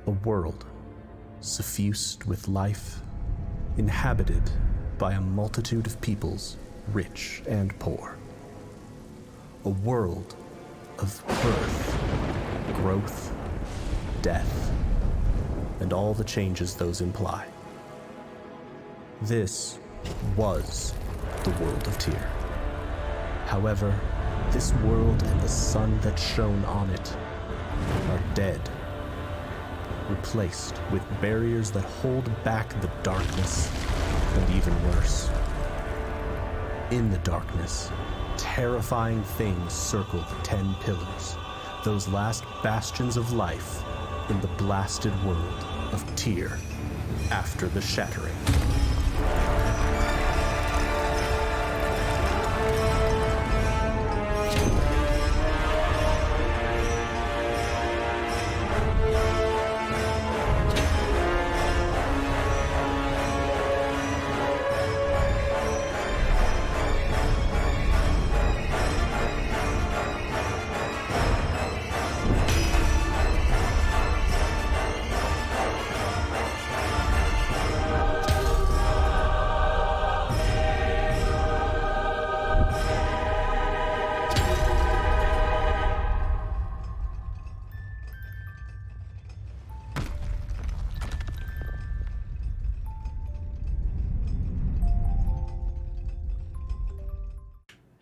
A world suffused with life, inhabited by a multitude of peoples, rich and poor. A world of birth, growth, death, and all the changes those imply. This was the world of Tyr. However, this world and the sun that shone on it are dead, replaced with barriers that hold back the darkness, and even worse. In the darkness, terrifying things circle the 10 pillars, those last bastions of life in the blasted world of Tyr after the shattering.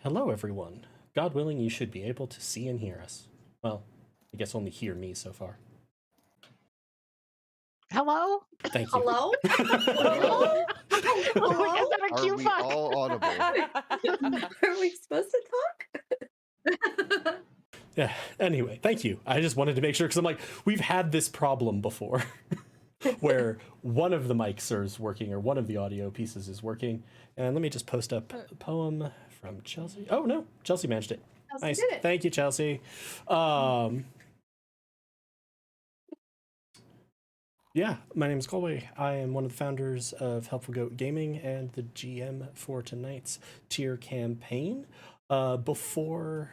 Hello, everyone. God willing, you should be able to see and hear us. Well, I guess only hear me so far. Hello? Thank you. Hello? Hello? Is that a Are cue we fuck? all audible? Are we supposed to talk? Yeah, anyway, thank you. I just wanted to make sure, because I'm like, we've had this problem before, where one of the mics is working, or one of the audio pieces is working. And let me just post up a poem from Chelsea. Oh, no, Chelsea managed it. Chelsea Nice. did it. Thank you, Chelsea. Yeah, my name is Colway. I am one of the founders of Helpful Goat Gaming and the GM for tonight's Tyr campaign. Before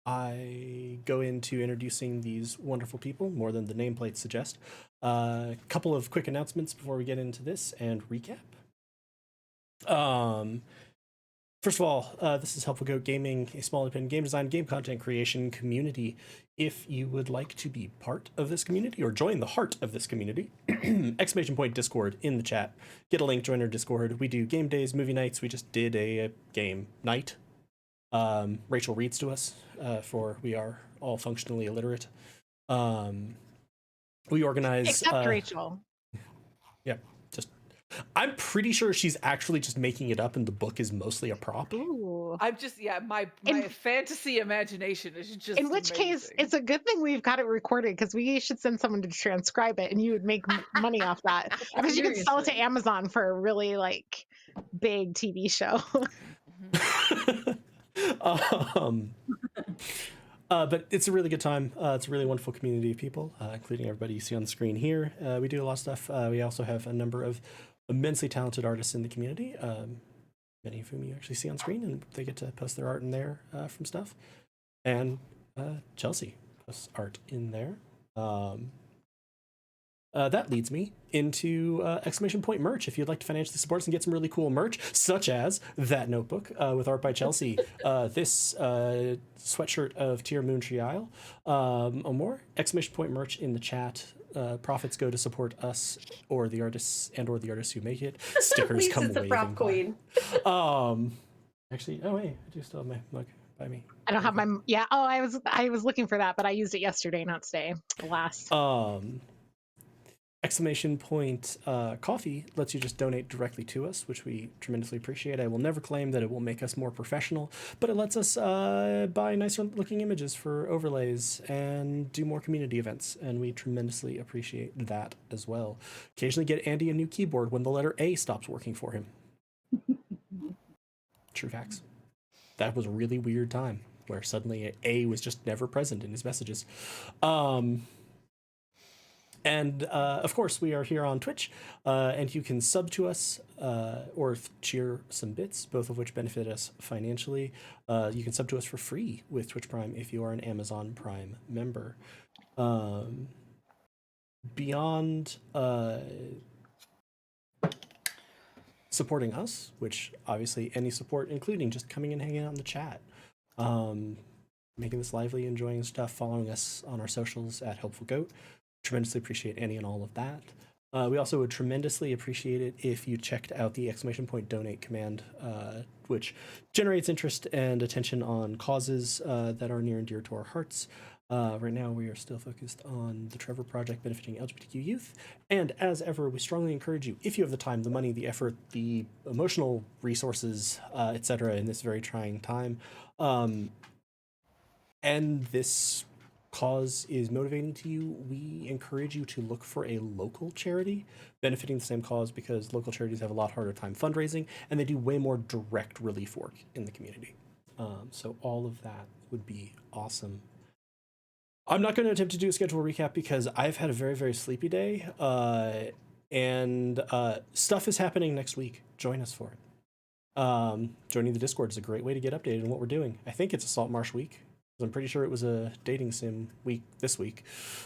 I go into introducing these wonderful people, more than the nameplates suggest, a couple of quick announcements before we get into this and recap. First of all, this is Helpful Goat Gaming, a small independent game design, game content creation community. If you would like to be part of this community or join the heart of this community, ~ Discord in the chat. Get a link, join our Discord. We do game days, movie nights. We just did a game night. Rachel reads to us, for we are all functionally illiterate. We organize... Except Rachel. Yeah, just... I'm pretty sure she's actually just making it up and the book is mostly a prop. Ooh. I'm just, yeah, my fantasy imagination is just In which case, it's a good thing we've got it recorded, because we should send someone to transcribe it and you would make money off that. Because you could sell it to Seriously. Amazon for a really, like, big TV show. But it's a really good time. It's a really wonderful community of people, including everybody you see on the screen here. We do a lot of stuff. We also have a number of immensely talented artists in the community, many of whom you actually see on screen, and they get to post their art in there from stuff. And Chelsea posts art in there. That leads me into ! Merch. If you'd like to financially support us and get some really cool merch, such as that notebook with art by Chelsea, this sweatshirt of Tyr Moon Tree Isle, or more, ! Merch in the chat. Profits go to support us or the artists who make it. Stickers come Lisa's a prop queen. Actually, oh wait, I do still have my mug by me. I don't have my... Yeah, oh, I was looking for that, but I used it yesterday, not today. Alas. Coffee lets you just donate directly to us, which we tremendously appreciate. I will never claim that it will make us more professional, but it lets us buy nicer looking images for overlays and do more community events, and we tremendously appreciate that as well. Occasionally get Andy a new keyboard when the letter A stops working for him. True facts. That was a really weird time where suddenly A was just never present in his messages. And of course, we are here on Twitch, and you can sub to us or cheer some bits, both of which benefit us financially. You can sub to us for free with Twitch Prime if you are an Amazon Prime member. beyond supporting us, which obviously any support, including just coming and hanging out in the chat, making this lively, enjoying stuff, following us on our socials at Helpful Goat. Tremendously appreciate any and all of that. We also would tremendously appreciate it if you checked out the !donate command, which generates interest and attention on causes that are near and dear to our hearts. Right now, we are still focused on the Trevor Project benefiting LGBTQ youth. And as ever, we strongly encourage you, if you have the time, the money, the effort, the emotional resources, etc., in this very trying time, and this cause is motivating to you, we encourage you to look for a local charity benefiting the same cause, because local charities have a lot harder time fundraising and they do way more direct relief work in the community. So all of that would be awesome. I'm not going to attempt to do a schedule recap because I've had a very, very sleepy day, and stuff is happening next week. Join us for it. Joining the Discord is a great way to get updated on what we're doing. I think it's a Salt Marsh week. I'm pretty sure it was a dating sim week this week.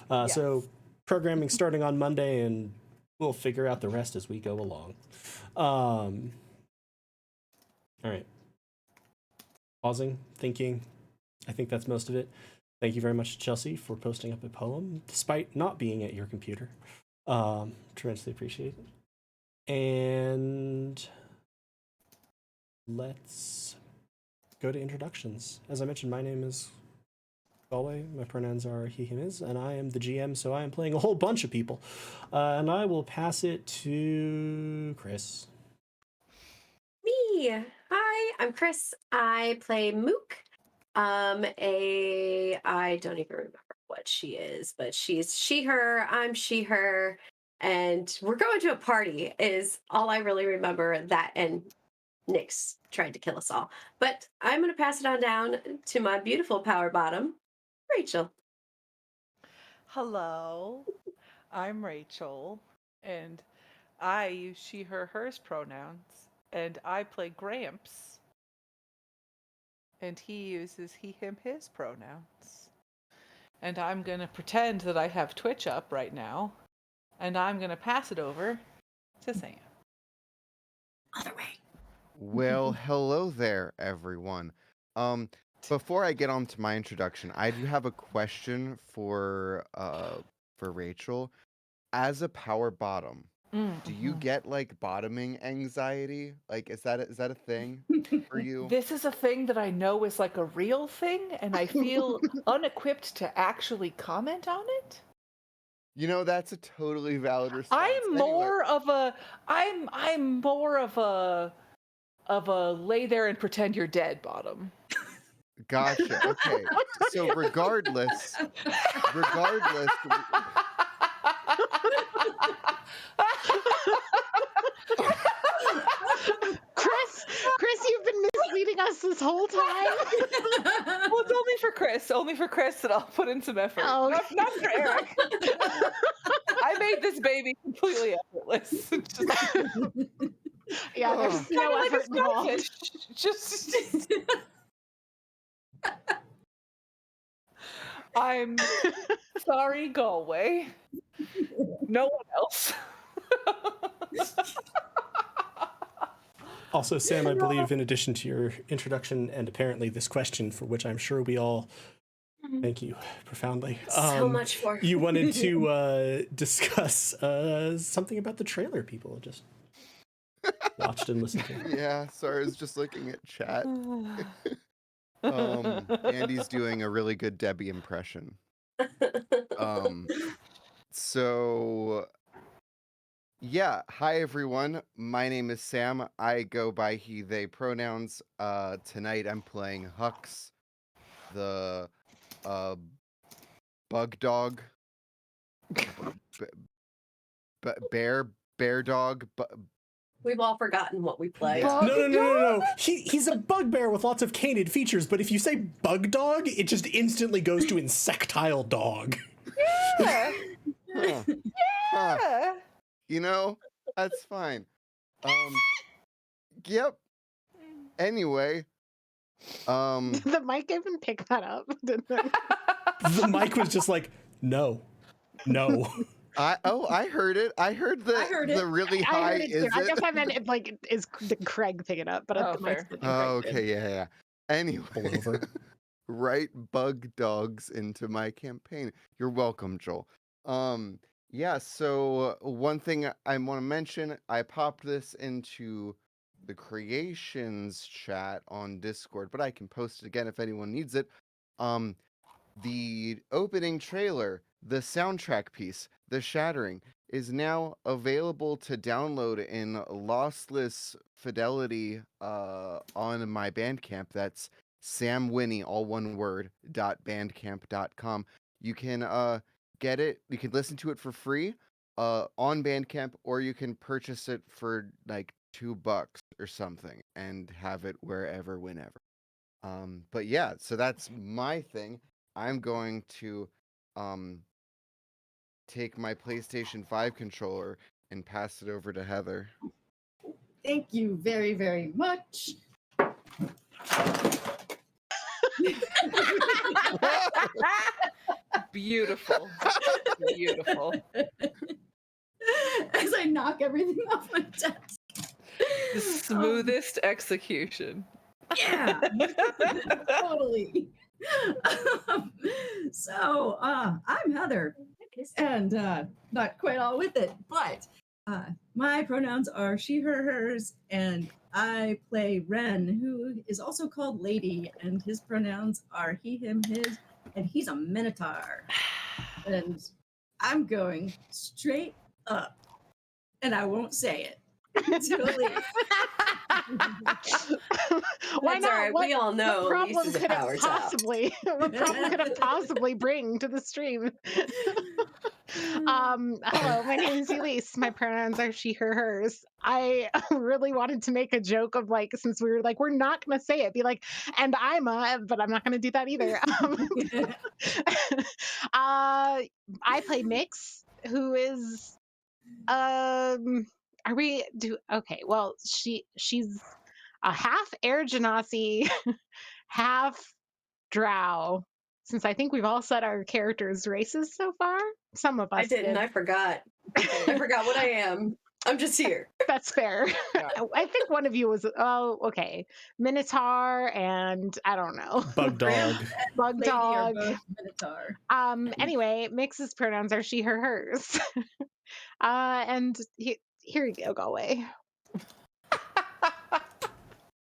Yes. So programming starting on Monday, and we'll figure out the rest as we go along. All right. Pausing, thinking. I think that's most of it. Thank you very much, Chelsea, for posting up a poem, despite not being at your computer. Tremendously appreciate it. And let's go to introductions. As I mentioned, my name is Galway. My pronouns are he, him, his, and I am the GM, so I am playing a whole bunch of people. And I will pass it to Chris. Me. Hi, I'm Chris. I play Mook. I don't even remember what she is, but she's she, her, I'm she, her, and we're going to a party is all I really remember. That and Nyx tried to kill us all. But I'm going to pass it on down to my beautiful power bottom, Rachel. Hello, I'm Rachel, and I use she, her, hers pronouns, and I play Gramps, and he uses he, him, his pronouns. And I'm going to pretend that I have Twitch up right now, and I'm going to pass it over to Sam. Other way. Well, hello there, everyone. Before I get on to my introduction, I do have a question for Rachel. As a power bottom, do you get like bottoming anxiety? Like, is that a thing for you? This is a thing that I know is like a real thing, and I feel unequipped to actually comment on it. You know, that's a totally valid response. I'm more of a lay there and pretend you're dead bottom. Gotcha. Okay. So regardless. Chris, you've been misleading us this whole time. Well, it's only for Chris that I'll put in some effort. Oh, okay. Not for Eric. I made this baby completely effortless. Yeah, there's no Kinda effort involved. starfish. Just I'm sorry, Galway. No one else. Also, Sam, I believe in addition to your introduction and apparently this question, for which I'm sure we all thank you profoundly. So much for you wanted to discuss something about the trailer people just watched and listened to. Yeah, sorry, I was just looking at chat. Andy's doing a really good Debbie impression. So yeah, hi everyone. My name is Sam. I go by he, they pronouns. Tonight I'm playing Hux, the bug dog. Bear dog. We've all forgotten what we play. Yeah. No. He's a bugbear with lots of canid features, but if you say bug dog, it just instantly goes to insectile dog. Yeah. Huh. Yeah. You know, that's fine. Yep. Anyway, The mic even pick that up, didn't it? The mic was just like, no. I heard it. I heard I heard the it. really I high. heard it too. Is I guess it? I meant it, like, did Craig pick it up? But Oh, it might fair. have been Oh, Craig did. okay, yeah. Anyway, Pullover. write bug dogs into my campaign. You're welcome, Joel. Yeah. So one thing I want to mention, I popped this into the creations chat on Discord, but I can post it again if anyone needs it. Um, the opening trailer, the soundtrack piece, The Shattering, is now available to download in lossless fidelity on my Bandcamp. That's samwinnie, all one word, .bandcamp.com. You can get it, you can listen to it for free on Bandcamp, or you can purchase it for like $2 or something and have it wherever, whenever. But yeah, so that's my thing. I'm going to take my PlayStation 5 controller and pass it over to Heather. Thank you very, very much. Beautiful. Beautiful. As I knock everything off my desk. The smoothest execution. Yeah, totally. So, I'm Heather, and not quite all with it, but my pronouns are she, her, hers, and I play Ren, who is also called Lady, and his pronouns are he, him, his, and he's a minotaur. And I'm going straight up, and I won't say it until it. Why That's not? all right. What, We all know what problem Lisa's could it powers out. possibly? What problem could it possibly bring to the stream? Hello, my name is Elise. My pronouns are she, her, hers. I really wanted to make a joke of, like, since we were like, we're not gonna say it, be like, and I'm but I'm not gonna do that either. I play Mix, who is are we do okay, well, she's a half air genasi, half drow, since I think we've all said our characters' races so far. Some of I us didn't. did. I forgot. I forgot what I am. I'm just here. That's fair. Yeah. I think one of you was okay. Minotaur and I don't know. Bug dog. Bug Lady are dog. both minotaur. Anyway, Mix's pronouns are she, her, hers. And here you go away.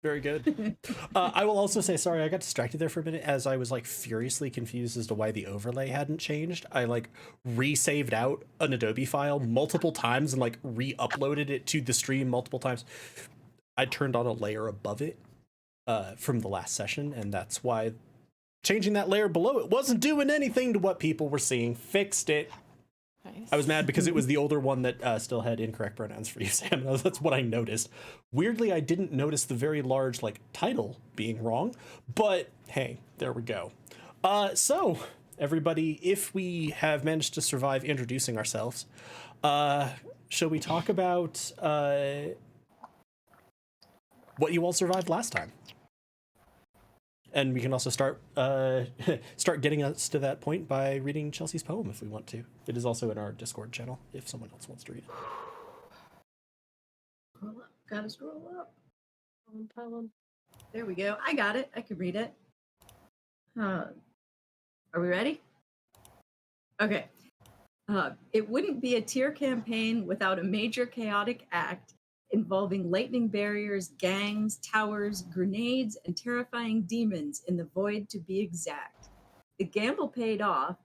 Very good. I will also say, sorry, I got distracted there for a minute as I was like furiously confused as to why the overlay hadn't changed. I like resaved out an Adobe file multiple times and like re-uploaded it to the stream multiple times. I turned on a layer above it from the last session, and that's why changing that layer below it wasn't doing anything to what people were seeing. Fixed it. Nice. I was mad because it was the older one that still had incorrect pronouns for you, Sam. That's what I noticed. Weirdly, I didn't notice the very large like title being wrong, but hey, there we go. So everybody, if we have managed to survive introducing ourselves, shall we talk about what you all survived last time? And we can also start getting us to that point by reading Chelsea's poem if we want to. It is also in our Discord channel if someone else wants to read it. Scroll up. Gotta scroll up. Poem. There we go. I got it. I can read it. Are we ready? Okay. It wouldn't be a tier campaign without a major chaotic act involving lightning barriers, gangs, towers, grenades, and terrifying demons in the void, to be exact. The gamble paid off.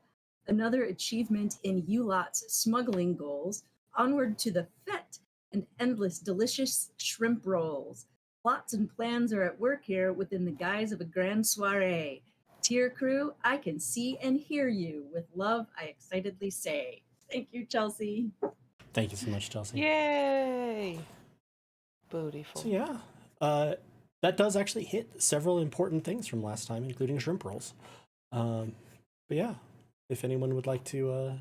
Another achievement in Ulot's smuggling goals. Onward to the fete and endless delicious shrimp rolls. Plots and plans are at work here within the guise of a grand soiree. Tier crew, I can see and hear you. With love, I excitedly say. Thank you, Chelsea. Thank you so much, Chelsea. Yay! Beautiful. So yeah, that does actually hit several important things from last time, including shrimp rolls. But yeah, if anyone would like to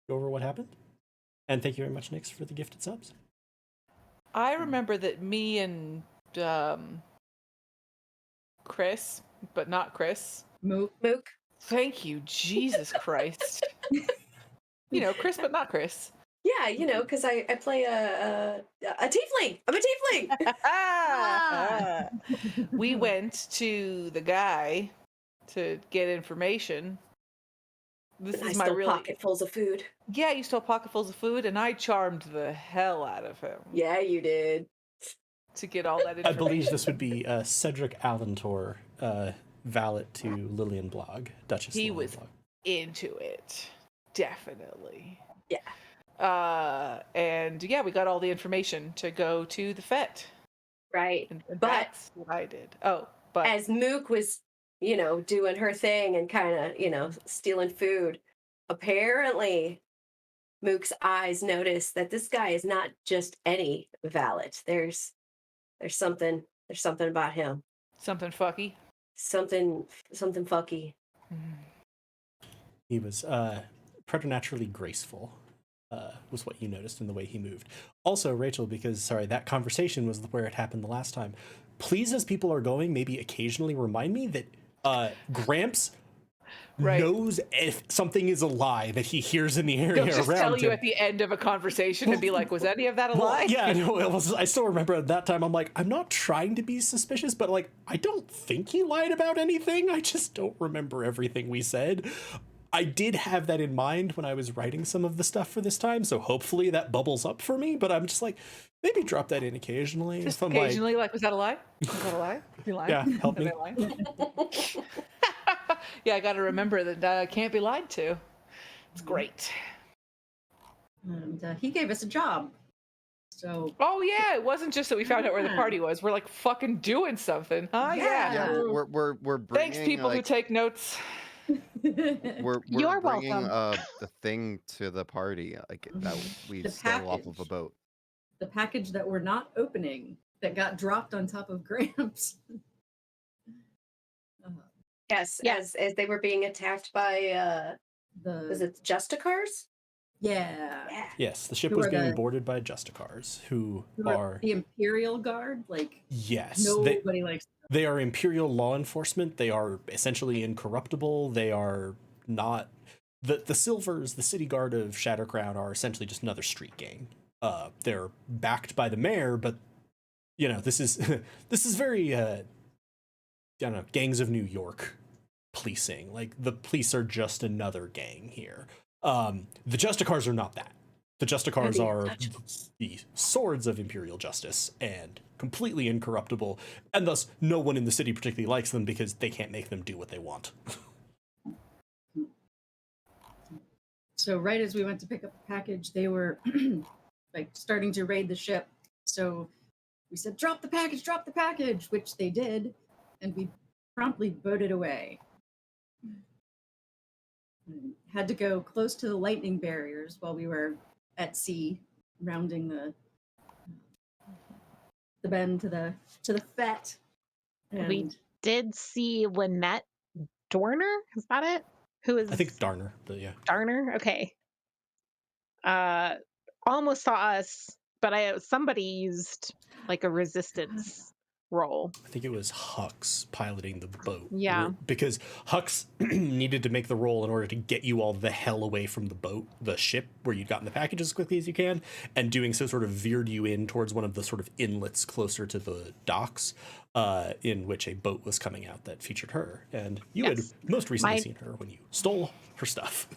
go over what happened. And thank you very much, Nix, for the gifted subs. I remember that me and Chris, but not Chris. Mook. Mook. Thank you, Jesus Christ. Chris, but not Chris. Yeah, because I play a tiefling. I'm a tiefling. We went to the guy to get information. This And I is my stole really pocketfuls of food. Yeah, you stole pocketfuls of food, and I charmed the hell out of him Yeah, you did. to get all that I information. believe this would be Cedric Alentor, valet to Lillian Blogg, Duchess He Lillian was Blogg. into it, definitely. Yeah. And yeah, we got all the information to go to the fete. Right. And But that's what I did. Oh, but as Mook was, doing her thing and kind of, stealing food, apparently Mook's eyes noticed that this guy is not just any valet. There's something about him. something fucky. Something fucky. He was preternaturally graceful, was what you noticed in the way he moved. Also, Rachel, because, that conversation was where it happened the last time. Please, as people are going, maybe occasionally remind me that Gramps knows if something is a lie that he hears in the area He'll just around tell him. you at the end of a conversation and be like, was any of that a lie? Yeah, no, I still remember at that time, I'm like, I'm not trying to be suspicious, but I don't think he lied about anything. I just don't remember everything we said. I did have that in mind when I was writing some of the stuff for this time, so hopefully that bubbles up for me, but I'm just maybe drop that in occasionally. Just if I'm occasionally, was that a lie? Was that a lie? You lying? Yeah, help me. Am I lying? Yeah, I got to remember that I can't be lied to. It's great. And he gave us a job. So. Oh yeah, it wasn't just that we found out where the party was. We're fucking doing something, huh? Yeah. We're bringing. Thanks, people who take notes. We're You're bringing welcome. the thing to the party that we The stole off of a package. boat. The package that we're not opening that got dropped on top of Gramps. Yes, Yeah. as they were being attacked by was it Justicars? Yeah. Yeah. Yes, the ship Who was are being the- boarded by Justicars, who are the Imperial Guard. yes, Nobody likes them. they are Imperial law enforcement. They are essentially incorruptible. They are not the Silvers, the city guard of Shattercrown, are essentially just another street gang. They're backed by the mayor, but this is this is very I don't know, gangs of New York policing. The police are just another gang here. The Justicars are not that. The Justicars are the swords of Imperial justice and completely incorruptible, and thus no one in the city particularly likes them because they can't make them do what they want. So right as we went to pick up the package, they were starting to raid the ship. So we said, drop the package, which they did, and we promptly boated away. Had to go close to the lightning barriers while we were at sea, rounding the bend to the fete. We did see Lynette Dorner. Is that it? Who is? I think Darner, but yeah. Darner. Okay. Almost saw us, but somebody used a resistance roll. I think it was Hux piloting the boat. Yeah. Because Hux needed to make the roll in order to get you all the hell away from the boat, the ship, where you'd gotten the package as quickly as you can, and doing so sort of veered you in towards one of the sort of inlets closer to the docks, in which a boat was coming out that featured her. And you had most recently seen her when you stole her stuff.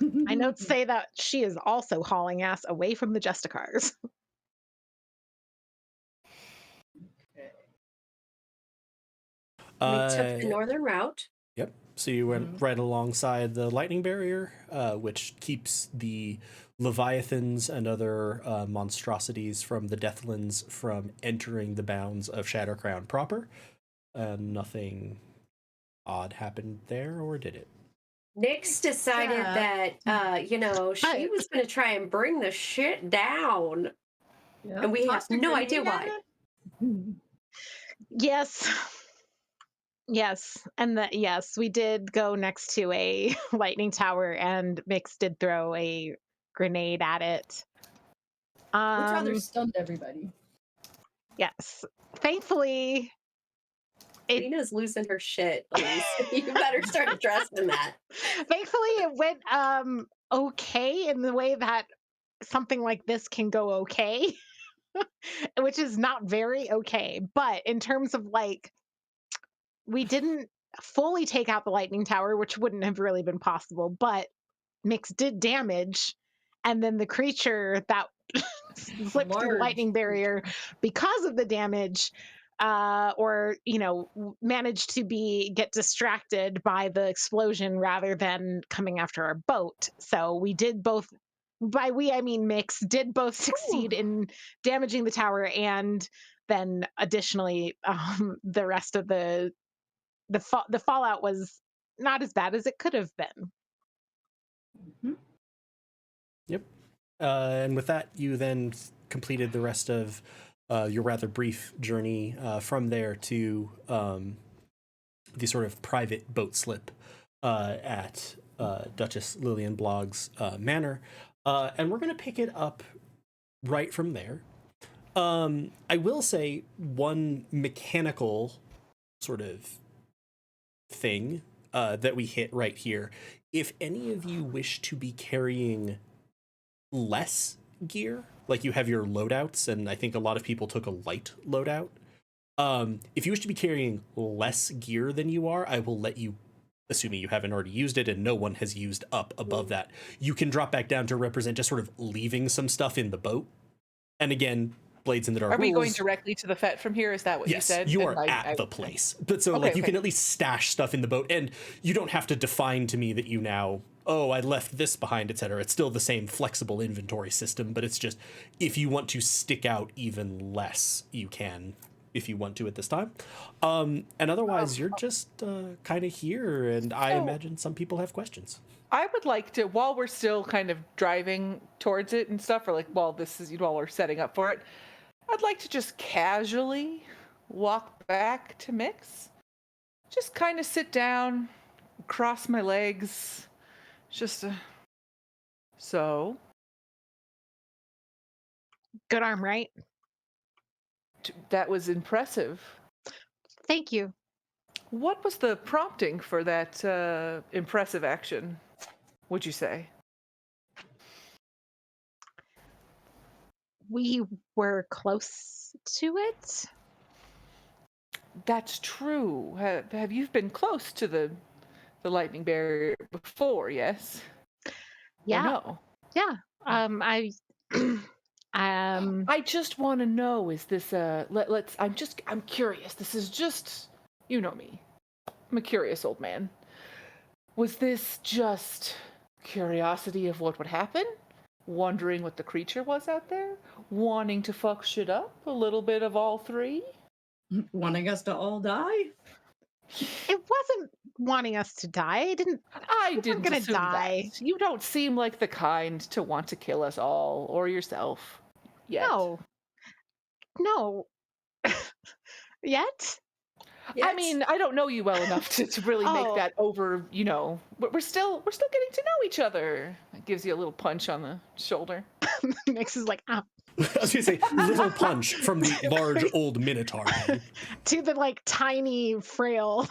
My notes say that she is also hauling ass away from the Justicars. We took the northern route. Yep. So you went right alongside the lightning barrier, which keeps the Leviathans and other monstrosities from the Deathlands from entering the bounds of Shattercrown proper. Nothing odd happened there, or did it? Nyx decided that, she was going to try and bring the shit down. Yeah. And we have no idea why. Yes. Yes. And yes, we did go next to a lightning tower, and Mix did throw a grenade at it. Which rather stunned everybody. Yes. Thankfully, Rita's losing her shit, Elise. You better start addressing that. Thankfully, it went okay in the way that something like this can go okay, which is not very okay. But in terms of like, we didn't fully take out the lightning tower, which wouldn't have really been possible, but Mix did damage. And then the creature that slipped through the Large lightning barrier creature. because of the damage, or managed to get distracted by the explosion rather than coming after our boat. So we did both. By we, I mean Mix did both succeed in damaging the tower, and then additionally, the rest of the fallout was not as bad as it could have been. Mhm. Yep. And with that, you then completed the rest of your rather brief journey from there to the sort of private boat slip at Duchess Lillian Blogg's manor. And we're going to pick it up right from there. I will say one mechanical sort of thing that we hit right here. If any of you wish to be carrying less gear, like you have your loadouts, and I think a lot of people took a light loadout. If you wish to be carrying less gear than you are, I will let you, assuming you haven't already used it and no one has used up above that, you can drop back down to represent just sort of leaving some stuff in the boat. And again, Blades in the Dark Are we going rules. directly to the Fete from here? Is that what you Yes, said? you And are at the place. But so Okay, like you okay. can at least stash stuff in the boat, and you don't have to define to me that you now, oh, I left this behind, etc. It's still the same flexible inventory system, but it's just if you want to stick out even less, you can if you want to at this time. And otherwise you're just kind of here, and I So- imagine some people have questions. I would like to, while we're still kind of driving towards it and stuff, or like while we're setting up for it, I'd like to just casually walk back to Mix. Just kind of sit down, cross my legs, just so. Good arm, right? That was impressive. Thank you. What was the prompting for that impressive action, would you say? We were close to it. That's true. Have you been close to the lightning barrier before? Yes. Yeah. Or no. Yeah. I I just want to know: is this let's? I'm curious. This is just, you know me. I'm a curious old man. Was this just curiosity of what would happen? Wondering what the creature was out there? Wanting to fuck shit up? A little bit of all three? Wanting us to all die? it wasn't wanting us to die. I didn't I we're didn't gonna assume die. that. You don't seem like the kind to want to kill us all or yourself. Yet. No. Yet? I Yes. mean, I don't know you well enough to really make Oh. that over, but we're still getting to know each other. It gives you a little punch on the shoulder. Mix is like, I was gonna say little punch from the large old minotaur man. to the like tiny, frail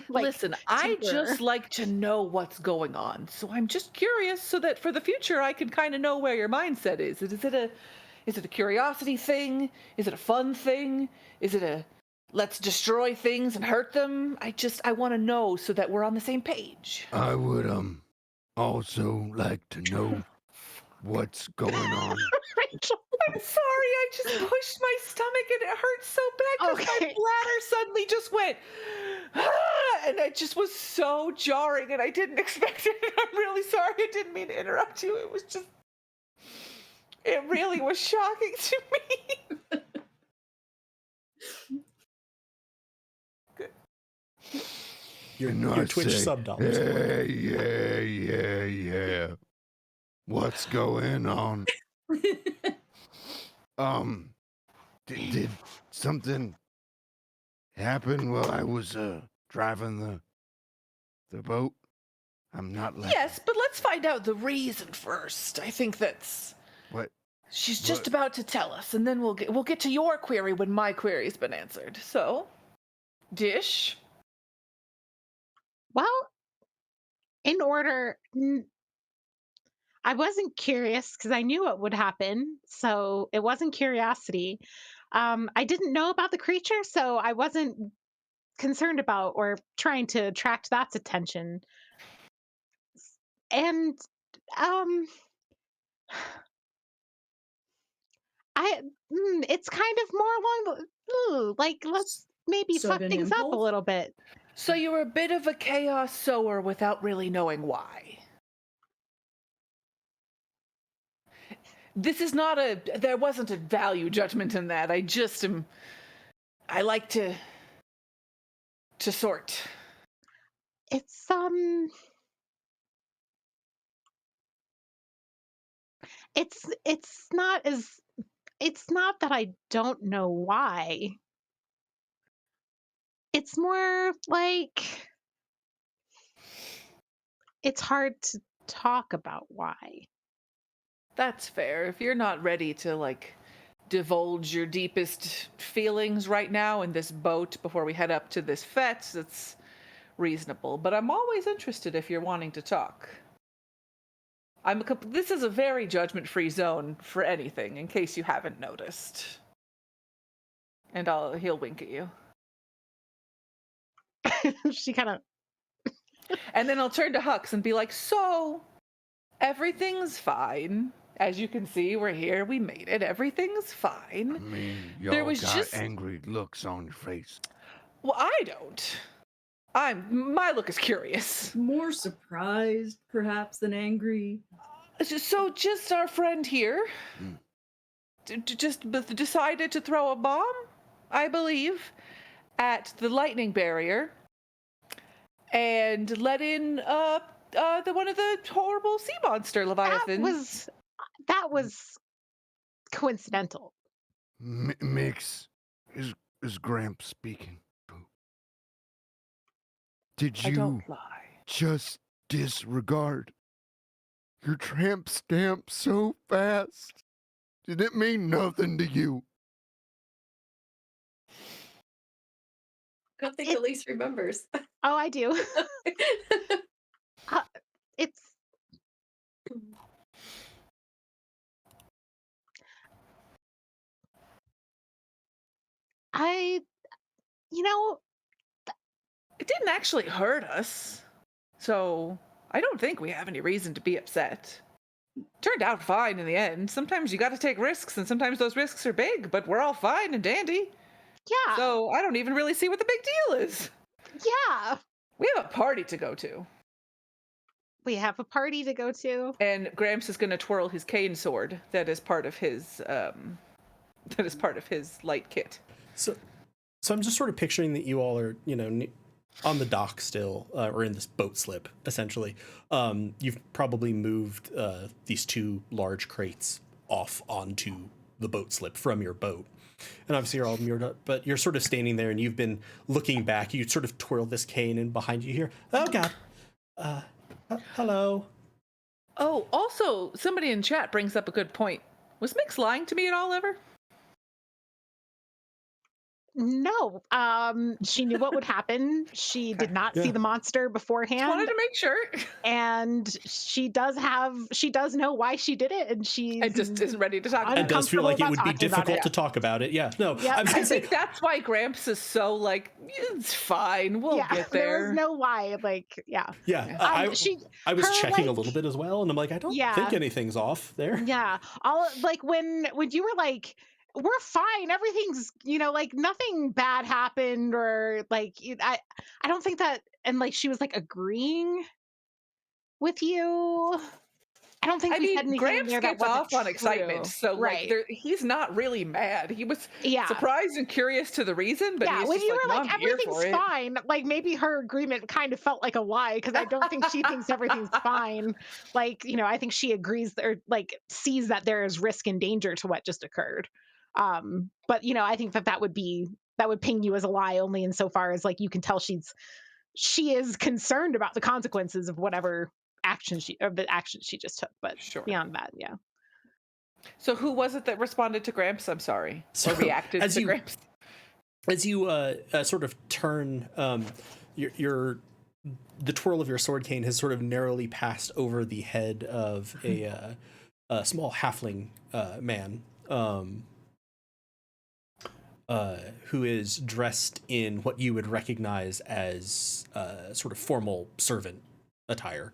like Listen, I tinker. just like to know what's going on. So I'm just curious so that for the future I can kind of know where your mindset is. Is it a curiosity thing? Is it a fun thing? Is it a let's destroy things and hurt them? I want to know so that we're on the same page. I would also like to know what's going on. I'm sorry, I just pushed my stomach and it hurt so bad because my Okay. bladder suddenly just went, "Ah," and it just was so jarring and I didn't expect it. I'm really sorry. I didn't mean to interrupt you. It really was shocking to me. Good. Your And I Twitch say, sub dollars. Yeah. What's going on? Did something happen while I was driving the boat? I'm not like Yes, but let's find out the reason first. I think that's what. she's just What? about to tell us, and then we'll get to your query when my query's been answered. So, Dish. Well, in order, I wasn't curious because I knew what would happen, so it wasn't curiosity. I didn't know about the creature, so I wasn't concerned about or trying to attract that's attention. And um, I it's kind of more along like let's maybe fuck Sort of an things up a impulse? little bit. So you were a bit of a chaos sower without really knowing why. This is not there wasn't a value judgment in that. I like to sort. It's it's not as it's not that I don't know why. It's more like it's hard to talk about why. That's fair. If you're not ready to like divulge your deepest feelings right now in this boat before we head up to this fete, that's reasonable. But I'm always interested if you're wanting to talk. This is a very judgment-free zone for anything, in case you haven't noticed. And he'll wink at you. She kind of And then I'll turn to Hux and be like, so, everything's fine. As you can see, we're here, we made it, everything's I fine. mean, There y'all was got just- angry looks on your face. Well, I don't. My look is curious. More surprised, perhaps, than angry. So just our friend here just decided to throw a bomb, I believe, at the lightning barrier and let in one of the horrible sea monster leviathans. that was coincidental. Mix is Gramps speaking. Did I you don't lie. just disregard your tramp stamp so fast? Did it mean nothing to you? I don't think Elise remembers. Oh, I do. It's I you know, It didn't actually hurt us, so I don't think we have any reason to be upset. Turned out fine in the end. Sometimes you got to take risks, and sometimes those risks are big, but we're all fine and dandy. yeah. So I don't even really see what the big deal is. Yeah. We have a party to go to, We have a party to go to. and Gramps is going to twirl his cane sword. That is part of his light kit. So I'm just sort of picturing that you all are, on the dock still, or in this boat slip, essentially. You've probably moved these two large crates off onto the boat slip from your boat. And obviously you're all mirrored up, but you're sort of standing there and you've been looking back. You sort of twirl this cane and behind you here, oh God, hello. Oh, also, somebody in chat brings up a good point. Was Mix lying to me at all ever? No, she knew what would happen. She did not see Yeah. the monster beforehand, Wanted to make sure. and she does know why she did it, and she And just isn't ready to talk about It it. does feel like it would be Uncomfortable about talking about difficult it. to talk about it. Yeah, no, Yep. I was I gonna say, think that's why Gramps is so like, it's fine, we'll get there there. is no why. Like, yeah, yeah, I was her, checking a like- little bit as well, and I'm like, I don't Yeah. think anything's off there. yeah. All like when you were like, we're fine, everything's like nothing bad happened, or like I don't think that, and like she was like agreeing with you. I don't think I we said mean, anything Gramps there that gets wasn't off on excitement, true. so right. like he's not really mad. He was Yeah. surprised and curious to the reason, but Yeah, he's when just you like, were no, like, I'm here for everything's it. fine, like maybe her agreement kind of felt like a lie, because I don't think she thinks everything's fine. Like, I think she agrees, or like sees that there is risk and danger to what just occurred. But I think that would ping you as a lie only insofar as like you can tell she is concerned about the consequences of whatever the action she just took. But Sure. beyond that, yeah. So who was it that responded to Gramps? I'm sorry. So, or reacted as to you- Gramps? As you sort of turn, your the twirl of your sword cane has sort of narrowly passed over the head of a small halfling man who is dressed in what you would recognize as sort of formal servant attire.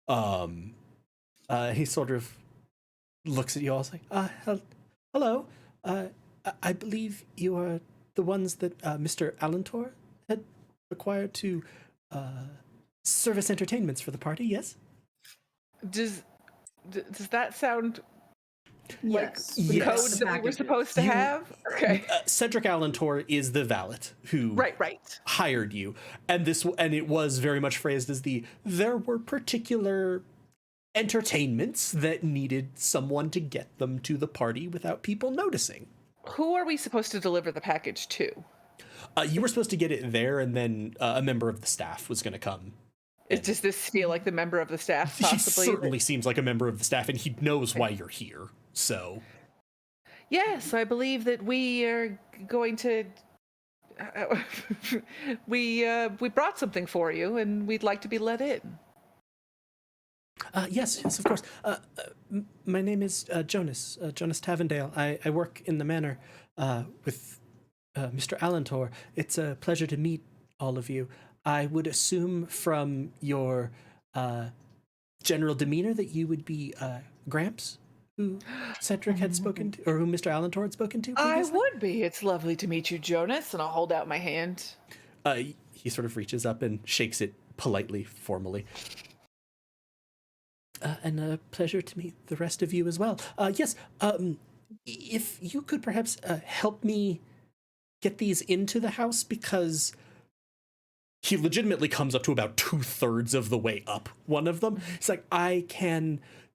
He sort of looks at you all like, hello. I believe you are the ones that Mr. Alantor had required to service entertainments for the party, yes? Does that sound like Yes. the Yes. code that we were supposed to You- have? Okay. Cedric Alantor is the valet who Right. hired you, and it was very much phrased as there were particular entertainments that needed someone to get them to the party without people noticing. Who are we supposed to deliver the package to? You were supposed to get it there, and then a member of the staff was going to come. Does this feel like the member of the staff, He possibly? certainly seems like a member of the staff, and he knows why you're here. So, Yes, I believe that we are going to. We brought something for you, and we'd like to be let in. yes, of course. My name is Jonas Tavendale. I work in the manor with Mr. Alantor. It's a pleasure to meet all of you. I would assume from your general demeanor that you would be Gramps, who Cedric had spoken to, or who Mr. Alantor had spoken to previously. I would be. It's lovely to meet you, Jonas, and I'll hold out my hand. He sort of reaches up and shakes it politely, formally. And a pleasure to meet the rest of you as well. Yes, if you could perhaps help me get these into the house, because he legitimately comes up to about 2/3 of the way up one of them. It's like,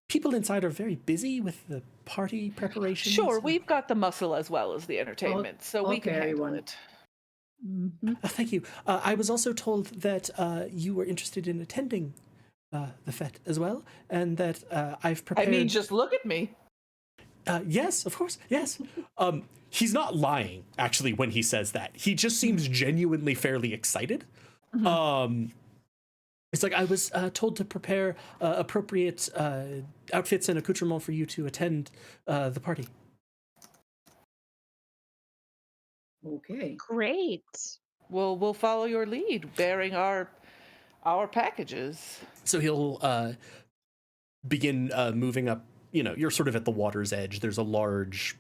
people inside are very busy with the party preparations. Sure, we've got the muscle as well as the entertainment, so we can carry handle one. it. Mm-hmm. Thank you. I was also told that you were interested in attending the fete as well, and that I've I prepared... mean, just look at me. Yes, of course, yes. He's not lying, actually, when he says that. He just seems genuinely fairly excited. It's like, I was told to prepare appropriate outfits and accoutrements for you to attend the party. Okay. Great. We'll follow your lead, bearing our packages. So he'll begin moving up. You're sort of at the water's edge. There's a large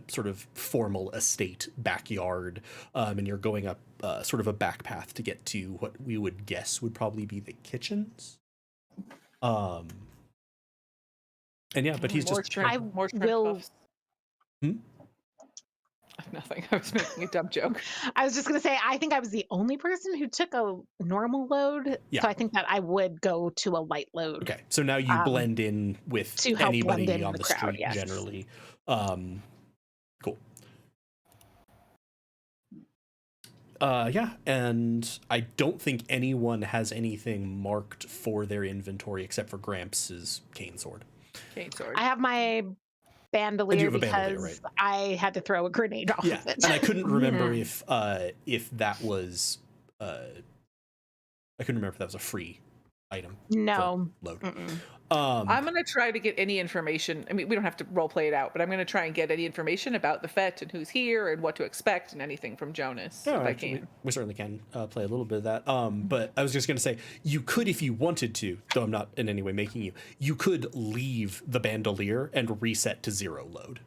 sort of formal estate backyard, and you're going up sort of a back path to get to what we would guess would probably be the kitchens. And yeah, but he's more just... shrimp, more shrimp will- puffs. Hmm? Nothing. I was making a dumb joke. I was just going to say, I think I was the only person who took a normal load. Yeah. So I think that I would go to a light load. Okay, so now you blend in with to help anybody blend in on the the crowd, street yes. generally. Cool. Yeah, and I don't think anyone has anything marked for their inventory except for Gramps' cane sword. Cane sword. I have my bandolier have a because bandolier, right. I had to throw a grenade off Yeah, of it. and I couldn't remember Yeah. if that was I couldn't remember if that was a free item. No. Load. Mm-mm. I'm going to try to get any information. I mean, we don't have to role play it out, but I'm going to try and get any information about the fete and who's here and what to expect and anything from Jonas if I actually, can. we certainly can play a little bit of that. But I was just going to say, you could, if you wanted to, though I'm not in any way making you, you could leave the bandolier and reset to 0 load.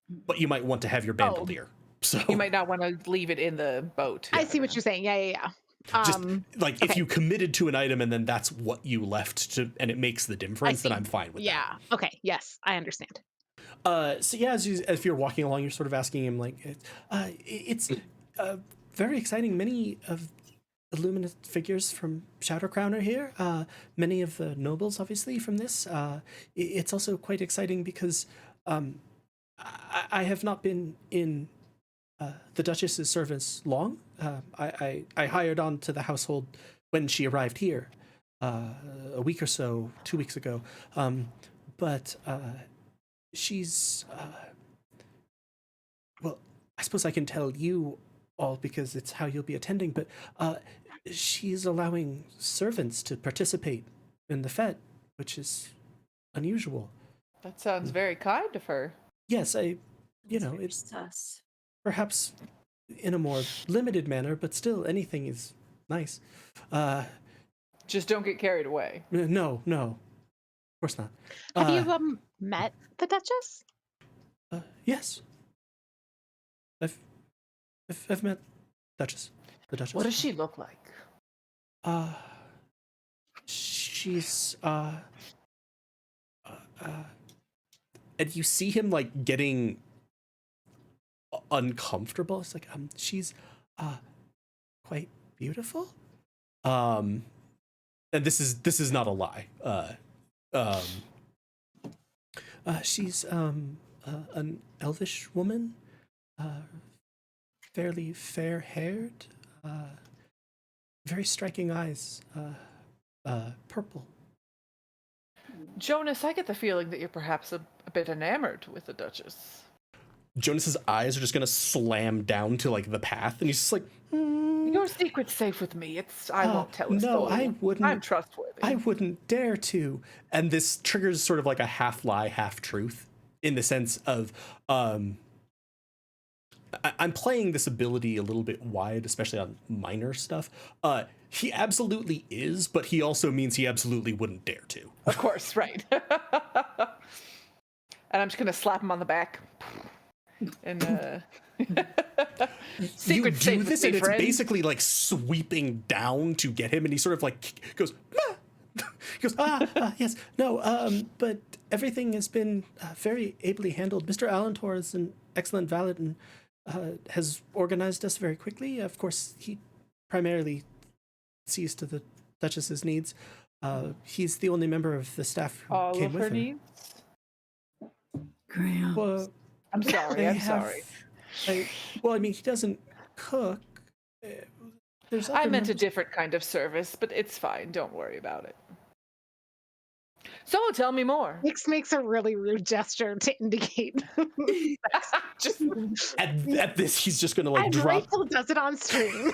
But you might want to have your bandolier. So You might not want to leave it in the boat. I see what you're saying. Yeah. just like if okay. you committed to an item and then that's what you left to, and it makes the difference, then see. I'm fine with Yeah. Okay. Yes, I understand. that. So yeah, as you're walking along, you're sort of asking him like, it's very exciting. Many of the luminous figures from Shattercrown are here. Many of the nobles, obviously, from this. It's also quite exciting because I have not been in the Duchess's service long. I hired on to the household when she arrived here a week or so, 2 weeks ago. But she's... well, I suppose I can tell you all because it's how you'll be attending, but she's allowing servants to participate in the fete, which is unusual. That sounds very kind of her. Yes, it's sus. perhaps in a more limited manner, but still anything is nice. Just don't get carried away. No, of course not. Have you met the Duchess? Yes. I've met Duchess. The Duchess. What does she look like? She's and you see him like getting uncomfortable. It's like she's quite beautiful. And this is not a lie. She's an elvish woman, fairly fair-haired, very striking eyes, purple. Jonas, I get the feeling that you're perhaps a bit enamored with the Duchess. Jonas's eyes are just gonna slam down to like the path, and he's just like, Your secret's safe with me. I won't tell a no, story. I wouldn't. I'm trustworthy. I wouldn't dare to. And this triggers sort of like a half lie, half truth, in the sense of I'm playing this ability a little bit wide, especially on minor stuff. He absolutely is, but he also means he absolutely wouldn't dare to. Of course, right. And I'm just gonna slap him on the back. And You secret's do safe this, with and me, it's friend. basically like sweeping down to get him, and he sort of like goes, ah! He goes, yes, no, but everything has been very ably handled. Mr. Alantor is an excellent valet and has organized us very quickly. Of course, he primarily sees to the Duchess's needs. He's the only member of the staff who All came of with her her. needs. Graham. Well, I'm sorry. they I'm have- sorry. I mean, he doesn't cook. There's I other meant a members- different kind of service, but it's fine. Don't worry about it. So tell me more. Nix makes a really rude gesture to indicate. Just At this, he's just gonna like And drop. Rachel does it on stream.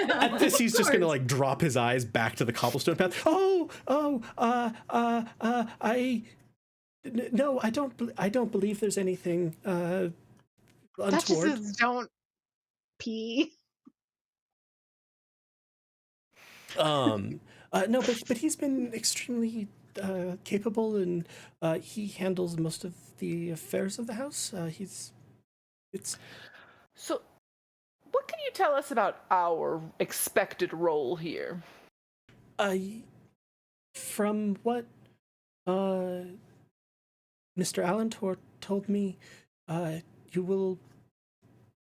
At this, he's Of just gonna course. like drop his eyes back to the cobblestone path. No, I don't believe there's anything untoward. Duchesses don't pee. No, but he's been extremely capable, and he handles most of the affairs of the house. So, what can you tell us about our expected role here? From what Mr. Alantor told me, you will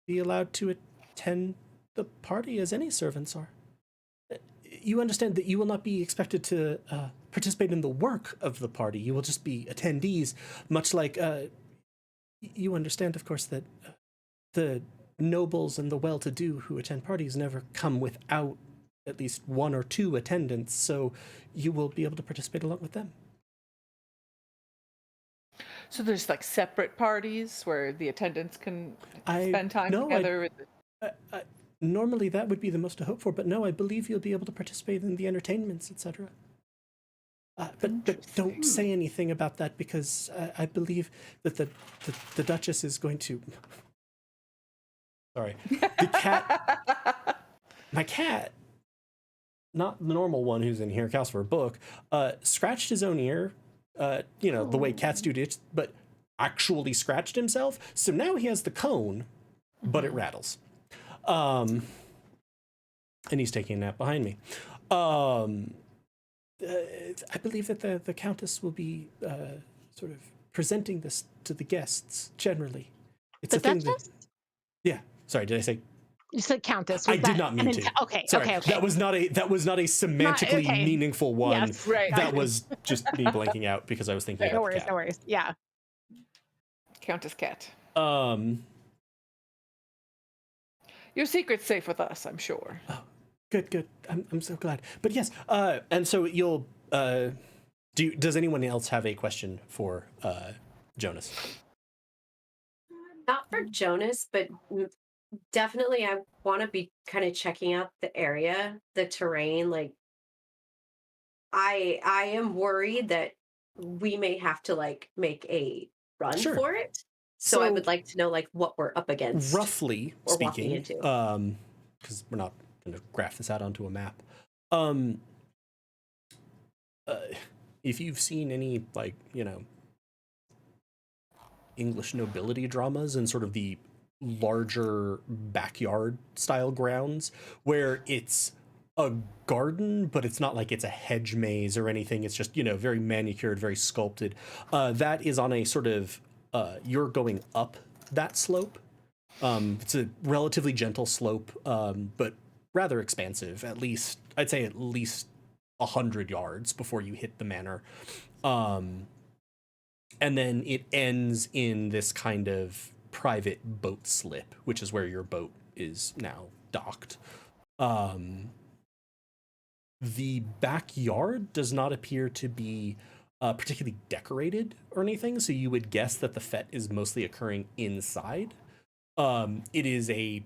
be allowed to attend the party as any servants are. You understand that you will not be expected to participate in the work of the party. You will just be attendees, much like you understand, of course, that the nobles and the well-to-do who attend parties never come without at least one or two attendants, so you will be able to participate along with them. So there's like separate parties where the attendants can spend time no, together. Normally that would be the most to hope for, but no, I believe you'll be able to participate in the entertainments, etc. But don't say anything about that, because I believe that the Duchess is going to... Sorry. The cat... My cat, not the normal one who's in here, cows for a book, scratched his own ear, the way cats do it, but actually scratched himself. So now he has the cone, but it rattles. And he's taking a nap behind me. I believe that the Countess will be sort of presenting this to the guests generally. It's The a thing Duchess? Yeah. Sorry, did I say? You said Countess. I Was did that not mean an to. Okay, Sorry, okay. that was not a semantically okay. meaningful one. Yes, right. That was just me blanking out because I was thinking No about worries, the no worries. Yeah. Countess Cat. cat. Your secret's safe with us, I'm sure. Good. I'm so glad. But yes, and so you'll does anyone else have a question for Jonas? Not for Jonas, but definitely I want to be kind of checking out the area, the terrain. Like I am worried that we may have to like make a run Sure. for it. So I So would like to know like what we're up against roughly or walking speaking, into. because we're not going to graph this out onto a map. Um, uh, if you've seen any, like, English nobility dramas and sort of the larger backyard style grounds where it's a garden, but it's not like it's a hedge maze or anything. It's just, very manicured, very sculpted. That is on a sort of, you're going up that slope. It's a relatively gentle slope, but rather expansive. I'd say at least 100 yards before you hit the manor. And then it ends in this kind of private boat slip, which is where your boat is now docked. The backyard does not appear to be particularly decorated or anything, so you would guess that the fete is mostly occurring inside. It is a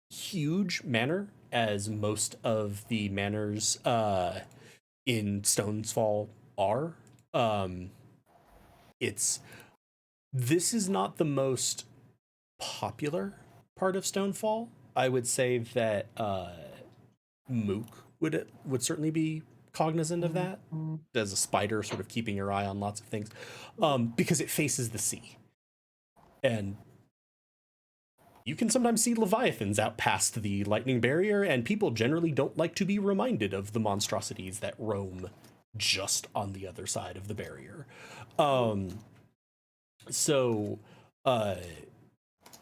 huge manor, as most of the manors in Stonesfall are. This is not the most popular part of Stonefall. I would say that Mook would certainly be cognizant of that, as a spider sort of keeping your eye on lots of things, because it faces the sea. And you can sometimes see leviathans out past the lightning barrier, and people generally don't like to be reminded of the monstrosities that roam just on the other side of the barrier. So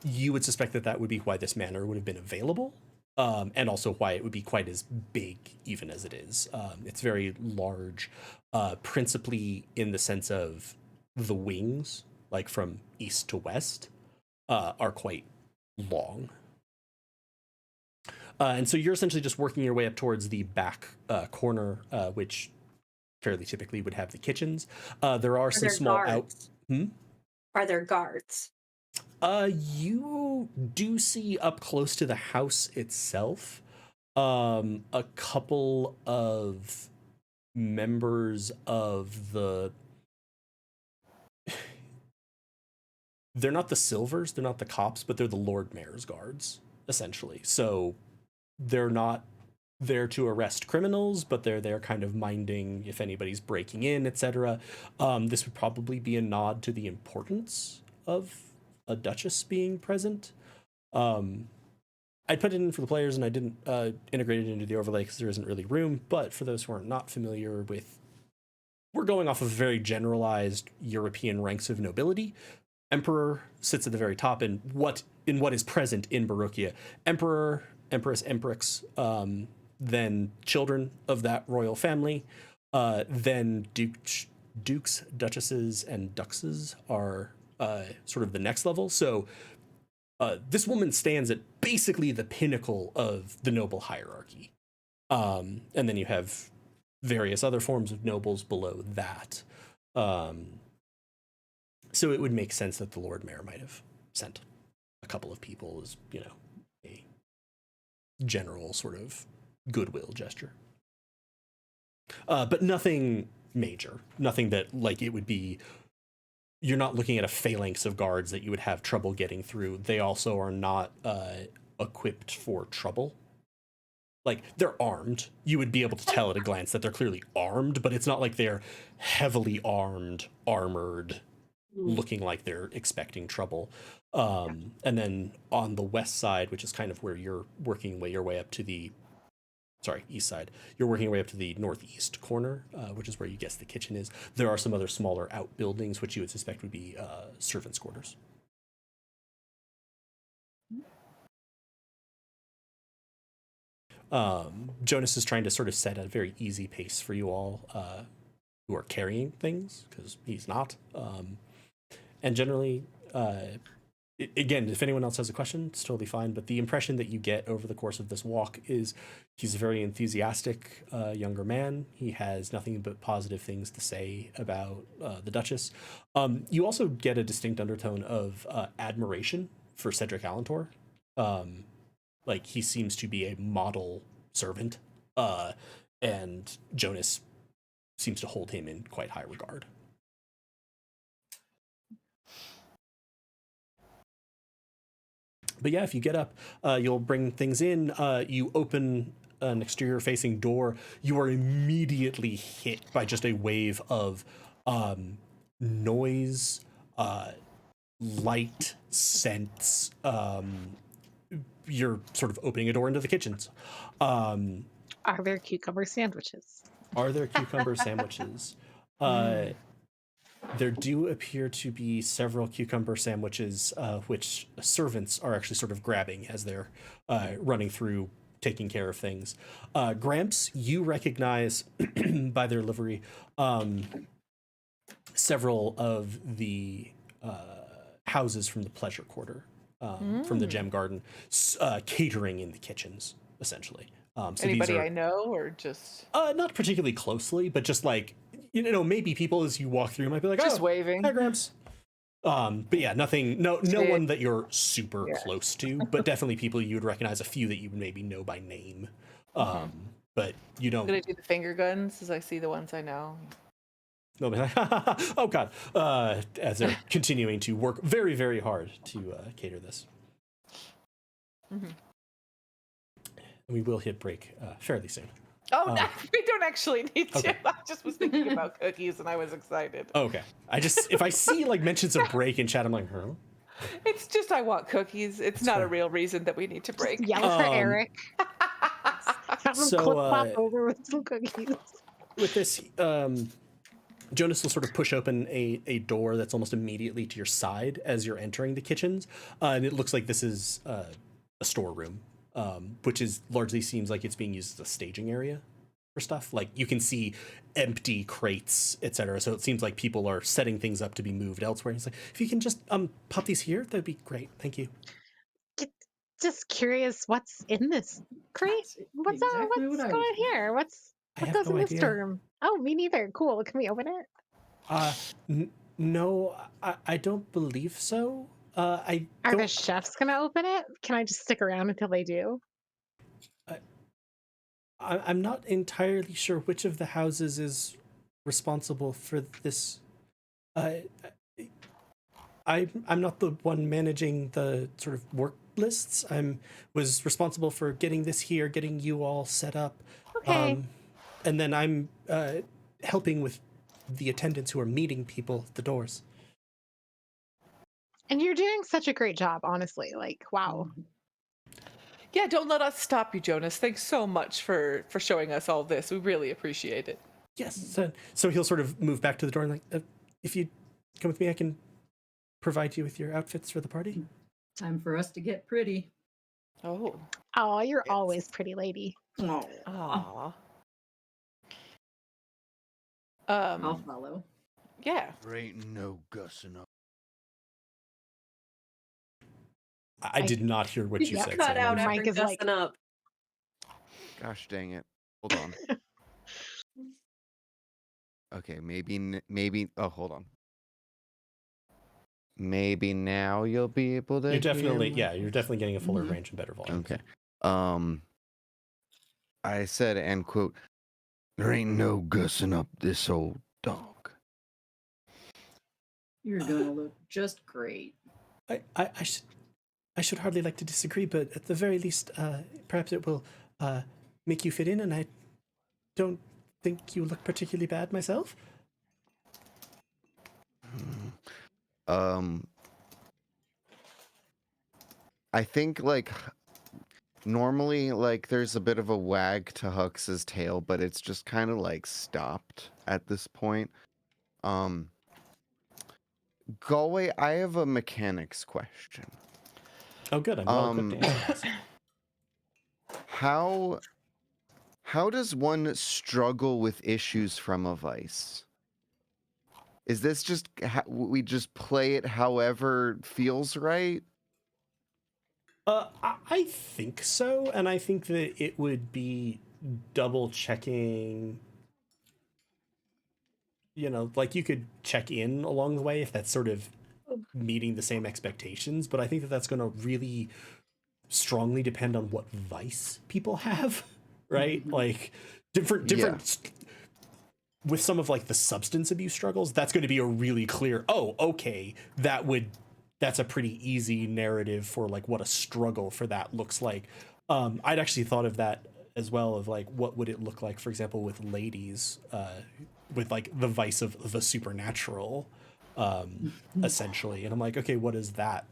you would suspect that would be why this manor would have been available, and also why it would be quite as big even as it is. It's very large, principally in the sense of the wings, like from east to west, are quite long. And so you're essentially just working your way up towards the back corner, which fairly typically would have the kitchens. There are some there small guards? Are there guards? You do see up close to the house itself, a couple of members of they're not the Silvers, they're not the cops, but they're the Lord Mayor's guards, essentially. So they're not there to arrest criminals, but they're there kind of minding if anybody's breaking in, etc. This would probably be a nod to the importance of a duchess being present. I put it in for the players and I didn't integrate it into the overlay because there isn't really room, but for those who are not familiar with, we're going off of very generalized European ranks of nobility. Emperor sits at the very top in what is present in Baroquia. Emperor, Empress, Emprix, then children of that royal family, then dukes, duchesses, and duxes are sort of the next level. So this woman stands at basically the pinnacle of the noble hierarchy. And then you have various other forms of nobles below that. So it would make sense that the Lord Mayor might have sent a couple of people as, a general sort of goodwill gesture. But nothing major. Nothing that, like, it would be... You're not looking at a phalanx of guards that you would have trouble getting through. They also are not equipped for trouble. Like, they're armed. You would be able to tell at a glance that they're clearly armed, but it's not like they're heavily armed, armored, looking like they're expecting trouble. And then on the west side, which is kind of where you're working your way up to the... Sorry, east side. You're working your way up to the northeast corner, which is where you guess the kitchen is. There are some other smaller outbuildings, which you would suspect would be servants' quarters. Jonas is trying to sort of set a very easy pace for you all who are carrying things, because he's not. And generally, again, if anyone else has a question, it's totally fine. But the impression that you get over the course of this walk is he's a very enthusiastic younger man. He has nothing but positive things to say about the Duchess. You also get a distinct undertone of admiration for Cedric Alentor. Like he seems to be a model servant, and Jonas seems to hold him in quite high regard. But yeah, if you get up, you'll bring things in. You open an exterior facing door. You are immediately hit by just a wave of noise, light, scents. You're sort of opening a door into the kitchens. Are there cucumber sandwiches? Are there cucumber sandwiches? There do appear to be several cucumber sandwiches, which servants are actually sort of grabbing as they're running through, taking care of things. Gramps, you recognize by their livery several of the houses from the pleasure quarter, from the gem garden, catering in the kitchens, essentially. So Anybody these are, I know, or just not particularly closely, but just like, maybe people as you walk through might be like, just oh, waving? hi, Gramps. But yeah, nothing, no one that you're super Yeah. close to, but definitely people you would recognize, a few that you would maybe know by name. But you don't. I'm gonna do the finger guns as I see the ones I know. They'll be like, oh god, as they're continuing to work very, very hard to cater this. And we will hit break fairly soon. Oh, no, we don't actually need to. Okay. I just was thinking about cookies and I was excited. Okay. If I see like mentions of break in chat, I'm like, huh? It's just I want cookies. It's not a real reason that we need to break. Yell for Eric. Have him so, clip flop over with some cookies. With this, Jonas will sort of push open a door that's almost immediately to your side as you're entering the kitchens, and it looks like this is a storeroom, which is largely seems like it's being used as a staging area for stuff. Like you can see empty crates, etc. So it seems like people are setting things up to be moved elsewhere. He's like, if you can just pop these here, that'd be great. Thank you. Just curious, what's in this crate? What's exactly what's what I going was on here? What have goes no in this idea. storeroom? Oh, me neither. Cool. Can we open it? No, I don't believe so. Are the chefs gonna open it? Can I just stick around until they do? I'm not entirely sure which of the houses is responsible for this. I'm not the one managing the sort of work lists. Was responsible for getting this here, getting you all set up. Okay. And then I'm helping with the attendants who are meeting people at the doors. And you're doing such a great job, honestly. Like, wow. Yeah, don't let us stop you, Jonas. Thanks so much for showing us all this. We really appreciate it. Yes. So he'll sort of move back to the door and like, if you come with me, I can provide you with your outfits for the party. Time for us to get pretty. Oh. Oh, you're always pretty, lady. Oh, Aw. I'll follow. Yeah. There ain't no gussing up. I did not hear what you You said. cut out Sam. Mike after is like- gussing up. Gosh dang it. Hold on. Okay, maybe. Oh, hold on. Maybe now you'll be able to. You're definitely, hear you're definitely getting a fuller Mhm. range and better volume. Okay. I said, and quote, there ain't no gussing up this old dog. You're gonna look just great. I should hardly like to disagree, but at the very least, perhaps it will make you fit in, and I don't think you look particularly bad myself. I think like normally like there's a bit of a wag to Hux's tail, but it's just kind of like stopped at this point. Galway, I have a mechanics question. Oh, good. I'm well equipped to answer this. How does one struggle with issues from a vice? Is this just we just play it however feels right? I think so, and I think that it would be double checking. Like you could check in along the way if that's sort of meeting the same expectations, but I think that that's going to really strongly depend on what vice people have, right? Like different with some of like the substance abuse struggles, that's going to be a really clear, oh, okay, that's a pretty easy narrative for like what a struggle for that looks like. I'd actually thought of that as well, of like what would it look like, for example, with ladies, with like the vice of the supernatural, essentially. And I'm like, okay, what does that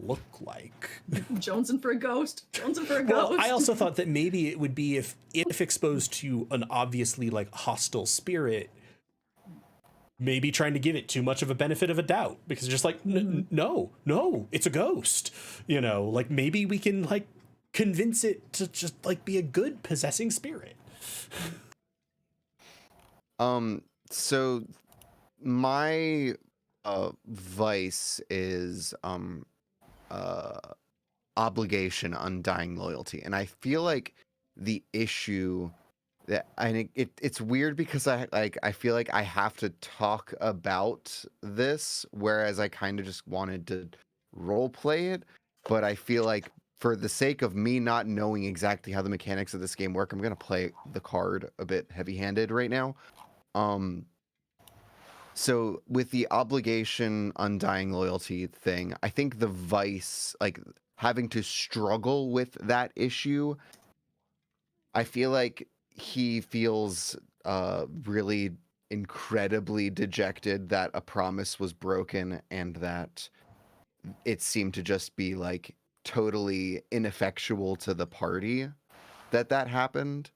look like? Jonesing for a ghost. Jonesing for a Well, ghost. I also thought that maybe it would be if exposed to an obviously like hostile spirit, maybe trying to give it too much of a benefit of a doubt, because just like no, it's a ghost, you know, like maybe we can like convince it to just like be a good possessing spirit. So my vice is obligation, undying loyalty, and I feel like the issue that it's weird because I feel like I have to talk about this, whereas I kind of just wanted to role play it, but I feel like for the sake of me not knowing exactly how the mechanics of this game work, I'm gonna play the card a bit heavy-handed right now. So with the obligation, undying loyalty thing, I think the vice, like having to struggle with that issue, I feel like he feels really incredibly dejected that a promise was broken and that it seemed to just be like totally ineffectual to the party that happened.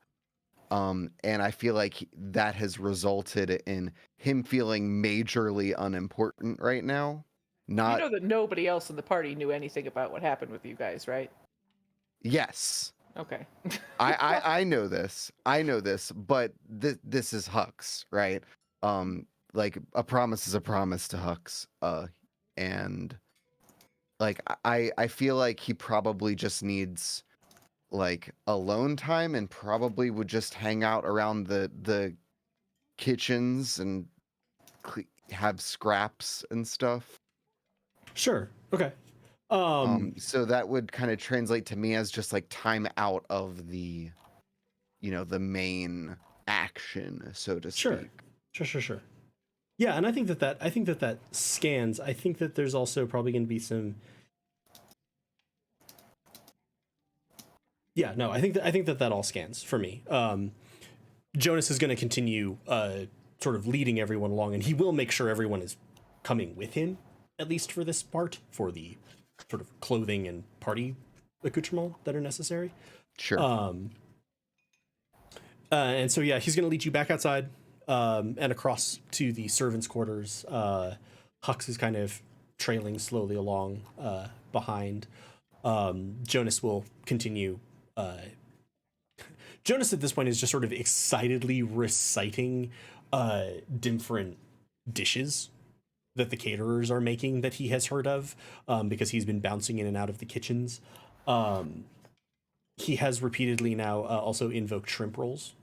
And I feel like that has resulted in him feeling majorly unimportant right now. Not You know that nobody else in the party knew anything about what happened with you guys, right? Yes. Okay. I know this. I know this, but this is Hux, right? Like a promise is a promise to Hux. And like I feel like he probably just needs like alone time and probably would just hang out around the kitchens and have scraps and stuff. Sure. Okay. So that would kind of translate to me as just like time out of the, you know, the main action, so to speak. Sure. Yeah, and I think that scans. I think that there's also probably going to be some. Yeah, no, I think that all scans for me. Jonas is going to continue sort of leading everyone along, and he will make sure everyone is coming with him, at least for this part, for the sort of clothing and party accoutrement that are necessary. Sure. And so, yeah, he's going to lead you back outside and across to the servants' quarters. Hux is kind of trailing slowly along behind. Jonas will continue. Jonas at this point is just sort of excitedly reciting different dishes that the caterers are making that he has heard of, because he's been bouncing in and out of the kitchens. He has repeatedly now also invoked shrimp rolls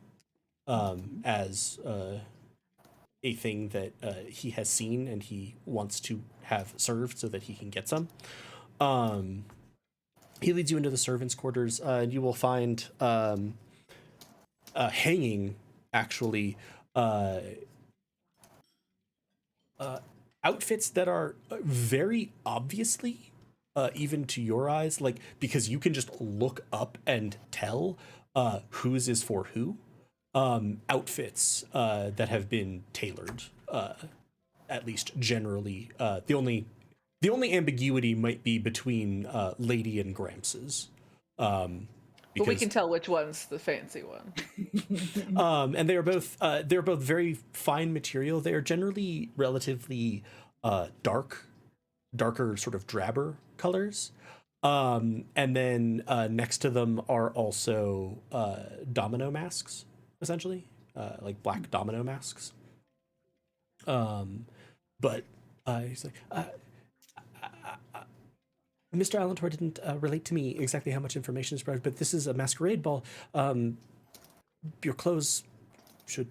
as a thing that he has seen and he wants to have served so that he can get some. He leads you into the servants' quarters, and you will find hanging, actually, outfits that are very obviously, even to your eyes, like, because you can just look up and tell whose is for who. Outfits that have been tailored, at least generally. The only ambiguity might be between Lady and Grams's. But we can tell which one's the fancy one. And they're both very fine material. They are generally relatively darker, sort of drabber colors. And then next to them are also domino masks, essentially, like black domino masks. But he's like, Mr. Alentor didn't relate to me exactly how much information is provided, but this is a masquerade ball. Your clothes should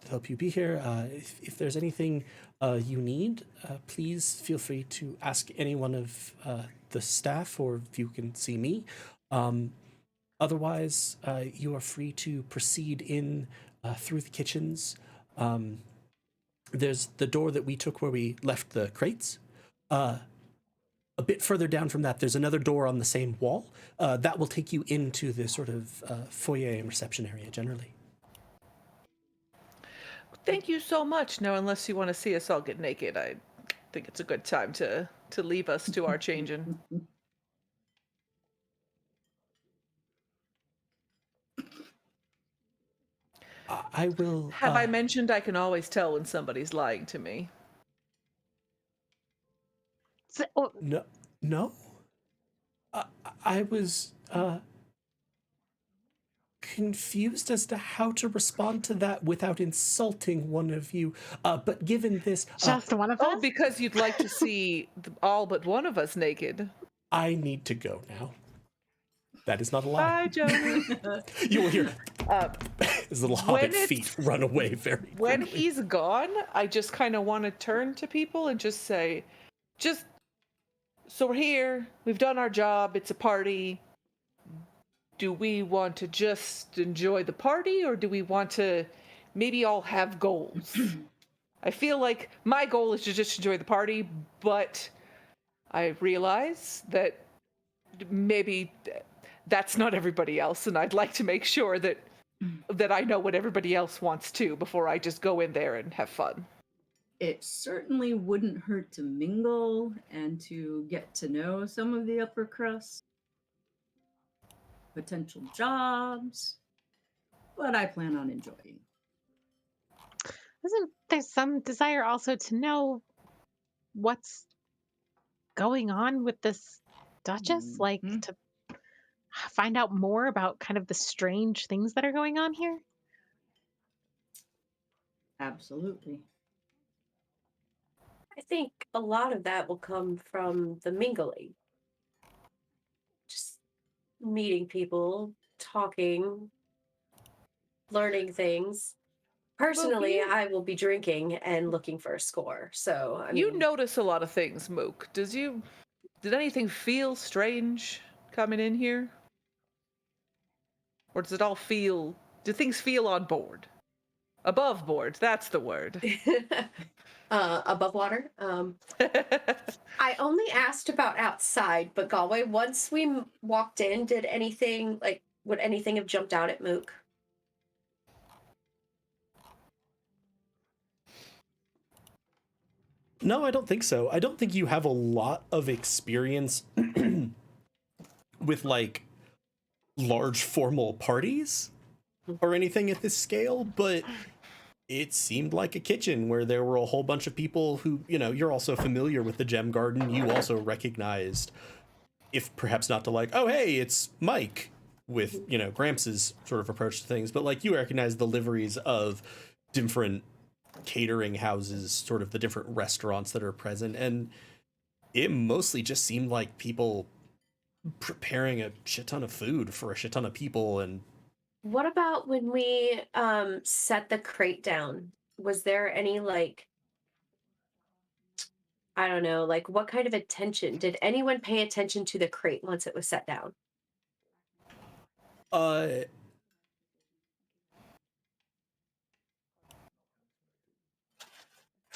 help you be here. If there's anything you need, please feel free to ask any one of the staff, or if you can see me. Otherwise, you are free to proceed in through the kitchens. There's the door that we took where we left the crates. A bit further down from that, there's another door on the same wall. That will take you into the sort of foyer and reception area generally. Thank you so much. Now, unless you want to see us all get naked, I think it's a good time to leave us to our changing. I will. Have I mentioned I can always tell when somebody's lying to me? No, no. I was confused as to how to respond to that without insulting one of you. But given this, Just one of us? Oh, because you'd like to see all but one of us naked. I need to go now. That is not a lie. Bye, Jonah. You will hear his little hobbit feet run away very When quickly. he's gone, I just kind of want to turn to people and just say, so we're here, we've done our job, it's a party. Do we want to just enjoy the party, or do we want to maybe all have goals? I feel like my goal is to just enjoy the party, but I realize that maybe that's not everybody else, and I'd like to make sure that I know what everybody else wants too before I just go in there and have fun. It certainly wouldn't hurt to mingle and to get to know some of the upper crust, potential jobs, but I plan on enjoying. Isn't there some desire also to know what's going on with this Duchess? Like, to find out more about kind of the strange things that are going on here? Absolutely. I think a lot of that will come from the mingling. Just meeting people, talking, learning things. Personally, I will be drinking and looking for a score. So You notice a lot of things, Mook. Did anything feel strange coming in here? Or do things feel on board? Above board, that's the word. above water. I only asked about outside, but Galway, once we walked in, would anything have jumped out at Mook? No, I don't think so. I don't think you have a lot of experience with like large formal parties or anything at this scale, but it seemed like a kitchen where there were a whole bunch of people who, you're also familiar with the Gem Garden. You also recognized, if perhaps not to like, oh, hey, it's Mike with, Gramps' sort of approach to things, but like you recognize the liveries of different catering houses, sort of the different restaurants that are present. And it mostly just seemed like people preparing a shit ton of food for a shit ton of people. And what about when we set the crate down? Was there any I don't know, what kind of attention? Did anyone pay attention to the crate once it was set down?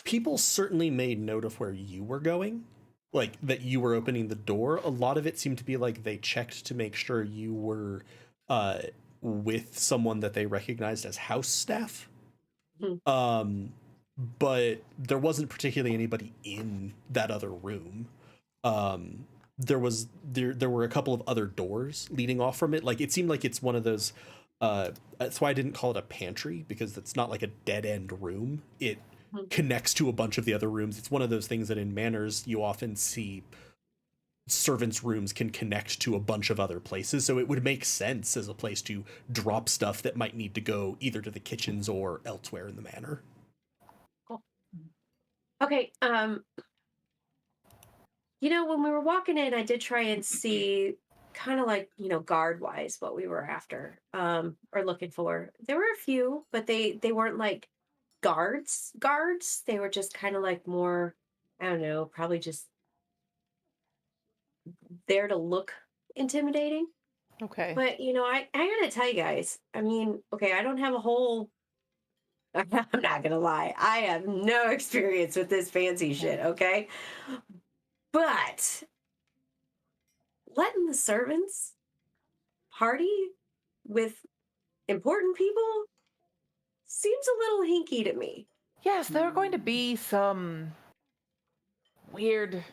People certainly made note of where you were going, like that you were opening the door. A lot of it seemed to be like they checked to make sure you were with someone that they recognized as house staff. But there wasn't particularly anybody in that other room. There were a couple of other doors leading off from it. Like it seemed like it's one of those. That's why I didn't call it a pantry, because it's not like a dead end room. It connects to a bunch of the other rooms. It's one of those things that in manors you often see servants' rooms can connect to a bunch of other places, so it would make sense as a place to drop stuff that might need to go either to the kitchens or elsewhere in the manor. Cool. Okay, when we were walking in, I did try and see kind of like, guard-wise what we were after or looking for. There were a few, but they weren't like guards. They were just kind of like more, I don't know, probably just there to look intimidating. Okay. But I gotta tell you guys, I mean, okay, I don't have a whole I'm not gonna lie, I have no experience with this fancy shit, okay? But letting the servants party with important people seems a little hinky to me. Yes, there are going to be some weird.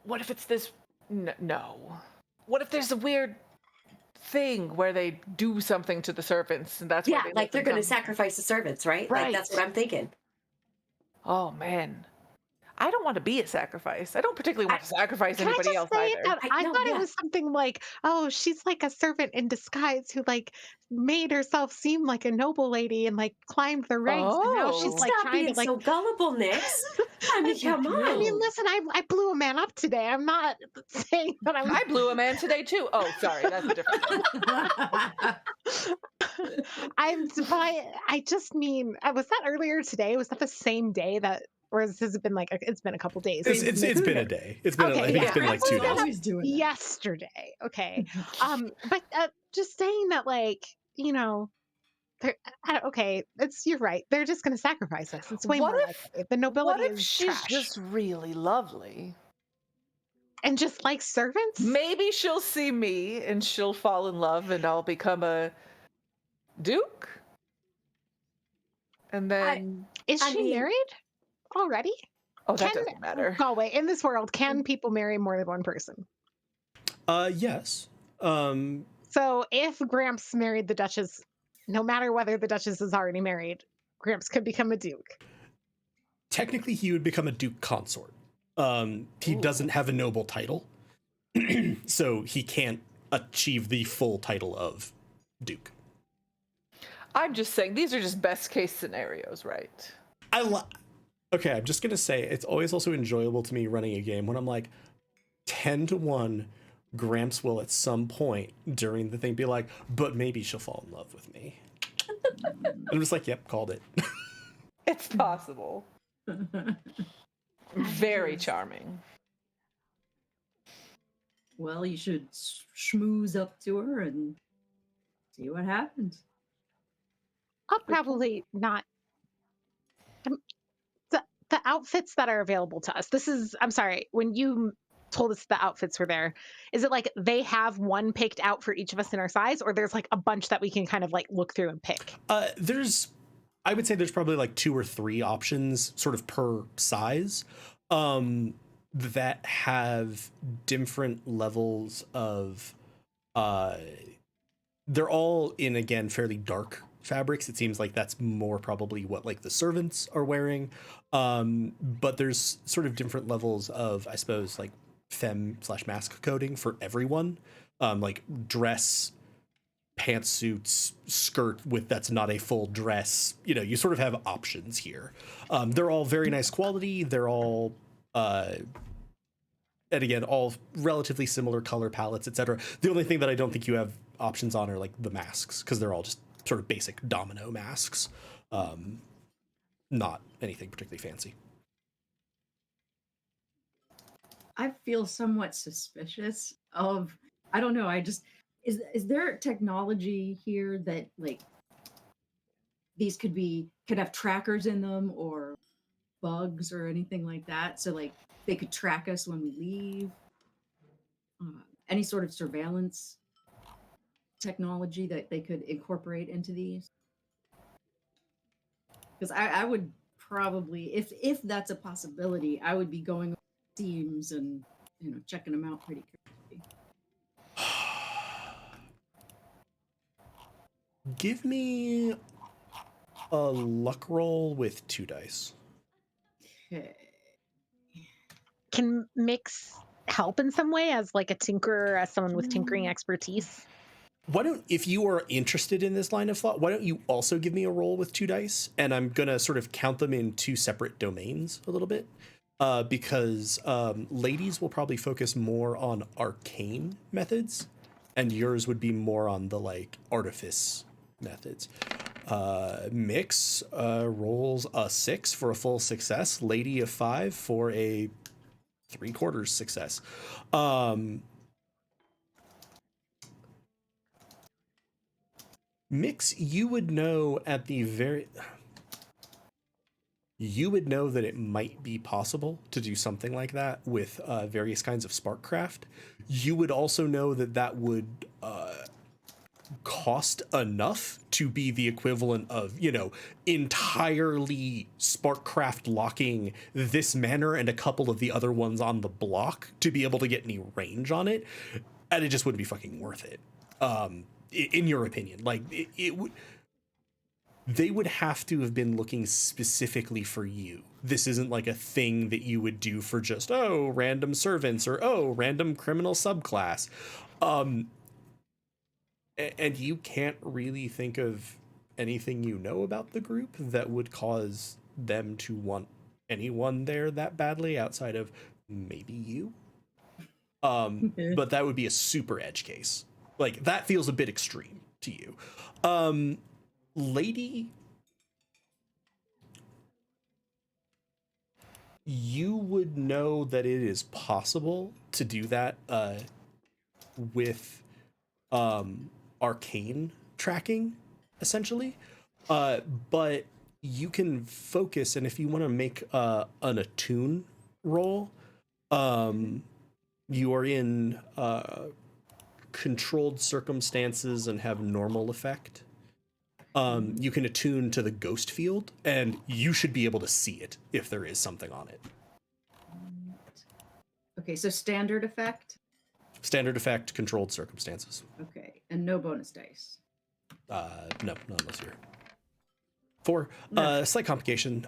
What if it's this? No. What if there's a weird thing where they do something to the servants, and that's why Yeah, they let like they're them going to come? sacrifice the servants, right? Right. Like that's what I'm thinking. Oh man, I don't want to be a sacrifice. I don't particularly want to sacrifice Can I anybody just else say either. that I No, thought yeah. it was something like, oh, she's like a servant in disguise who like made herself seem like a noble lady and like climbed the ranks, and now she's Oh. like Stop trying being to like. so gullible, Nix. I mean, come I mean, on. listen, I blew a man up today. I'm not saying that I'm. I blew a man today too. Oh, sorry, that's a different thing. But I just mean, was that earlier today? Was that the same day that, or has it been like it's been a couple days? It's been a day. It's been I think it's been like 2 days. Always doing that. Yesterday, okay. But just saying that, like, okay, you're right. They're just going to sacrifice us. It's way What more if- likely. The nobility What if is she's trash. just really lovely? And just like servants? Maybe she'll see me and she'll fall in love and I'll become a duke? And then Is I she mean- married already? oh, that doesn't matter. Oh, wait. In this world, can people marry more than one person? Yes. So if Gramps married the Duchess, no matter whether the Duchess is already married, Gramps could become a duke. Technically, he would become a duke consort. He doesn't have a noble title, so he can't achieve the full title of duke. I'm just saying these are just best case scenarios, right? Okay, I'm just gonna say it's always also enjoyable to me running a game when I'm like 10-1. Gramps will at some point during the thing be like, but maybe she'll fall in love with me. And I'm just like, yep, called it. It's possible. Very charming. Well, you should schmooze up to her and see what happens. I'll probably not. The outfits that are available to us. I'm sorry, when you told us the outfits were there, is it like they have one picked out for each of us in our size, or there's like a bunch that we can kind of like look through and pick? I would say there's probably like 2 or 3 options sort of per size that have different levels of they're all in, again, fairly dark fabrics. It seems like that's more probably what like the servants are wearing, but there's sort of different levels of, I suppose, like femme/mask coding for everyone, like dress, pantsuits, skirt with that's not a full dress. You sort of have options here. They're all very nice quality. They're all and again, all relatively similar color palettes, etc. The only thing that I don't think you have options on are like the masks, because they're all just sort of basic domino masks, not anything particularly fancy. I feel somewhat suspicious of, I don't know, is there technology here that like these could have trackers in them or bugs or anything like that, so like they could track us when we leave? Any sort of surveillance technology that they could incorporate into these? Because I would probably, if that's a possibility, I would be going over Steams and checking them out pretty carefully. Give me a luck roll with 2 dice. Okay. Can Mix help in some way as like a tinkerer, as someone with tinkering expertise? If you are interested in this line of thought, why don't you also give me a roll with 2 dice? And I'm going to sort of count them in 2 separate domains a little bit. Because ladies will probably focus more on arcane methods, and yours would be more on the like artifice methods. Mix rolls a 6 for a full success. Lady a 5 for a 3/4 success. Mix, you would know at the very... You would know that it might be possible to do something like that with various kinds of Sparkcraft. You would also know that that would cost enough to be the equivalent of, you know, entirely Sparkcraft locking this manor and a couple of the other ones on the block to be able to get any range on it. And it just wouldn't be fucking worth it. In your opinion, like it would... They would have to have been looking specifically for you. This isn't like a thing that you would do for just, oh, random servants or, oh, random criminal subclass. And you can't really think of anything you know about the group that would cause them to want anyone there that badly outside of maybe you. But that would be a super edge case. Like, that feels a bit extreme to you. Lady, you would know that it is possible to do that with arcane tracking, essentially. But you can focus, and if you want to make an attune roll, you are in controlled circumstances and have normal effect. You can attune to the ghost field, and you should be able to see it if there is something on it. Okay, so standard effect? Standard effect, controlled circumstances. Okay, and no bonus dice. No, not unless you're... For slight complication.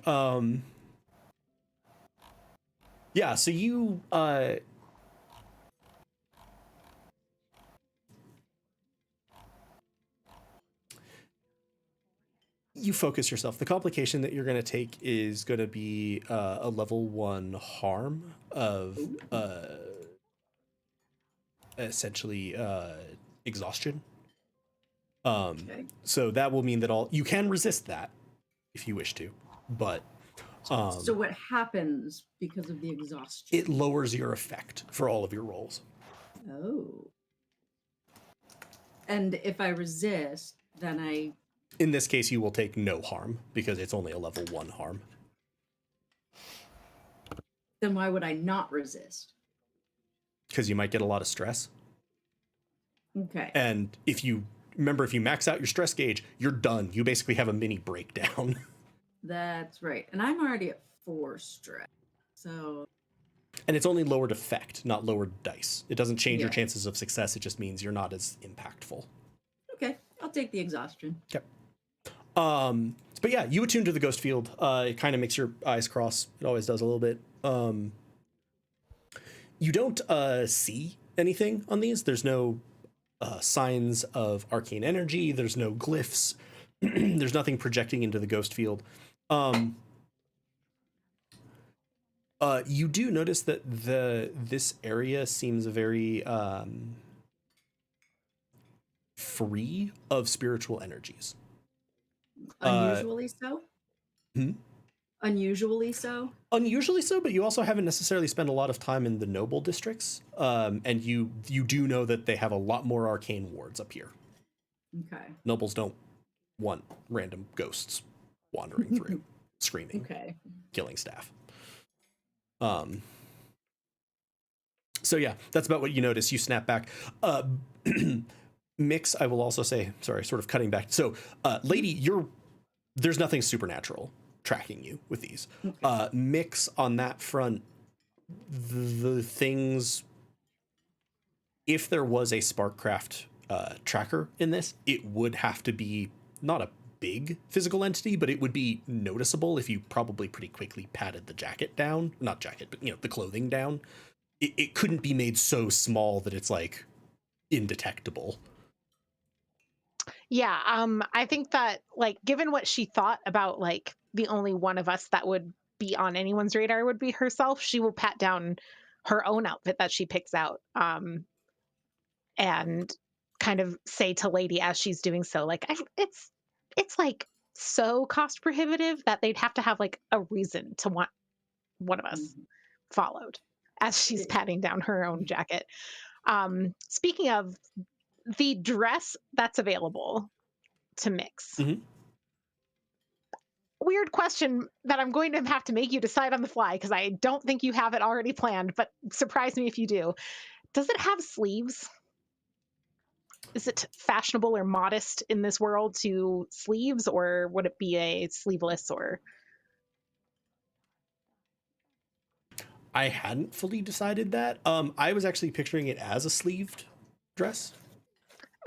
Yeah, so you... you focus yourself. The complication that you're going to take is going to be a level 1 harm of essentially exhaustion. Okay. So that will mean that you can resist that if you wish to, but So what happens because of the exhaustion? it lowers your effect for all of your rolls. Oh. And if I resist, then I... In this case, you will take no harm because it's only a level 1 harm. Then why would I not resist? Because you might get a lot of stress. Okay. And if you max out your stress gauge, you're done. You basically have a mini breakdown. That's right. And I'm already at 4 stress. So... And it's only lowered effect, not lowered dice. It doesn't change your Yeah. chances of success. It just means you're not as impactful. Okay, I'll take the exhaustion. Okay. But yeah, you attune to the ghost field. It kind of makes your eyes cross. It always does a little bit. You don't see anything on these. There's no signs of arcane energy. There's no glyphs. There's nothing projecting into the ghost field. You do notice that this area seems very free of spiritual energies. Unusually so? Hmm? Unusually so? Unusually so, but you also haven't necessarily spent a lot of time in the noble districts. And you do know that they have a lot more arcane wards up here. Okay. Nobles don't want random ghosts wandering through, screaming, Okay. killing staff. So yeah, that's about what you notice. You snap back. Mix, I will also say, sorry, sort of cutting back. So, Lady, there's nothing supernatural tracking you with these. Okay. Mix, on that front, the things, if there was a Sparkcraft tracker in this, it would have to be not a big physical entity, but it would be noticeable if you probably pretty quickly patted the jacket down. Not jacket, but, the clothing down. It couldn't be made so small that it's, like, indetectable. Yeah, I think that, like, given what she thought about, like, the only one of us that would be on anyone's radar would be herself, she will pat down her own outfit that she picks out, and kind of say to Lady as she's doing so, like, it's like so cost prohibitive that they'd have to have like a reason to want one of us followed as she's Yeah. patting down her own jacket. Speaking of the dress that's available to mix. Mhm. Weird question that I'm going to have to make you decide on the fly because I don't think you have it already planned, but surprise me if you do. Does it have sleeves? Is it fashionable or modest in this world to sleeves, or would it be a sleeveless or? I hadn't fully decided that. I was actually picturing it as a sleeved dress.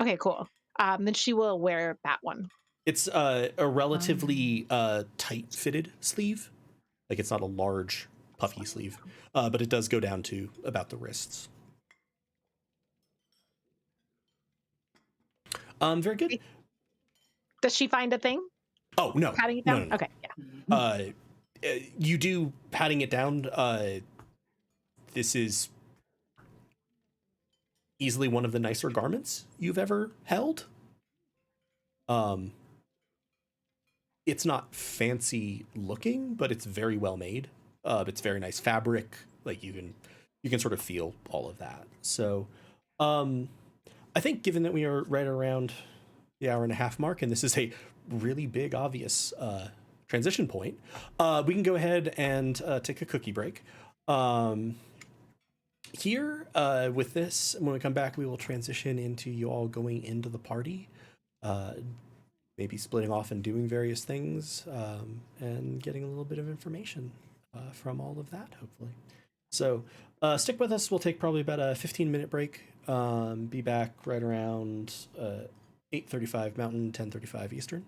Okay, cool. Then she will wear that one. It's a relatively tight fitted sleeve. Like it's not a large puffy sleeve, but it does go down to about the wrists. Very good. Does she find a thing? Oh no, Patting it no, down? no, no. Okay, yeah. You do patting it down. This is easily one of the nicer garments you've ever held. It's not fancy looking, but it's very well made. It's very nice fabric. Like you can sort of feel all of that. So, I think given that we are right around the hour and a half mark, and this is a really big, obvious transition point, we can go ahead and take a cookie break. Here, with this, when we come back, we will transition into you all going into the party. Maybe splitting off and doing various things, and getting a little bit of information from all of that, hopefully. So stick with us. We'll take probably about a 15-minute break. Be back right around 8:35 Mountain, 10:35 Eastern.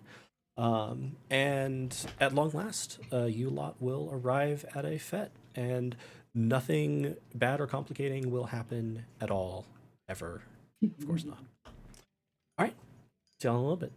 And at long last, you lot will arrive at a fete, and nothing bad or complicating will happen at all, ever. Of course not. All right. See y'all in a little bit.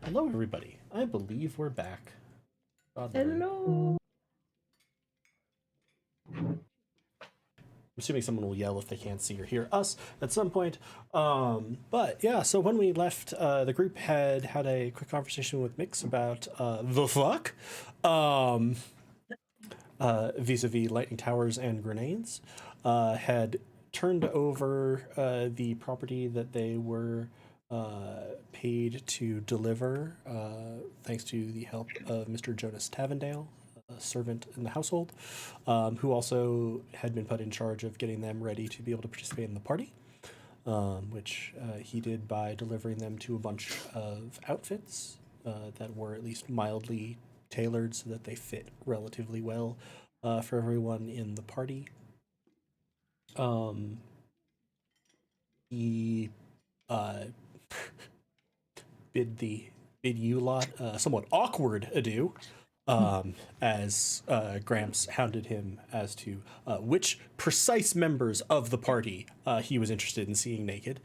Hello, everybody. I believe we're back. Hello. I'm assuming someone will yell if they can't see or hear us at some point. But yeah, so when we left, the group had a quick conversation with Mix about the fuck vis-a-vis lightning towers and grenades. Had turned over the property that they were paid to deliver, thanks to the help of Mr. Jonas Tavendale, a servant in the household, who also had been put in charge of getting them ready to be able to participate in the party, which he did by delivering them to a bunch of outfits that were at least mildly tailored so that they fit relatively well for everyone in the party. He bid you lot somewhat awkward adieu, as Gramps hounded him as to which precise members of the party he was interested in seeing naked.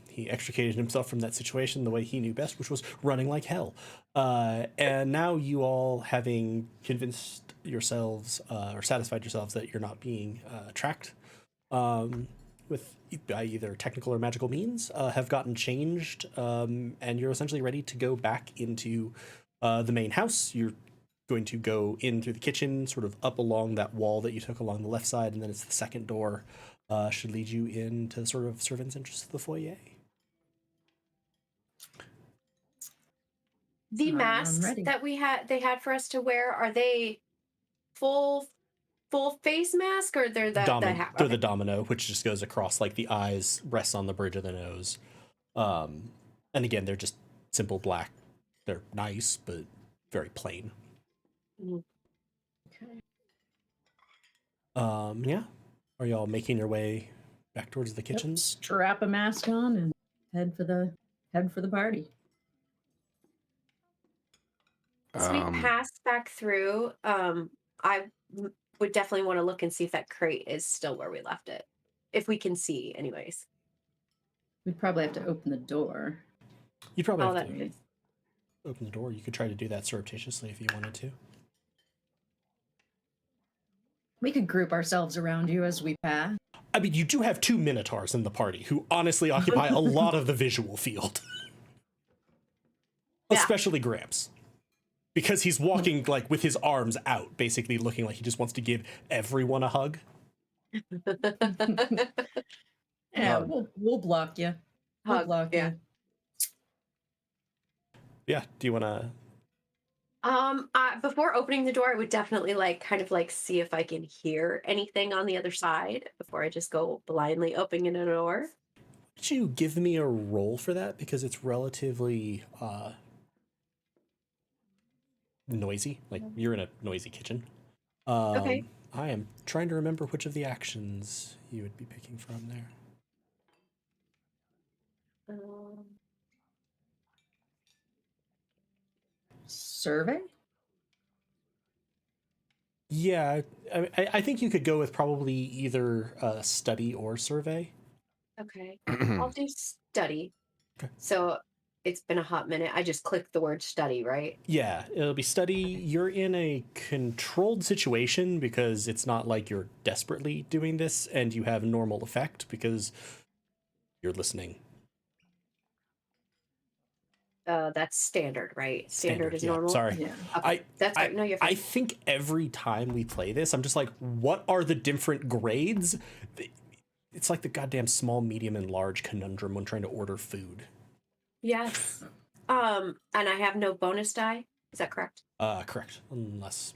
He extricated himself from that situation the way he knew best, which was running like hell. And now you all, having convinced yourselves or satisfied yourselves that you're not being tracked with by either technical or magical means, have gotten changed, and you're essentially ready to go back into the main house. You're going to go in through the kitchen, sort of up along that wall that you took along the left side, and then it's the second door should lead you into sort of servants' entrance to the foyer. The masks ready. that they had for us to wear, are they full face mask, or they're the hat? They're the domino, which just goes across, like the eyes rests on the bridge of the nose. And again, they're just simple black. They're nice, but very plain. Okay. Yeah. Are y'all making your way back towards the kitchen? Yep, strap a mask on and head for the party. As we pass back through, I would definitely want to look and see if that crate is still where we left it. If we can see, anyways. We'd probably have to open the door. You'd probably Oh, have that to is. open the door. You could try to do that surreptitiously if you wanted to. We could group ourselves around you as we pass. I mean, you do have two minotaurs in the party who honestly occupy a lot of the visual field. Yeah. Especially Gramps. Because he's walking like with his arms out, basically looking like he just wants to give everyone a hug. Yeah, we'll block you. We'll block you. Yeah. Do you want to? Before opening the door, I would definitely kind of see if I can hear anything on the other side before I just go blindly opening the door. Would you give me a roll for that, because it's relatively noisy. Like, you're in a noisy kitchen. Okay. I am trying to remember which of the actions you would be picking from there. Survey? Yeah, I think you could go with probably either study or survey. Okay. I'll do study. Okay. So it's been a hot minute. I just clicked the word study, right? Yeah, it'll be study. You're in a controlled situation because it's not like you're desperately doing this, and you have normal effect because you're listening. That's standard, right? Standard is yeah. normal. Sorry. Yeah. Okay. That's right. No, you're fine. I think every time we play this, I'm just like, what are the different grades? It's like the goddamn small, medium, and large conundrum when trying to order food. Yes. And I have no bonus die. Is that correct? Correct. Unless.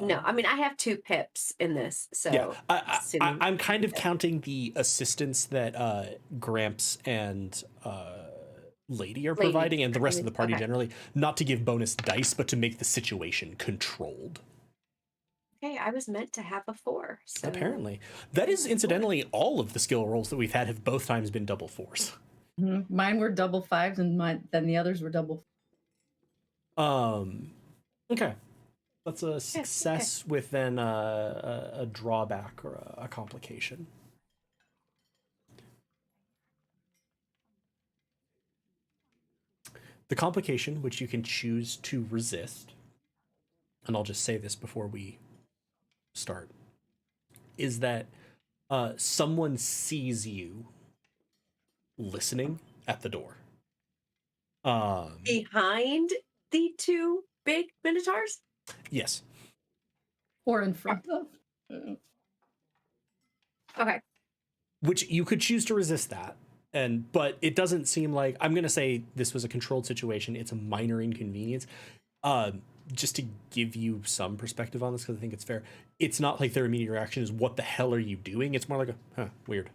No, I mean I have 2 pips in this, so Yeah, I'm kind of counting the assistance that Gramps and Lady are providing, and the rest of the party generally, not to give bonus dice, but to make the situation controlled. Okay, I was meant to have a 4. So. Apparently, that is incidentally all of the skill rolls that we've had have both times been double 4s. Mm-hmm. Mine were double 5s, and then the others were double. Okay. That's a success with then a drawback or a complication. The complication, which you can choose to resist, and I'll just say this before we start, is that someone sees you listening at the door. Behind the two big minotaurs? Yes. Or in front of. Okay. Which you could choose to resist that. But it doesn't seem like, I'm going to say this was a controlled situation. It's a minor inconvenience. Just to give you some perspective on this, because I think it's fair. It's not like their immediate reaction is, what the hell are you doing? It's more like weird.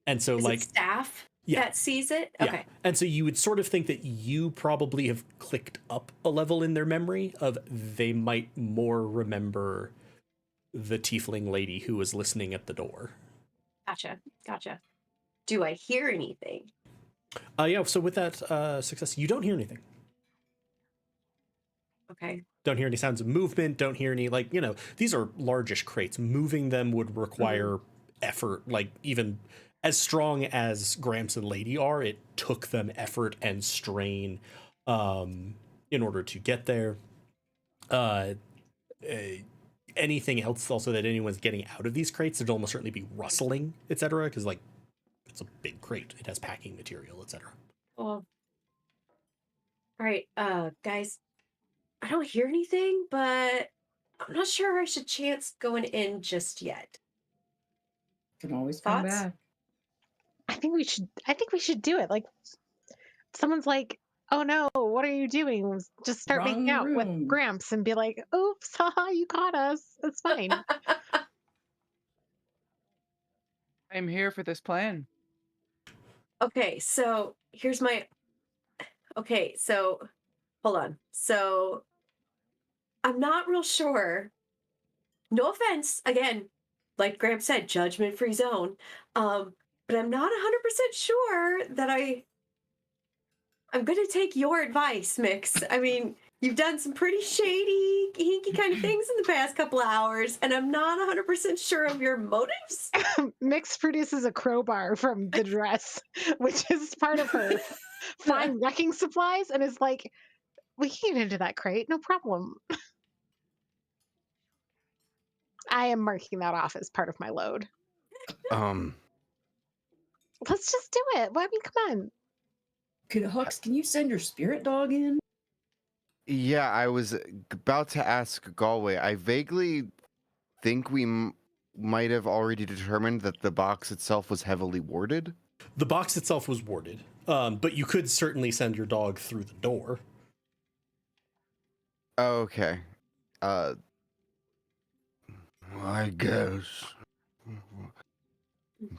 And so Is like it staff yeah. that sees it? Yeah. Okay. And so you would sort of think that you probably have clicked up a level in their memory of they might more remember the tiefling lady who was listening at the door. Gotcha. Do I hear anything? Yeah, so with that success, you don't hear anything. Okay. Don't hear any sounds of movement, don't hear any, like, you know, these are largish crates. Moving them would require effort, like even as strong as Gramps and Lady are, it took them effort and strain in order to get there. Anything else also that anyone's getting out of these crates, there'd almost certainly be rustling, etc., because like it's a big crate, it has packing material, etc. Well, all right, guys, I don't hear anything, but I'm not sure I should chance going in just yet. Can always come Thoughts? back. I think we should do it. Like, someone's like, "Oh no, what are you doing?" Just start Wrong making out room. with Gramps and be like, "Oops, haha, you caught us. It's fine." I'm here for this plan. Okay, so here's my. Okay, so hold on. So I'm not real sure. No offense, again, like Graham said, judgment-free zone. But I'm not 100% sure that I'm going to take your advice, Mix. I mean, you've done some pretty shady, hinky kind of things in the past couple of hours, and I'm not 100% sure of your motives. Mix produces a crowbar from the dress, which is part of her fine wrecking supplies, and is like, "We can get into that crate, no problem." I am marking that off as part of my load. Let's just do it. Well, I mean, come on. Hux, can you send your spirit dog in? Yeah, I was about to ask Galway. I vaguely think we might have already determined that the box itself was heavily warded. The box itself was warded, but you could certainly send your dog through the door. Okay. I guess.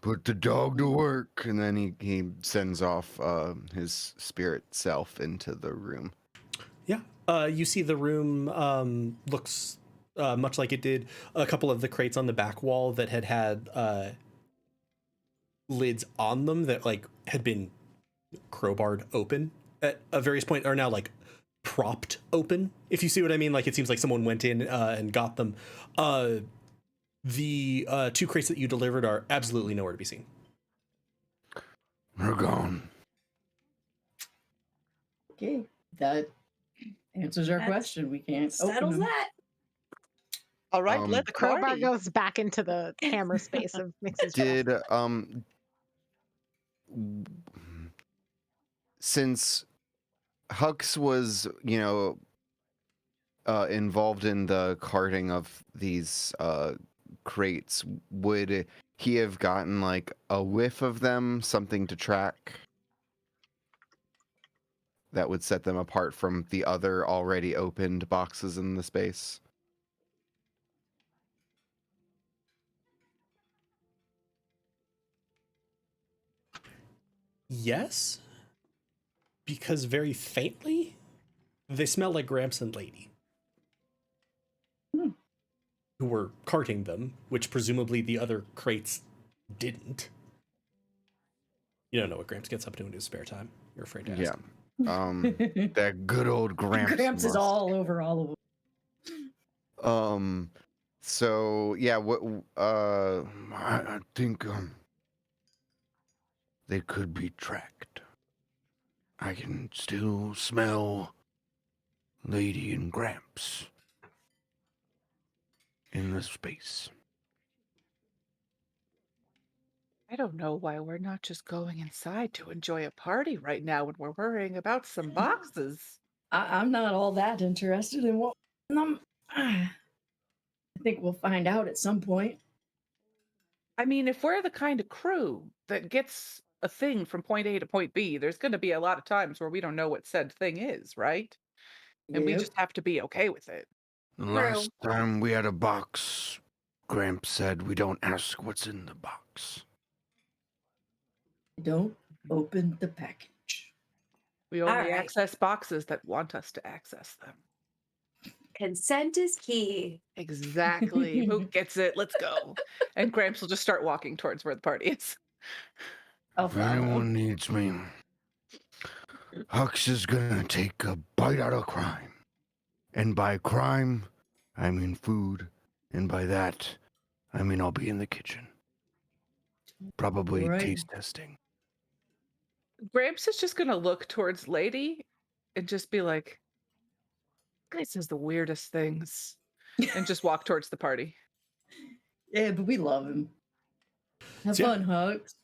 Put the dog to work. And then he sends off his spirit self into the room. Yeah. You see the room looks much like it did a couple of the crates on the back wall that had lids on them that like had been crowbarred open at a various point are now like propped open, if you see what I mean. Like it seems like someone went in and got them. The two crates that you delivered are absolutely nowhere to be seen. They're gone. Okay, that answers our question. We can't open Settles them. that. All right, The let's The crowbar party. goes back into the hammer space of Mix's dress. Did since Hux was, involved in the carting of these crates, would he have gotten like a whiff of them, something to track that would set them apart from the other already opened boxes in the space? Yes, because very faintly, they smell like Gramps and Lady, who were carting them, which presumably the other crates didn't. You don't know what Gramps gets up to in his spare time. You're afraid to ask. Yeah. That good old Gramps. Gramps is must. all over all of them. So yeah, I think they could be tracked. I can still smell Lady and Gramps in the space. I don't know why we're not just going inside to enjoy a party right now when we're worrying about some boxes. I'm not all that interested in what. I think we'll find out at some point. I mean, if we're the kind of crew that gets a thing from point A to point B, there's going to be a lot of times where we don't know what said thing is, right? And we Yep. just have to be okay with it. The last time we had a box, Gramps said we don't ask what's in the box. Don't open the package. We only right. access boxes that want us to access them. Consent is key. Exactly. Who gets it? Let's go. And Gramps will just start walking towards where the party is. I'll If follow. anyone needs me, Hux is gonna take a bite out of crime. And by crime, I mean food. And by that, I mean I'll be in the kitchen. Probably Right. taste testing. Gramps is just going to look towards Lady and just be like, "Guy says the weirdest things," and just walk towards the party. Yeah, but we love him. Have So, yeah. fun, Hugs.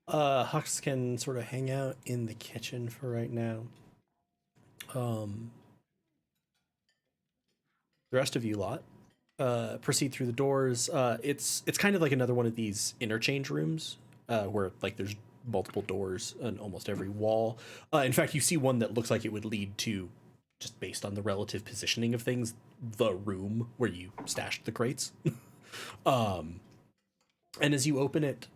Hux can sort of hang out in the kitchen for right now. The rest of you lot proceed through the doors. It's kind of like another one of these interchange rooms where like there's multiple doors on almost every wall. In fact, you see one that looks like it would lead to, just based on the relative positioning of things, the room where you stashed the crates. And as you open it,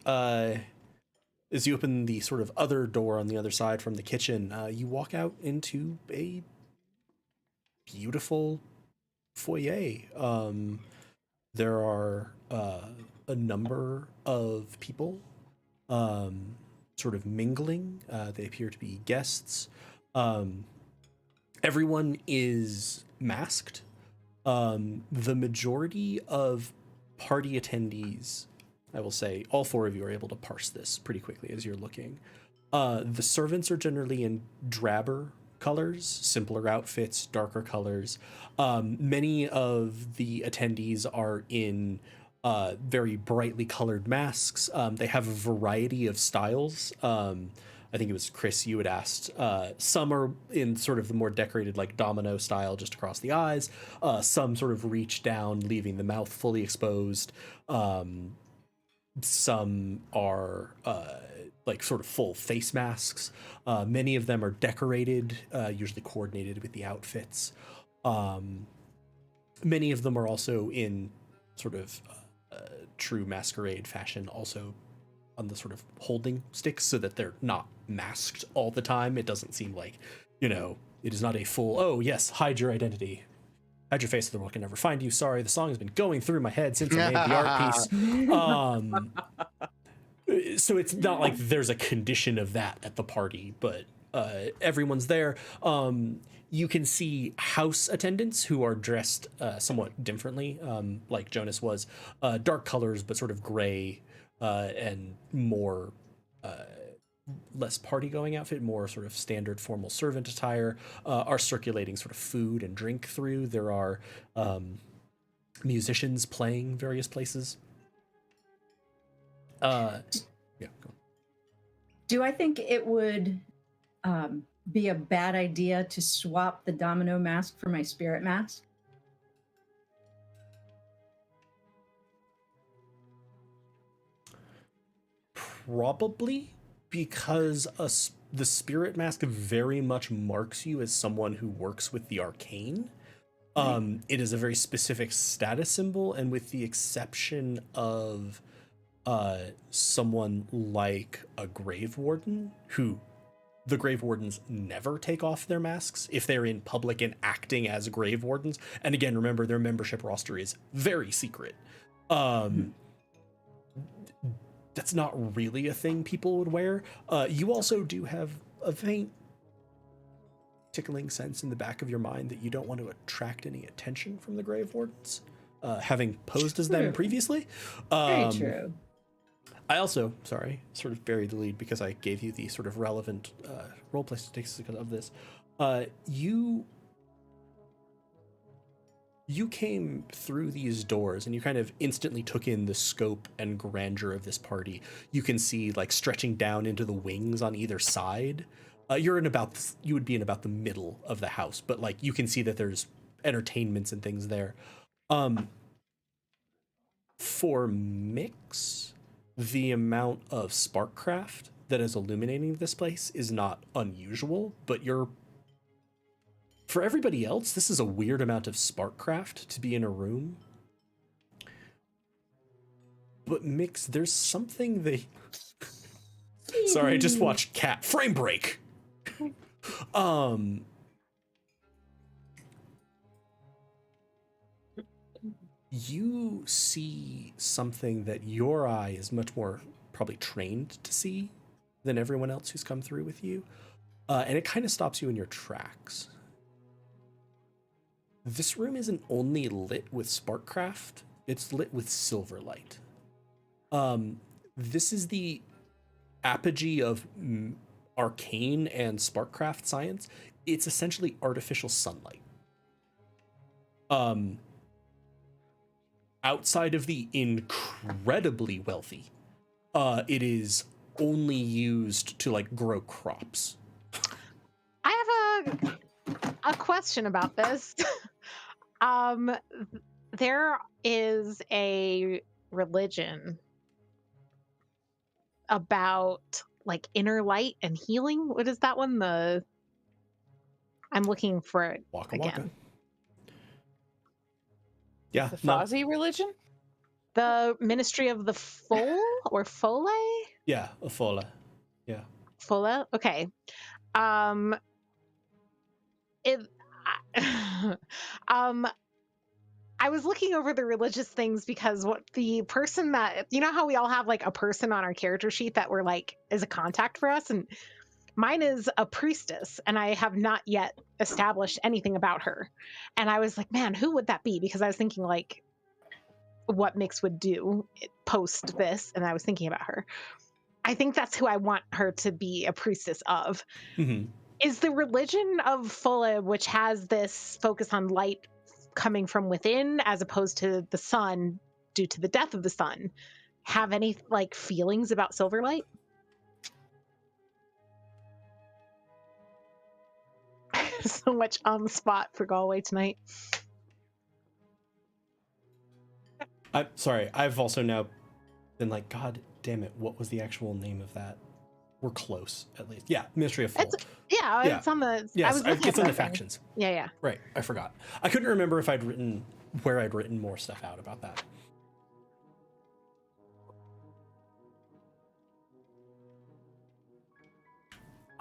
as you open the sort of other door on the other side from the kitchen, you walk out into a beautiful foyer. There are a number of people sort of mingling. They appear to be guests. Everyone is masked. The majority of party attendees, I will say, all four of you are able to parse this pretty quickly as you're looking. The servants are generally in drabber colors, simpler outfits, darker colors. Many of the attendees are in very brightly colored masks. They have a variety of styles. I think it was Chris, you had asked. Some are in sort of the more decorated, like domino style, just across the eyes. Some sort of reach down, leaving the mouth fully exposed. Some are like sort of full face masks. Many of them are decorated, usually coordinated with the outfits. Many of them are also in sort of true masquerade fashion, also on the sort of holding sticks so that they're not masked all the time. It doesn't seem like, it is not a full, oh yes, hide your identity. Hide your face so the world can never find you. Sorry, the song has been going through my head since I made the art piece. So it's not like there's a condition of that at the party, but everyone's there. You can see house attendants who are dressed somewhat differently, like Jonas was. Dark colors, but sort of gray and more less party-going outfit, more sort of standard formal servant attire, are circulating sort of food and drink through. There are musicians playing various places. Yeah, go on. Do I think it would be a bad idea to swap the domino mask for my spirit mask? Probably, because the spirit mask very much marks you as someone who works with the arcane. It is a very specific status symbol, and with the exception of someone like a grave warden, who the grave wardens never take off their masks if they're in public and acting as grave wardens. And again, remember, their membership roster is very secret. That's not really a thing people would wear. You also do have a faint tickling sense in the back of your mind that you don't want to attract any attention from the grave wardens, having posed as them previously. Very true. I also, sorry, sort of buried the lead because I gave you the sort of relevant roleplay statistics of this. You came through these doors and you kind of instantly took in the scope and grandeur of this party. You can see like stretching down into the wings on either side. You would be in about the middle of the house, but like you can see that there's entertainments and things there. For Mix, the amount of sparkcraft that is illuminating this place is not unusual, but for everybody else, this is a weird amount of sparkcraft to be in a room. But Mix, there's something they... Sorry, I just watched Cat frame break. You see something that your eye is much more probably trained to see than everyone else who's come through with you. And it kind of stops you in your tracks. This room isn't only lit with sparkcraft, it's lit with silver light. This is the apogee of arcane and sparkcraft science. It's essentially artificial sunlight. Outside of the incredibly wealthy, it is only used to like grow crops. I have a question about this. There is a religion about like inner light and healing. What is that one? I'm looking for it Waka again. waka. Yeah, The Fozzie religion? The Ministry of the Foal or Fole? Yeah, a fola. Yeah. Fola? Okay. I was looking over the religious things because what the person that, you know how we all have like a person on our character sheet that we're like is a contact for us, and mine is a priestess, and I have not yet established anything about her. And I was like, man, who would that be? Because I was thinking like what Mix would do post this, and I was thinking about her. I think that's who I want her to be a priestess of. Mm-hmm. Is the religion of Fulla, which has this focus on light coming from within as opposed to the sun due to the death of the sun, have any like feelings about Silverlight? So much on the spot for Galway tonight. I'm sorry, I've also now been like, God damn it, what was the actual name of that? We're close, at least. Yeah, Ministry of Full. It's on the... Yes, it's on the thing. factions. Yeah. Right, I forgot. I couldn't remember if where I'd written more stuff out about that.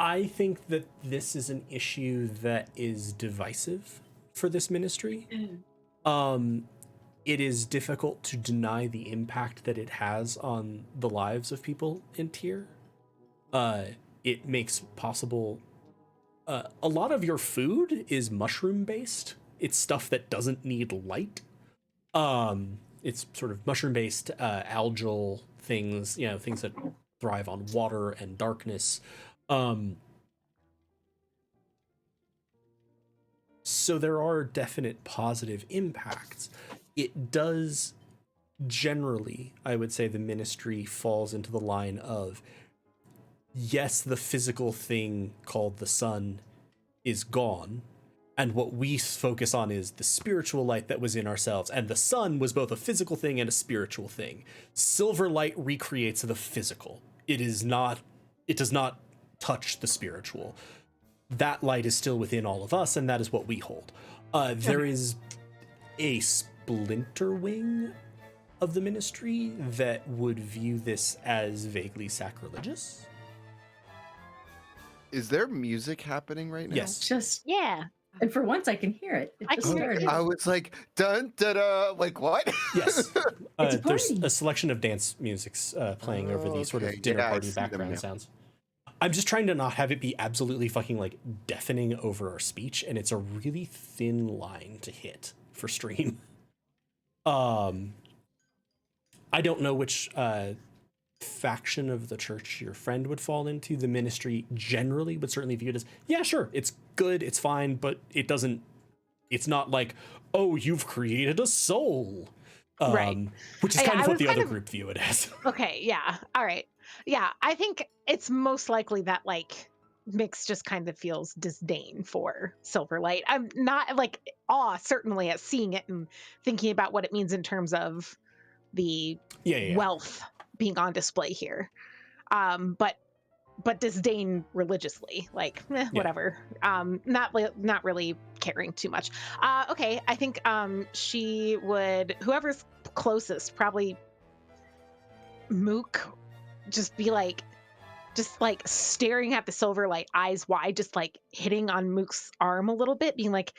I think that this is an issue that is divisive for this ministry. It is difficult to deny the impact that it has on the lives of people in Tyr. It makes possible... a lot of your food is mushroom based. It's stuff that doesn't need light. It's sort of mushroom based, algal things, things that thrive on water and darkness. So there are definite positive impacts. It does generally, I would say the ministry falls into the line of, yes, the physical thing called the sun is gone, and what we focus on is the spiritual light that was in ourselves, and the sun was both a physical thing and a spiritual thing. Silver light recreates the physical. It does not touch the spiritual. That light is still within all of us, and that is what we hold. There is a splinter wing of the ministry that would view this as vaguely sacrilegious. Is there music happening right now? Yes. Yeah. And for once, I can hear it. It I just can hear started. it. I was like, dun da da, like what? Yes. It's a There's party. a selection of dance music's playing over the sort Okay. of dinner Yeah, I party see them background now. sounds. I'm just trying to not have it be absolutely fucking like deafening over our speech, and it's a really thin line to hit for stream. I don't know which faction of the church your friend would fall into, the ministry generally would certainly view it as, yeah, sure, it's good, it's fine, but it's not like, oh, you've created a soul. Right. Which is Yeah, kind of I what was the kind other of- group view it as. Okay, yeah. All right. Yeah, I think it's most likely that like Mix just kind of feels disdain for Silverlight. I'm not like awe certainly at seeing it and thinking about what it means in terms of the Yeah. wealth being on display here. But disdain religiously, like whatever. Not really caring too much. Okay, I think she would, whoever's closest, probably Mook, just be like staring at the Silverlight, eyes wide, just like hitting on Mook's arm a little bit, being like,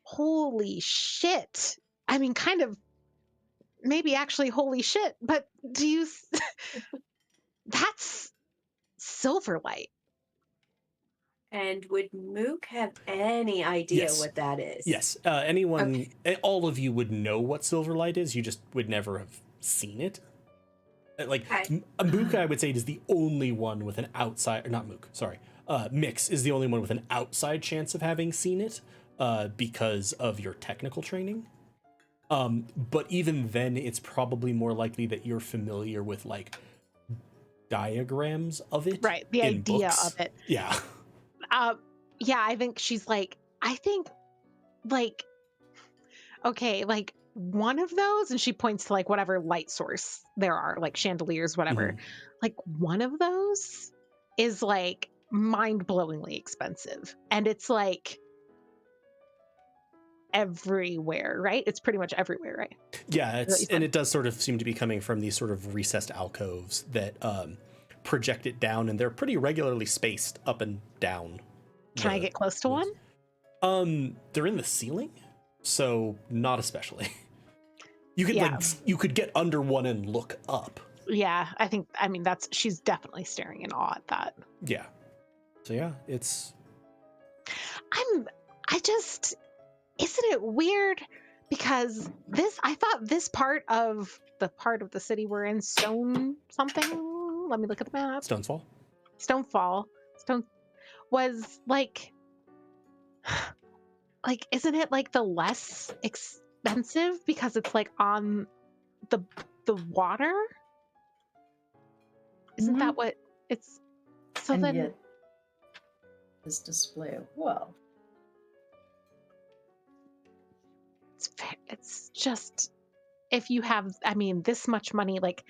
holy shit. I mean, kind of maybe actually holy shit, but do you that's Silverlight. And would Mook have any idea Yes. what that is? Yes. Anyone, all of you would know what Silverlight is. You just would never have seen it. Like, Mook, I would say, is the only one with an outside, or not Mook, sorry. Mix is the only one with an outside chance of having seen it because of your technical training. But even then, it's probably more likely that you're familiar with, like, diagrams of it. Right, the in idea books. of it. Yeah. Yeah, I think she's like, okay, like one of those, and she points to like whatever light source there are, like chandeliers, whatever. Like one of those is like mind-blowingly expensive, and it's like everywhere, right? It's pretty much everywhere, right? Yeah, it does sort of seem to be coming from these sort of recessed alcoves that project it down, and they're pretty regularly spaced up and down. Can I get close to one? They're in the ceiling, so not especially. You could Yeah. you could get under one and look up. Yeah, I mean she's definitely staring in awe at that. Yeah. So yeah, it's isn't it weird? Because I thought this part of the city we're in, Stone something. Let me look at the map. Stonefall was like isn't it like the less expensive because it's like on the water? Isn't that what it's? So and then yet this display of wealth. it's just, if you have, I mean, this much money, like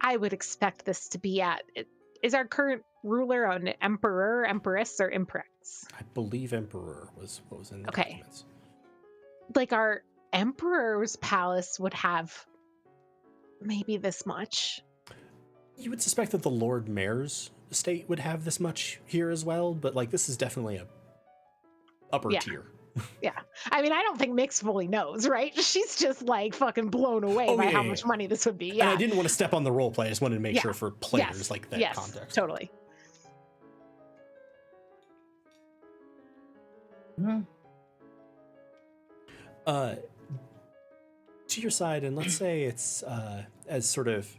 I would expect this to be at. Is our current ruler an emperor, empress, or empress? I believe emperor was what was in the documents. Like our emperor's palace would have maybe this much. You would suspect that the Lord Mayor's estate would have this much here as well, but like this is definitely a upper tier. Yeah. I mean, I don't think Mix fully knows, right? She's just like fucking blown away by how much money this would be. Yeah. And I didn't want to step on the role play. I just wanted to make sure for players like that context. Totally. To your side, and let's say it's as sort of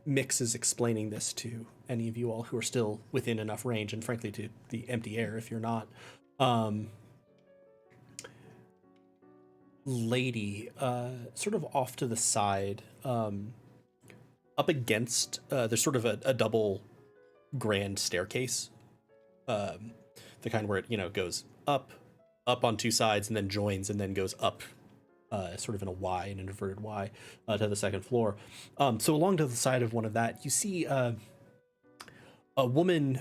Mix is explaining this to any of you all who are still within enough range, and frankly to the empty air if you're not. Lady, sort of off to the side, up against, there's sort of a double grand staircase, the kind where it, goes up on two sides and then joins and then goes up, sort of in a Y, an inverted Y, to the second floor. So along to the side of one of that, you see a woman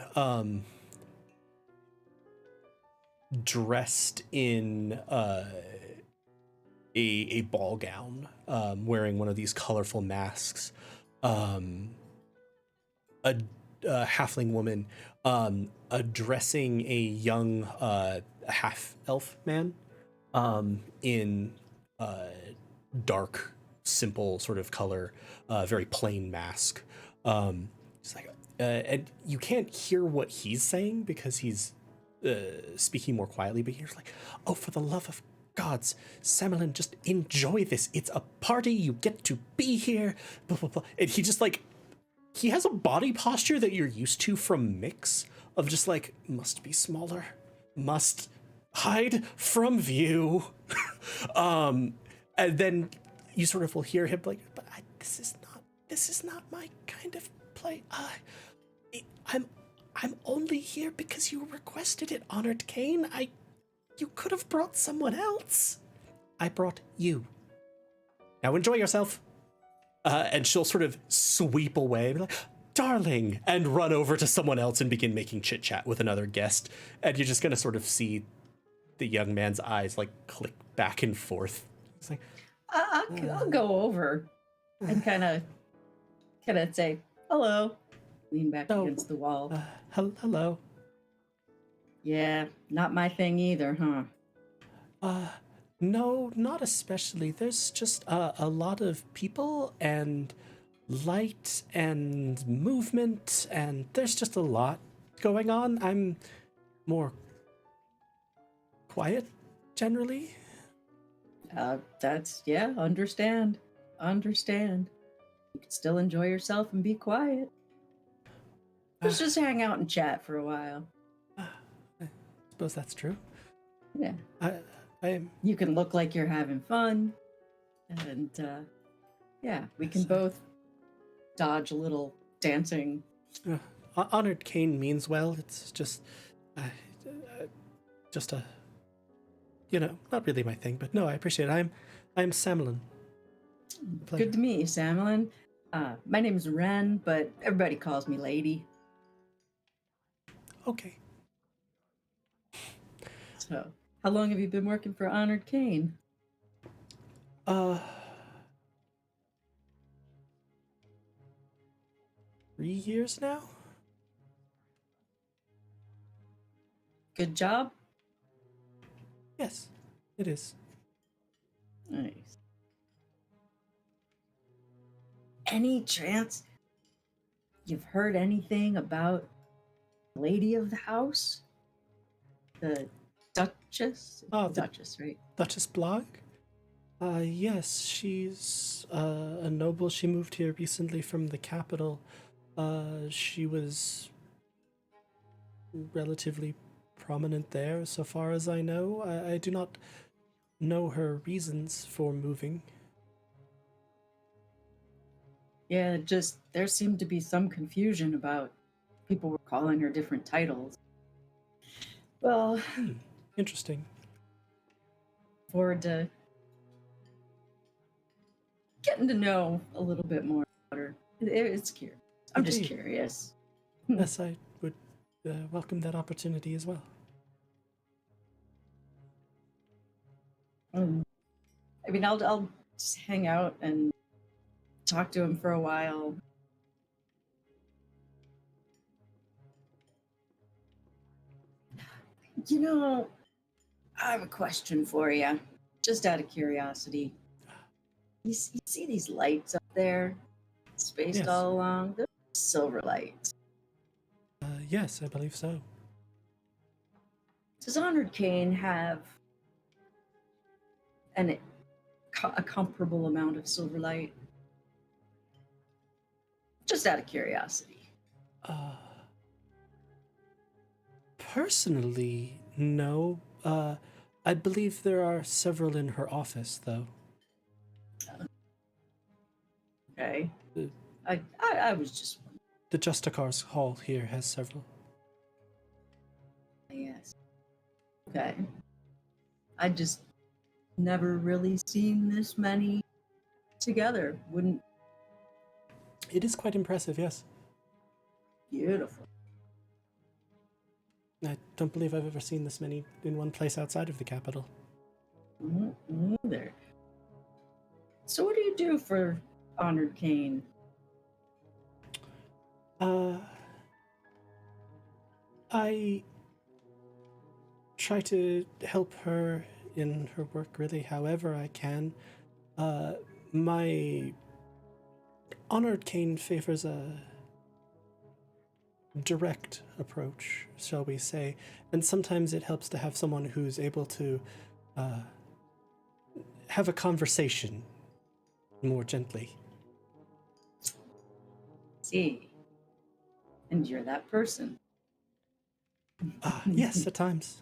dressed in a ball gown, wearing one of these colorful masks, a halfling woman addressing a young half-elf man in dark, simple sort of color, very plain mask. It's like, and you can't hear what he's saying because he's speaking more quietly, but you're like, oh, for the love of gods, Samelin, just enjoy this. It's a party. You get to be here. Blah, blah, blah. And he just like, he has a body posture that you're used to from Mix of just like, must be smaller, must hide from view. And then you sort of will hear him like, but this is not my kind of play. I'm only here because you requested it, Honored Kane. You could have brought someone else. I brought you. Now enjoy yourself. And she'll sort of sweep away, be like, darling, and run over to someone else and begin making chit chat with another guest. And you're just gonna sort of see the young man's eyes like click back and forth. It's like, I'll go over and kind of say hello, lean back against the wall. Hello. Yeah, not my thing either, huh? No, not especially. There's just a lot of people and light and movement, and there's just a lot going on. I'm more quiet generally. Understand. You can still enjoy yourself and be quiet. Let's just hang out and chat for a while. I suppose that's true. Yeah. I am. You can look like you're having fun. And we can both dodge a little dancing. Honored Kane means well. It's just a, not really my thing, but no, I appreciate it. I'm Samelin. Good to meet you, Samelin. My name's Ren, but everybody calls me Lady. Okay. So, how long have you been working for Honored Kane? 3 years now? Good job? Yes, it is. Nice. Any chance you've heard anything about the lady of the house? The Duchess? Duchess, right? Duchess Blog? Yes, she's a noble. She moved here recently from the capital. She was relatively prominent there, so far as I know. I do not know her reasons for moving. Yeah, just there seemed to be some confusion about people were calling her different titles. Well, Interesting. forward to getting to know a little bit more about her. It's curious. I'm just Indeed. curious. Yes, I would welcome that opportunity as well. I mean, I'll just hang out and talk to him for a while. You know, I have a question for you, just out of curiosity. You see these lights up there, spaced Yes. all along? They're silver lights. Yes, I believe so. Does Honored Kane have a comparable amount of silver light? Just out of curiosity. Personally, no. I believe there are several in her office, though. Okay. I was just wondering. The Justicar's Hall here has several. Yes. Okay. I just never really seen this many together. Wouldn't. It is quite impressive, yes. Beautiful. I don't believe I've ever seen this many in one place outside of the capital. There. So what do you do for Honored Kane? I try to help her in her work really however I can. My Honored Kane favors a direct approach, shall we say, and sometimes it helps to have someone who's able to have a conversation more gently. See. And you're that person. Yes, at times.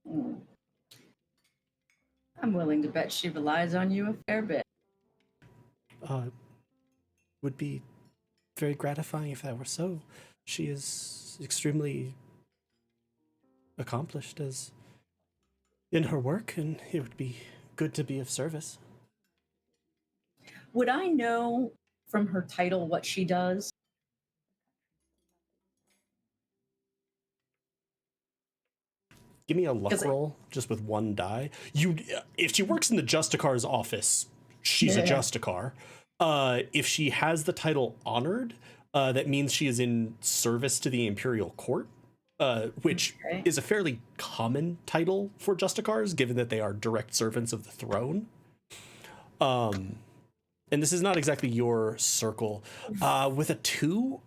Mm. I'm willing to bet she relies on you a fair bit. Would be very gratifying if that were so. She is extremely accomplished as in her work, and it would be good to be of service. Would I know from her title what she does? Give me a luck 'Cause I- roll, just with one die. If she works in the Justicar's office, she's a Yeah. Justicar. If she has the title honored, that means she is in service to the Imperial Court, which Okay. is a fairly common title for Justicars, given that they are direct servants of the throne. And this is not exactly your circle. With a 2,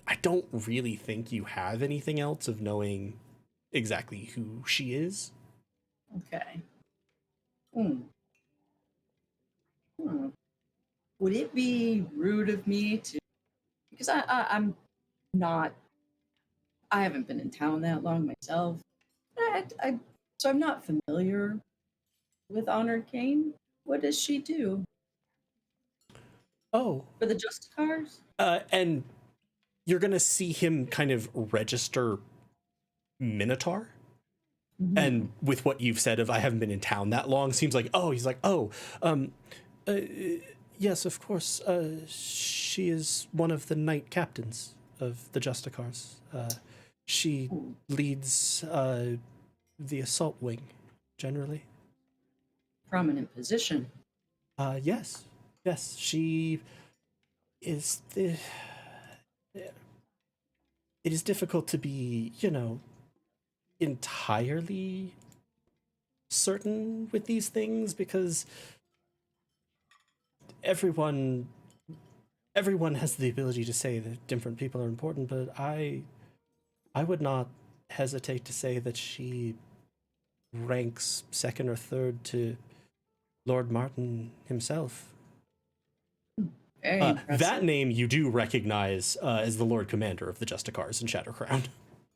I don't really think you have anything else of knowing exactly who she is. Okay. Hmm. Hmm. Would it be rude of me to? Because I'm not. I haven't been in town that long myself. So I'm not familiar with Honored Kane. What does she do Oh, for the Justicars? and you're gonna see him kind of register Minotaur. Mhm. And with what you've said of I haven't been in town that long, seems like, he's like, yes, of course. She is one of the knight captains of the Justicars. She leads the assault wing, generally. Prominent position. Yes, she is the. It is difficult to be, entirely certain with these things because everyone has the ability to say that different people are important, but I would not hesitate to say that she ranks second or third to Lord Martin himself. Very impressive. That name you do recognize as the Lord Commander of the Justicars in Shattercrown.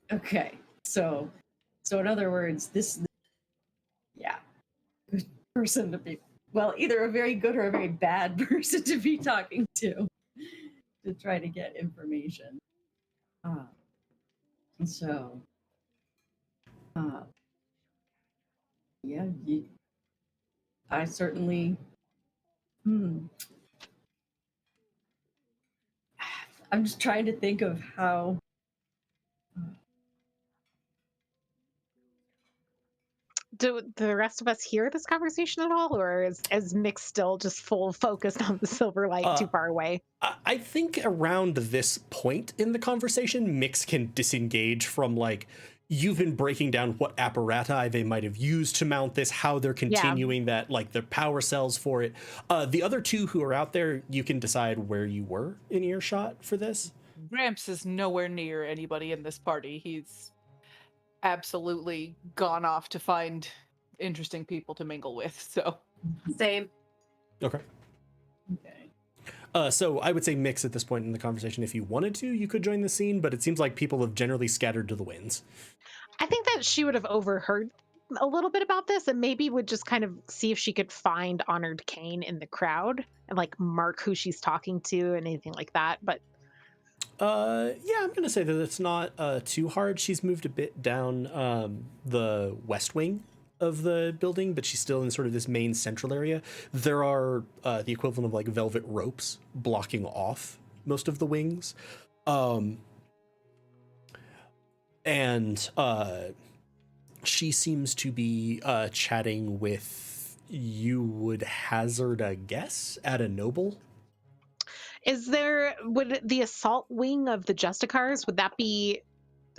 Okay, so in other words, good person to be. Well, either a very good or a very bad person to be talking to try to get information. So, yeah, I certainly. I'm just trying to think of how. Do the rest of us hear this conversation at all, or is Mick still just full focused on the silver light too far away? I think around this point in the conversation, Mix can disengage from, like, you've been breaking down what apparati they might have used to mount this, how they're continuing that, like, their power cells for it. The other two who are out there, you can decide where you were in earshot for this. Gramps is nowhere near anybody in this party. He's absolutely gone off to find interesting people to mingle with. So Same. Okay. So I would say Mix at this point in the conversation, if you wanted to, you could join the scene, but it seems like people have generally scattered to the winds. I think that she would have overheard a little bit about this and maybe would just kind of see if she could find Honored Kane in the crowd and like mark who she's talking to and anything like that. But yeah, I'm gonna say that it's not too hard. She's moved a bit down the west wing of the building, but she's still in sort of this main central area. There are the equivalent of like velvet ropes blocking off most of the wings. And she seems to be chatting with, you would hazard a guess, at a noble. would the assault wing of the Justicars, would that be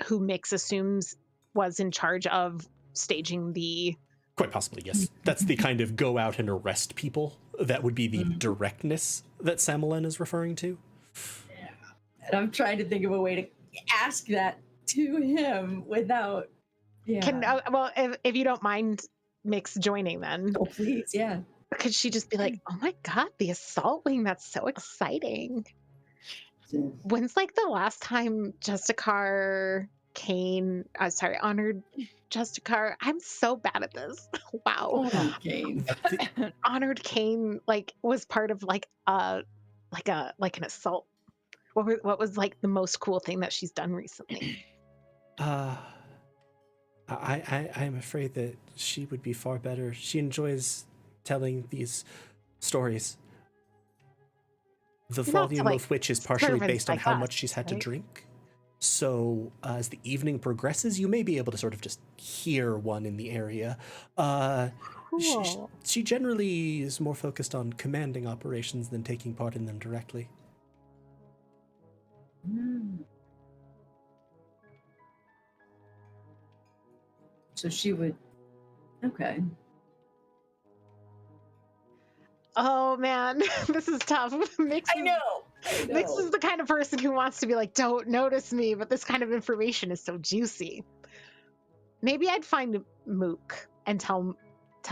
who Mix assumes was in charge of staging the... Quite possibly, yes. That's the kind of go out and arrest people. That would be the directness that Samalen is referring to. Yeah. And I'm trying to think of a way to ask that to him without. Yeah. Well, if you don't mind, Mix joining then. Oh, please, yeah. Could she just be like, oh my God, the assault wing, that's so exciting. When's like the last time Justicar Kane, Honored Justicar, I'm so bad at this. Wow. Oh, Kane. Honored Kane like was part of like an assault. What was like the most cool thing that she's done recently? I'm afraid that she would be far better. She enjoys telling these stories. The volume like, of which is partially servants based on like how us, much she's had to right? drink. So as the evening progresses, you may be able to sort of just hear one in the area. Cool. She generally is more focused on commanding operations than taking part in them directly. So she would. Okay. Oh man, this is tough. Mix is the kind of person who wants to be like, don't notice me, but this kind of information is so juicy. Maybe I'd find Mook and tell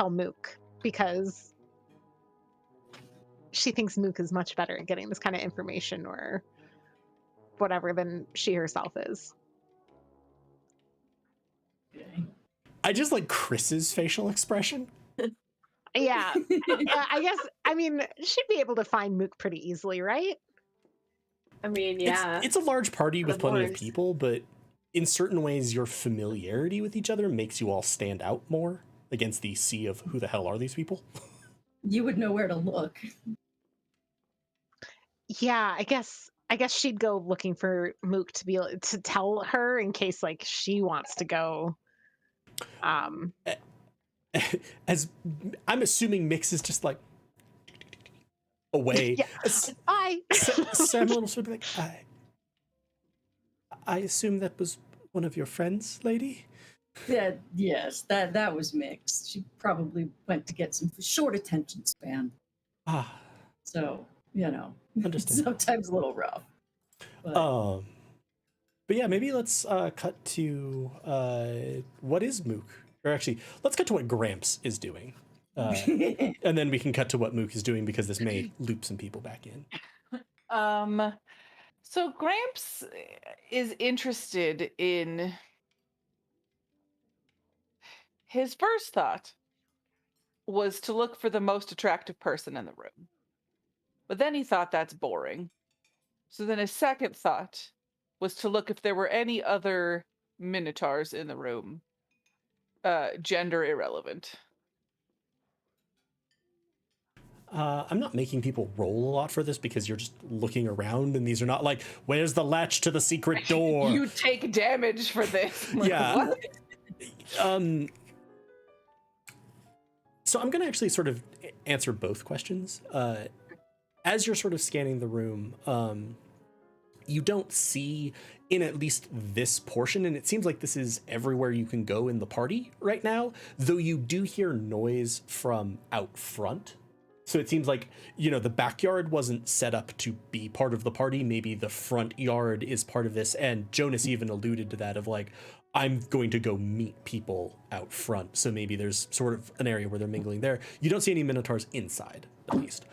Mook, because she thinks Mook is much better at getting this kind of information or whatever than she herself is. Okay. I just like Chris's facial expression. Yeah. I guess, I mean, she'd be able to find Mook pretty easily, right? I mean, yeah. It's a large party with The plenty of boards. people, but in certain ways, your familiarity with each other makes you all stand out more against the sea of who the hell are these people? You would know where to look. Yeah, I guess she'd go looking for Mook to be able to tell her in case like she wants to go. As I'm assuming Mix is just like away. Yeah. Bye. Samuel will sort of be like, I assume that was one of your friends, lady? Yes, that was mixed. She probably went to get some short attention span. So, Understand. sometimes a little rough. But yeah, maybe let's cut to what is Mook? Or actually, let's cut to what Gramps is doing. And then we can cut to what Mook is doing, because this may loop some people back in. So Gramps is interested in... His first thought was to look for the most attractive person in the room. But then he thought that's boring. So then his second thought was to look if there were any other minotaurs in the room. Gender irrelevant. I'm not making people roll a lot for this, because you're just looking around, and these are not like, where's the latch to the secret door? You take damage for this. Like, Yeah. what? So I'm going to actually sort of answer both questions. As you're sort of scanning the room, you don't see in at least this portion, and it seems like this is everywhere you can go in the party right now, though you do hear noise from out front. So it seems like, the backyard wasn't set up to be part of the party. Maybe the front yard is part of this. And Jonas even alluded to that of like, I'm going to go meet people out front. So maybe there's sort of an area where they're mingling there. You don't see any minotaurs inside, at least.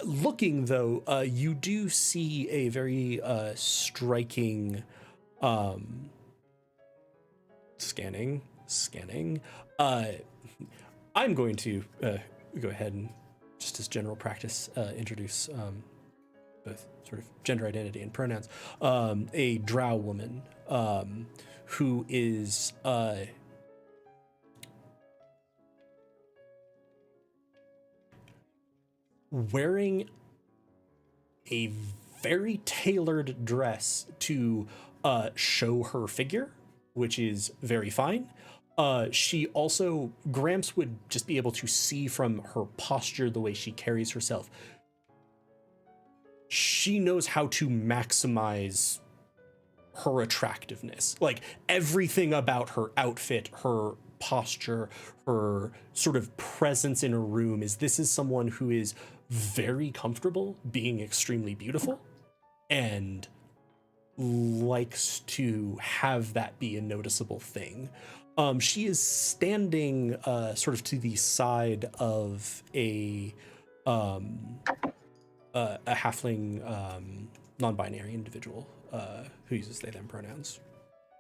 Looking, though, you do see a very striking scanning. I'm going to go ahead and, just as general practice, introduce both sort of gender identity and pronouns. A drow woman who is wearing a very tailored dress to show her figure, which is very fine. She also, Gramps would just be able to see from her posture, the way she carries herself. She knows how to maximize her attractiveness. Like, everything about her outfit, her posture, her sort of presence in a room this is someone who is very comfortable being extremely beautiful and likes to have that be a noticeable thing. She is standing sort of to the side of a halfling non-binary individual who uses they them pronouns.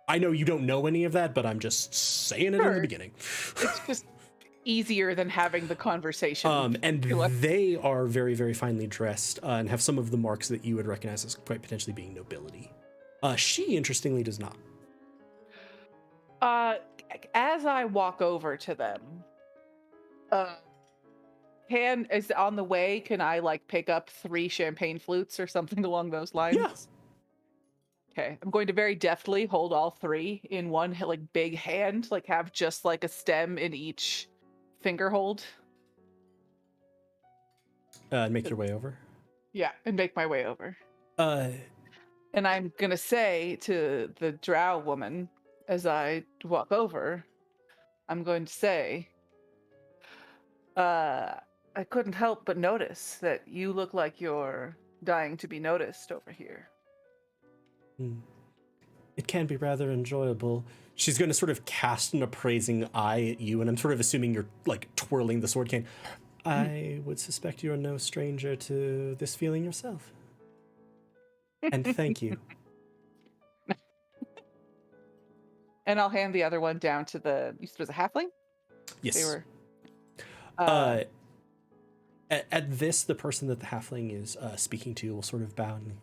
I know you don't know any of that, but I'm just saying it in the Sure. beginning. It's just easier than having the conversation. And feel like- they are very, very finely dressed and have some of the marks that you would recognize as quite potentially being nobility. She, interestingly, does not. As I walk over to them, is on the way, can I like pick up 3 champagne flutes or something along those lines? Yeah. Okay, I'm going to very deftly hold all 3 in one like big hand, like have just like a stem in each finger hold. And make your way over. Yeah, and make my way over. Uh, And I'm gonna say to the drow woman as I walk over, I'm going to say, I couldn't help but notice that you look like you're dying to be noticed over here. It can be rather enjoyable. She's going to sort of cast an appraising eye at you, and I'm sort of assuming you're like twirling the sword cane. I would suspect you're no stranger to this feeling yourself. And thank you. And I'll hand the other one down to the, you said it was a halfling? Yes. They were. At this, the person that the halfling is speaking to will sort of bow and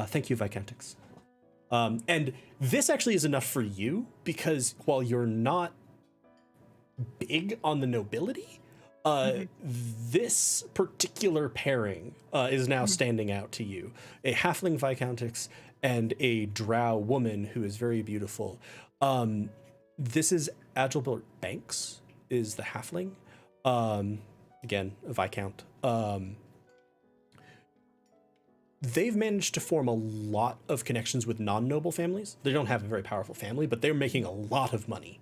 thank you, Viscountess. And this actually is enough for you, because while you're not big on the nobility, this particular pairing is now standing out to you. A halfling Viscountess and a drow woman who is very beautiful. This is Agilbert Banks, is the halfling. Again, a Viscount. They've managed to form a lot of connections with non-noble families. They don't have a very powerful family, but they're making a lot of money.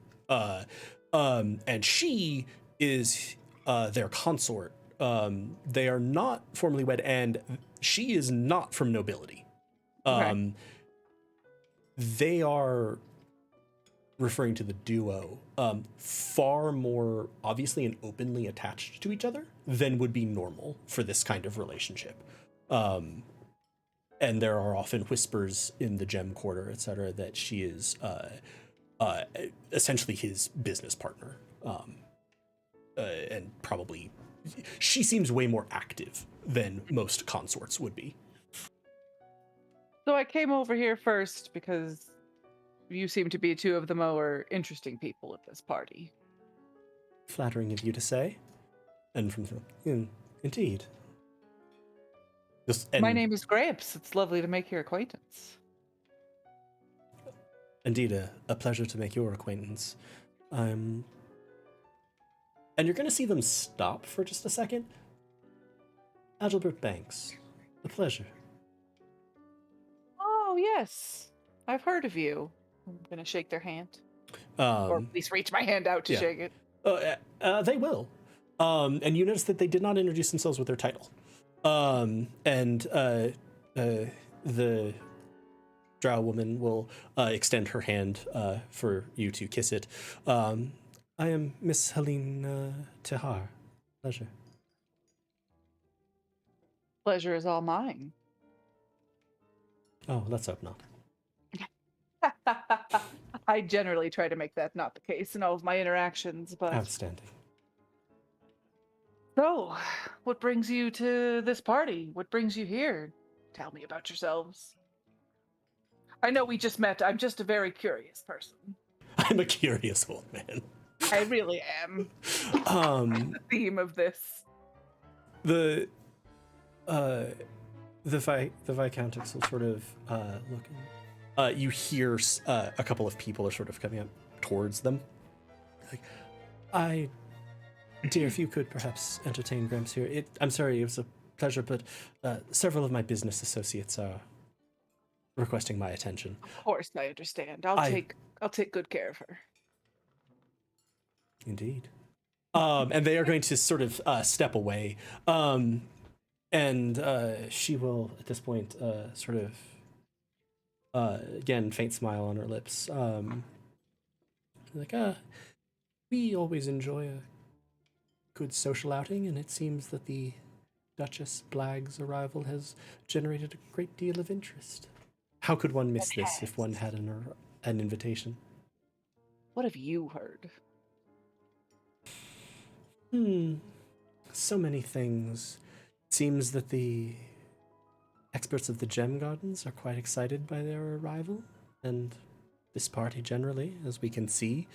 And she is their consort. They are not formally wed, and she is not from nobility. Okay. They are, referring to the duo, far more obviously and openly attached to each other than would be normal for this kind of relationship. And there are often whispers in the Gem Quarter, etc., that she is essentially his business partner. And probably, she seems way more active than most consorts would be. So I came over here first because you seem to be 2 of the more interesting people at this party. Flattering of you to say. And from indeed. My name is Gramps. It's lovely to make your acquaintance. Indeed, a pleasure to make your acquaintance. And you're going to see them stop for just a second. Agilbert Banks, a pleasure. Oh, yes. I've heard of you. I'm going to shake their hand. Or at least reach my hand out to shake it. They will. And you notice that they did not introduce themselves with their title. And the drow woman will extend her hand for you to kiss it. I am Miss Helene Tehar. Pleasure. Pleasure is all mine. Oh, let's hope not. I generally try to make that not the case in all of my interactions, but... Outstanding. So, what brings you to this party? What brings you here? Tell me about yourselves. I know we just met. I'm just a very curious person. I'm a curious old man. I really am. The theme of this. The Viscountess will sort of look. You hear a couple of people are sort of coming up towards them. Like, dear, if you could perhaps entertain Gramps here. I'm sorry, it was a pleasure, but several of my business associates are requesting my attention. Of course, I understand. I'll take good care of her. Indeed. And they are going to sort of step away. And she will, at this point, sort of, again, faint smile on her lips. Like, we always enjoy a good social outing, and it seems that the Duchess Blag's arrival has generated a great deal of interest. How could one miss this if one had an invitation? What have you heard? So many things. It seems that the experts of the Gem Gardens are quite excited by their arrival, and this party generally, as we can see.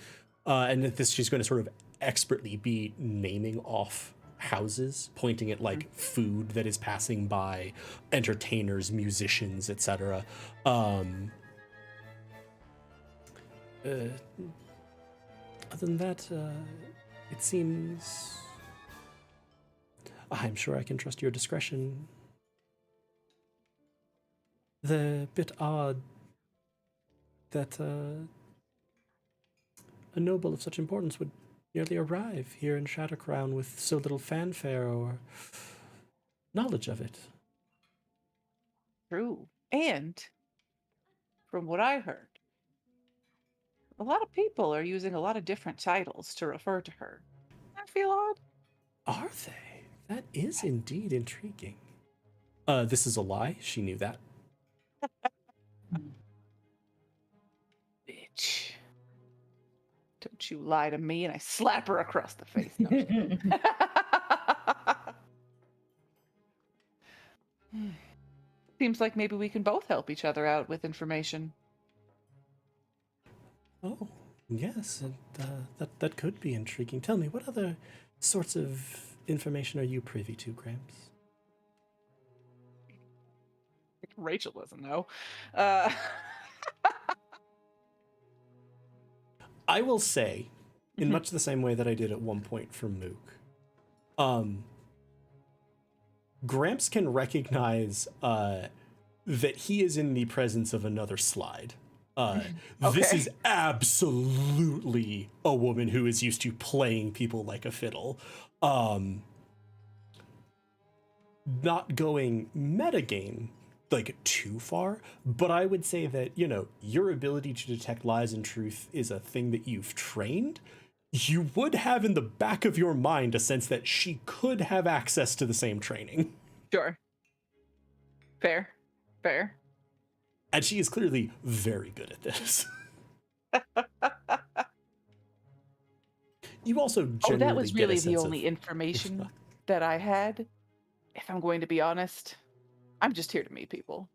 And that she's going to sort of expertly be naming off houses, pointing at like food that is passing by, entertainers, musicians, etc. Other than that, it seems... I'm sure I can trust your discretion. The bit odd that a noble of such importance would merely arrive here in Shattercrown with so little fanfare or knowledge of it. True. And from what I heard, a lot of people are using a lot of different titles to refer to her. I feel odd. Are they? That is indeed intriguing. This is a lie. She knew that. Bitch. Don't you lie to me, and I slap her across the face. No, seems like maybe we can both help each other out with information. Oh, yes, and that could be intriguing. Tell me, what other sorts of information are you privy to, Gramps? Rachel doesn't know. I will say, in much the same way that I did at one point for Mook, Gramps can recognize that he is in the presence of another slide. This is absolutely a woman who is used to playing people like a fiddle. Not going metagame like too far, but I would say that, you know, your ability to detect lies and truth is a thing that you've trained. You would have in the back of your mind a sense that she could have access to the same training. Sure. Fair. And she is clearly very good at this. You also generally that was really get a the sense only of information that I had. If I'm going to be honest, I'm just here to meet people.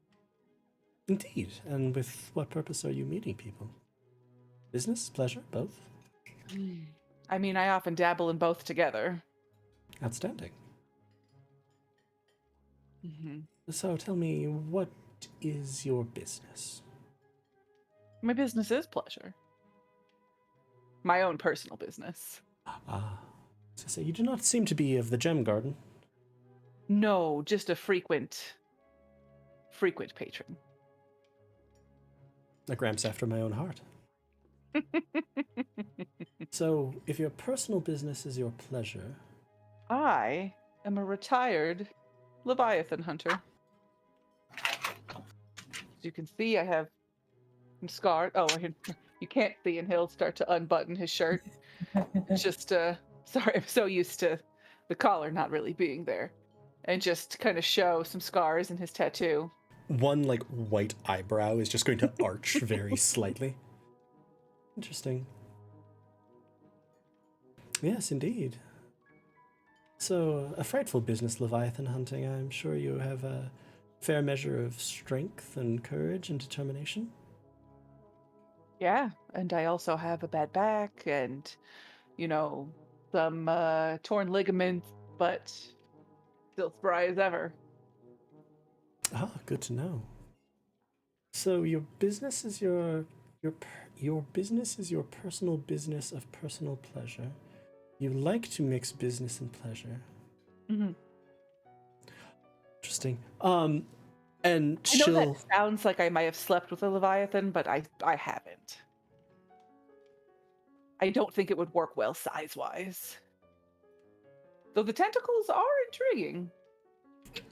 Indeed. And with what purpose are you meeting people? Business, pleasure, both? I mean, I often dabble in both together. Outstanding. Mm-hmm. So tell me, what is your business? My business is pleasure. My own personal business. So you do not seem to be of the Gem Garden. No, just a frequent patron. A Gramps after my own heart. So, if your personal business is your pleasure... I am a retired Leviathan hunter. As you can see, I have some scars. Oh, you can't see, and he'll start to unbutton his shirt. It's just, sorry, I'm so used to the collar not really being there. And just kind of show some scars in his tattoo. One, like, white eyebrow is just going to arch very slightly. Interesting. Yes, indeed. So, a frightful business, Leviathan hunting. I'm sure you have a fair measure of strength and courage and determination. Yeah, and I also have a bad back and, you know, some torn ligaments, but still spry as ever. Ah, good to know. So your business is your business is your personal business of personal pleasure. You like to mix business and pleasure. Mm-hmm. Interesting. And I know she'll... that sounds like I might have slept with a Leviathan, but I haven't. I don't think it would work well size-wise. Though the tentacles are intriguing.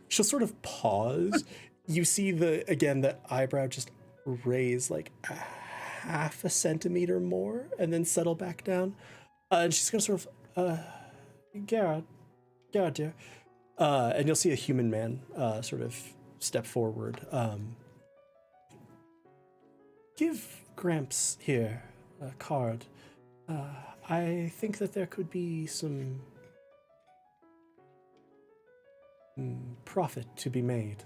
She'll sort of pause. You see that eyebrow just raise like a half a centimeter more and then settle back down. And she's gonna sort of, Garrett, dear. And you'll see a human man sort of step forward. Give Gramps here a card. I think that there could be some profit to be made.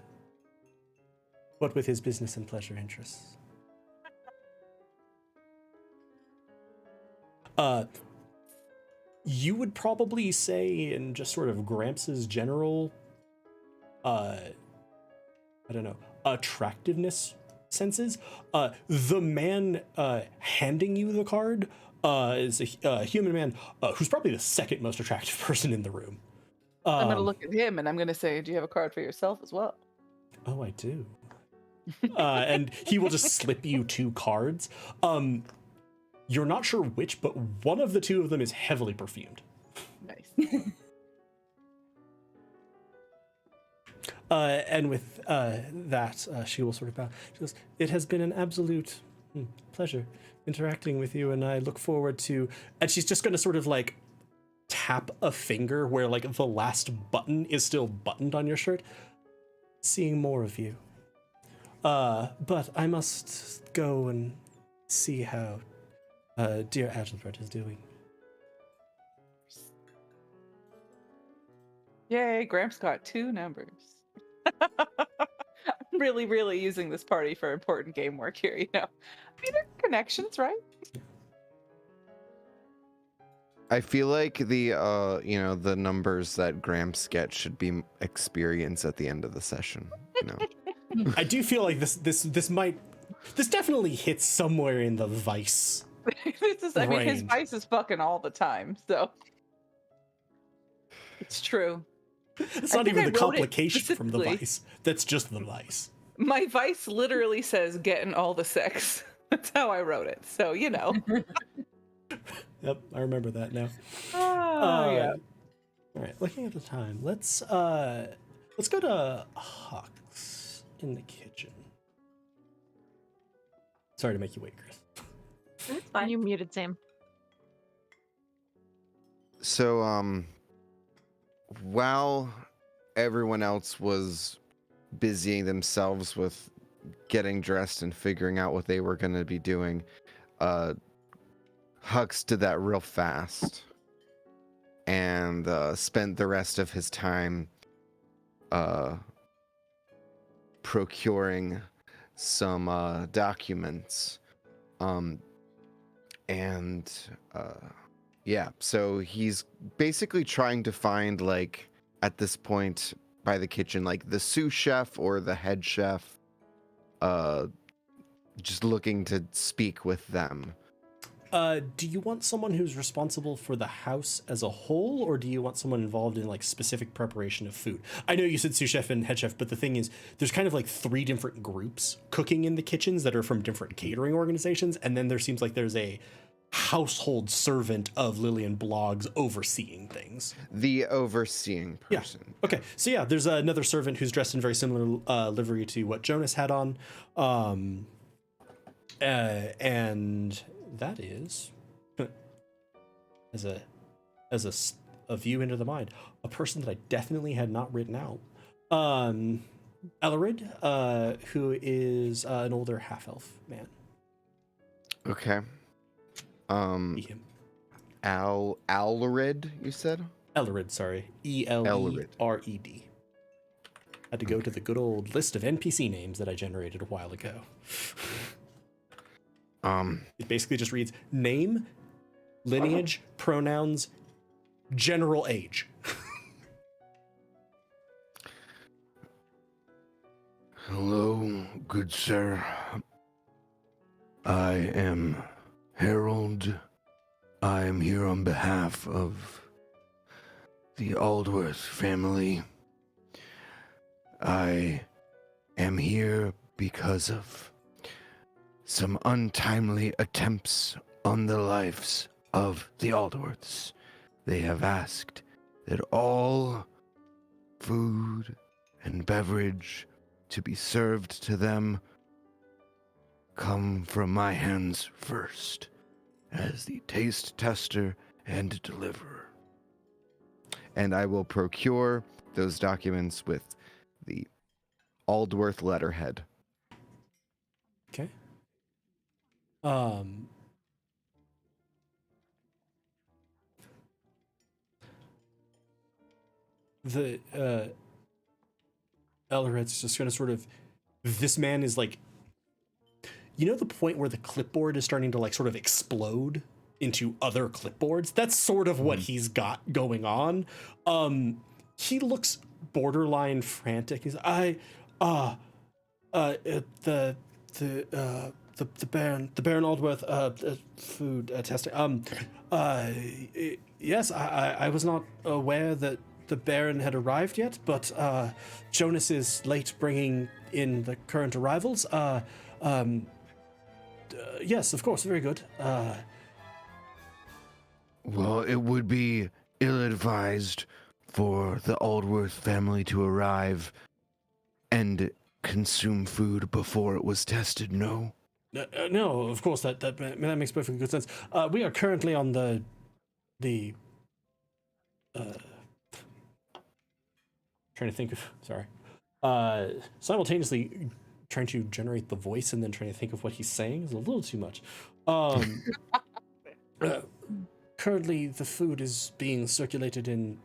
What with his business and pleasure interests. You would probably say in just sort of Gramps' general, I don't know, attractiveness senses, the man handing you the card is a human man who's probably the second most attractive person in the room. I'm going to look at him and I'm going to say, do you have a card for yourself as well? Oh, I do. And he will just slip you 2 cards. You're not sure which, but one of the 2 of them is heavily perfumed. Nice. And with that, she will sort of bow. She goes, "It has been an absolute pleasure interacting with you, and I look forward to..." And she's just going to sort of like tap a finger where like the last button is still buttoned on your shirt. "Seeing more of you. But I must go and see how dear Adalbert is doing." Yay, Gramps got 2 numbers. I'm really using this party for important game work here, you know. I mean, they're connections, right? I feel like the the numbers that Gramps gets should be experience at the end of the session. You know, I do feel like this definitely hits somewhere in the vice. I mean, his range. vice is fucking all the time, so it's true. It's I not think even I the wrote it complication from the specifically. vice. That's just the vice. My vice literally says getting all the sex. That's how I wrote it. So, you know. Yep, I remember that now. Oh, yeah. All right, looking at the time, let's go to Hux in the kitchen. Sorry to make you wait, Chris. That's fine. You muted Sam. so while everyone else was busying themselves with getting dressed and figuring out what they were going to be doing, Hux did that real fast and spent the rest of his time procuring some documents. Yeah, so he's basically trying to find, like, at this point by the kitchen, like the sous chef or the head chef, just looking to speak with them. Do you want someone who's responsible for the house as a whole, or do you want someone involved in like specific preparation of food? I know you said sous chef and head chef, but the thing is, there's kind of like 3 different groups cooking in the kitchens that are from different catering organizations, and then there seems like there's a household servant of Lillian Bloggs overseeing things. The overseeing person. Yeah. Okay. So yeah, there's another servant who's dressed in very similar livery to what Jonas had on, and that is as a view into the mind, a person that I definitely had not written out. Ellerid, who is an older half-elf man. Okay. Be him. Alred, you said? Ellerid, sorry. Elered. Had to go to the good old list of NPC names that I generated a while ago. It basically just reads name, lineage, pronouns, general age. Hello, good sir. I am Harold. I am here on behalf of the Aldworth family. I am here because of some untimely attempts on the lives of the Aldworths. They have asked that all food and beverage to be served to them come from my hands first, as the taste tester and deliverer. And I will procure those documents with the Aldworth letterhead. Okay. The Elred's just gonna sort of. This man is like. You know the point where the clipboard is starting to like sort of explode into other clipboards? That's sort of what he's got going on. He looks borderline frantic. He's the Baron Aldworth food testing. Yes, I was not aware that the Baron had arrived yet, but Jonas is late bringing in the current arrivals. Yes, of course, very good. Well, it would be ill-advised for the Aldworth family to arrive and consume food before it was tested, no? No, of course, that makes perfectly good sense. We are currently on the trying to think of, simultaneously trying to generate the voice and then trying to think of what he's saying is a little too much. Currently, the food is being circulated in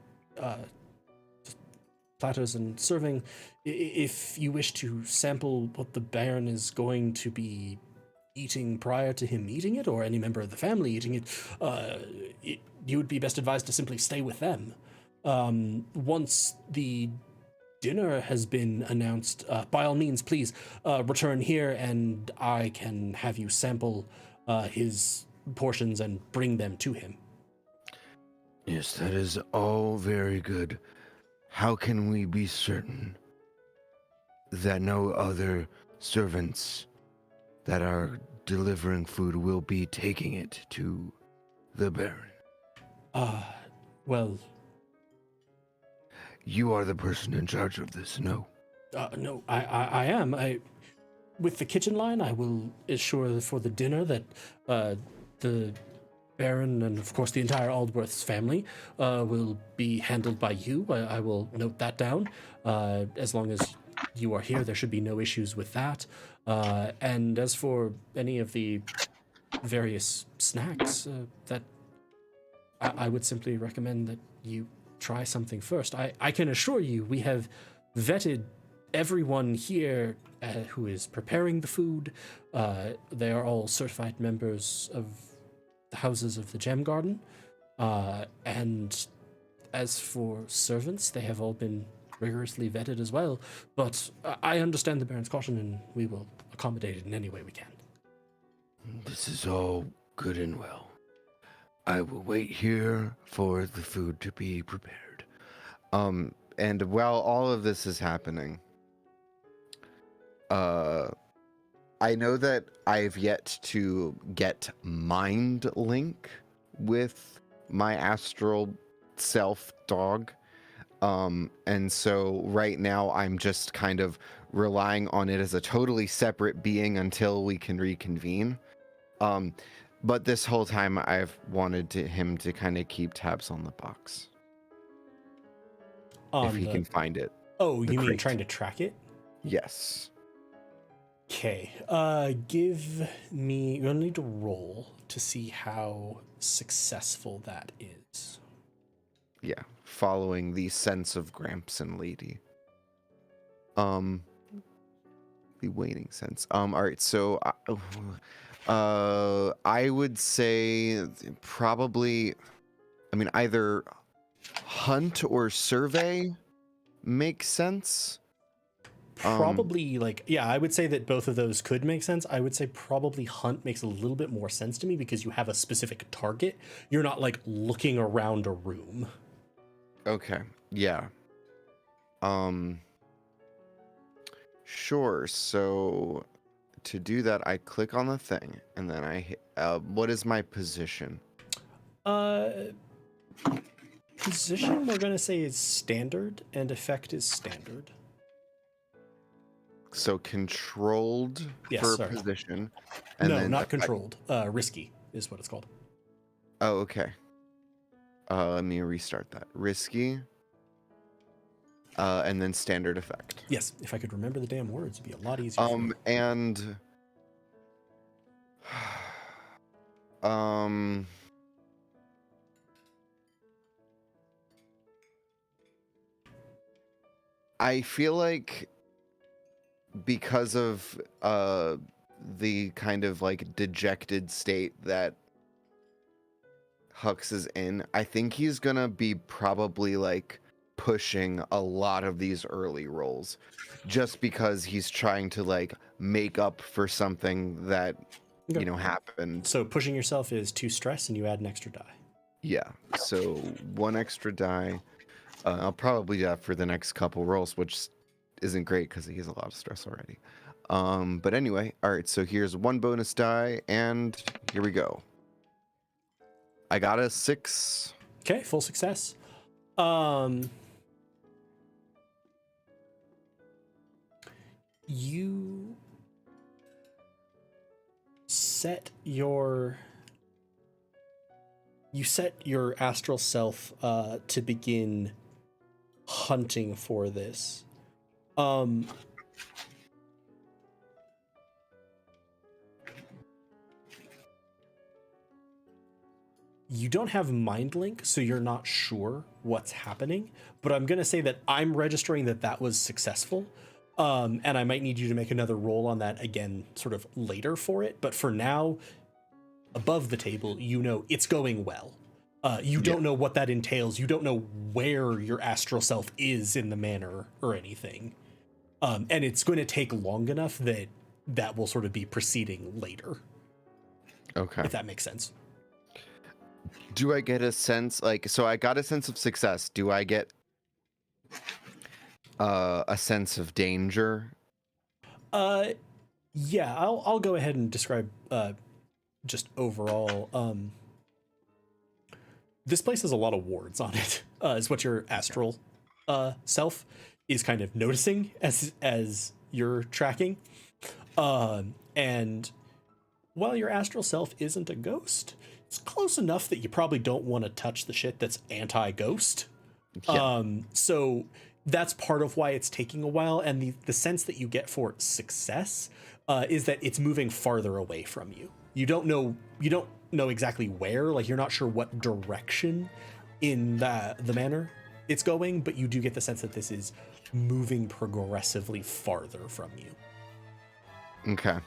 platters and serving. If you wish to sample what the Baron is going to be eating prior to him eating it, or any member of the family eating it, you would be best advised to simply stay with them. Once the dinner has been announced, by all means, please return here and I can have you sample his portions and bring them to him. Yes, that is all very good. How can we be certain that no other servants that are delivering food will be taking it to the Baron? Well... You are the person in charge of this, no? No, I am. With the kitchen line, I will assure for the dinner that the Baron and, of course, the entire Aldworth's family will be handled by you. I will note that down. As long as you are here, there should be no issues with that. And as for any of the various snacks, that I would simply recommend that you try something first. I can assure you, we have vetted everyone here who is preparing the food. They are all certified members of the houses of the Gem Garden. And as for servants, they have all been rigorously vetted as well. But I understand the Baron's caution, and we will accommodate it in any way we can. This is all good and well. I will wait here for the food to be prepared. And while all of this is happening, I know that I've yet to get mind link with my astral self dog. And so right now I'm just kind of relying on it as a totally separate being until we can reconvene. But this whole time I've wanted him to kind of keep tabs on the box. If he can find it. Oh, you mean crate. trying to track it? Yes. Okay. Give me... You'll need to roll to see how successful that is. Yeah. Following the sense of Gramps and Lady. The waning sense. All right. So, I would say probably, either hunt or survey makes sense. Probably, I would say that both of those could make sense. I would say probably hunt makes a little bit more sense to me because you have a specific target. You're not, looking around a room. Okay. Yeah. Sure. So to do that, I click on the thing and then I hit, what is my position? Position, we're going to say, is standard, and effect is standard. So controlled Yes, for sorry. position. No, not controlled. Risky is what it's called. Oh, okay. Let me restart that. Risky. And then standard effect. Yes, if I could remember the damn words, it'd be a lot easier for me. And I feel like because of the kind of like dejected state that Hux is in, I think he's gonna be probably like pushing a lot of these early rolls just because he's trying to like make up for something that Okay. happened. So pushing yourself is 2 stress and you add an extra die. Yeah, so 1 extra die. I'll probably do that for the next couple rolls, which isn't great because he has a lot of stress already. But anyway, all right, so here's 1 bonus die, and here we go. I got a 6. Okay, full success. You set your astral self to begin hunting for this. You don't have mind link, so you're not sure what's happening, but I'm going to say that I'm registering that was successful. And I might need you to make another roll on that again sort of later for it. But for now, above the table, it's going well. You don't know what that entails. You don't know where your astral self is in the manor or anything. And it's going to take long enough that will sort of be proceeding later. Okay. If that makes sense. Do I get a sense, so I got a sense of success. Do I get a sense of danger? Yeah, I'll go ahead and describe just overall. This place has a lot of wards on it. Is what your astral self is kind of noticing as you're tracking. And while your astral self isn't a ghost, it's close enough that you probably don't want to touch the shit that's anti-ghost. Yeah. So that's part of why it's taking a while, and the sense that you get for success is that it's moving farther away from you. You don't know exactly where, like you're not sure what direction in the manor it's going, but you do get the sense that this is moving progressively farther from you. Okay.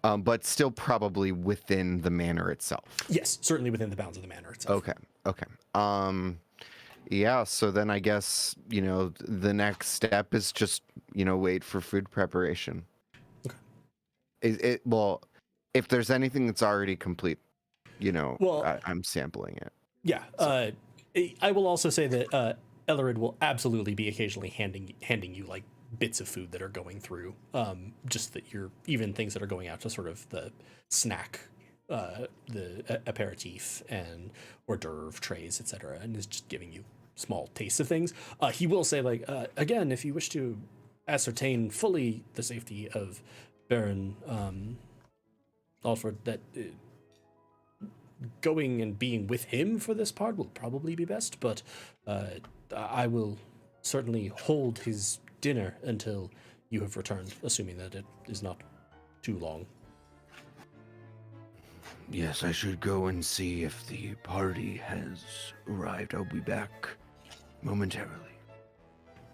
But still probably within the manor itself. Yes, certainly within the bounds of the manor itself. Okay. Yeah, so then I guess, the next step is just, wait for food preparation. Okay. Well, if there's anything that's already complete, I'm sampling it. Yeah. So. I will also say that Ellerid will absolutely be occasionally handing you like bits of food that are going through, just that you're even things that are going out to sort of the snack, the aperitif and hors d'oeuvre trays, etc., and is just giving you small tastes of things. He will say, like, again, if you wish to ascertain fully the safety of Baron Alfred, that going and being with him for this part will probably be best, but I will certainly hold his dinner until you have returned, assuming that it is not too long. Yes, I should go and see if the party has arrived. I'll be back momentarily.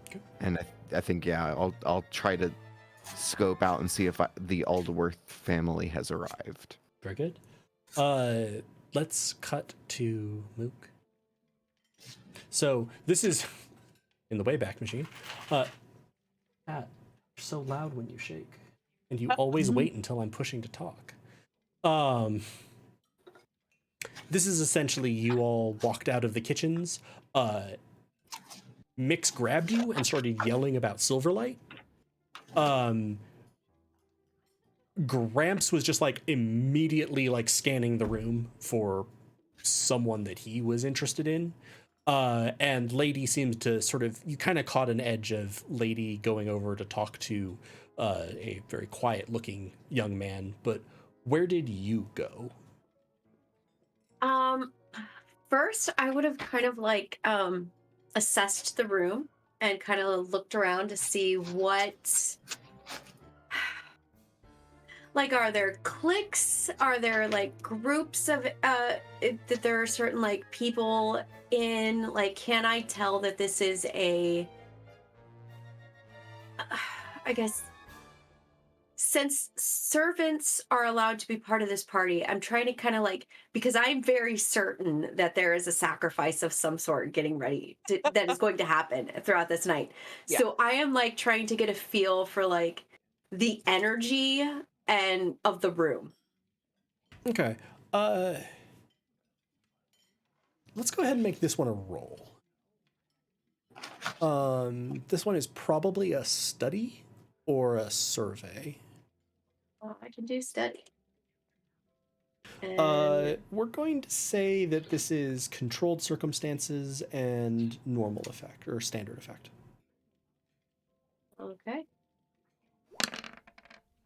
Okay. And I think, yeah, I'll try to scope out and see if the Aldworth family has arrived. Very good. Let's cut to Mook. So this is in the Wayback Machine. Pat, you're so loud when you shake, and you always wait until I'm pushing to talk. This is essentially you all walked out of the kitchens. Mix grabbed you and started yelling about Silverlight. Gramps was just like immediately like scanning the room for someone that he was interested in. And Lady seems to sort of, you kind of caught an edge of Lady going over to talk to a very quiet-looking young man. But where did you go? First, I would have kind of like assessed the room and kind of looked around to see what, like, are there cliques? Are there like groups of that there are certain like people in? Like, can I tell that this is a, I guess, since servants are allowed to be part of this party, I'm trying to kind of like, because I'm very certain that there is a sacrifice of some sort getting ready that is going to happen throughout this night. Yeah. So I am like trying to get a feel for like the energy and of the room. Okay. Let's go ahead and make this one a roll. This one is probably a study or a survey. I can do study. And We're going to say that this is controlled circumstances and normal effect or standard effect. okay.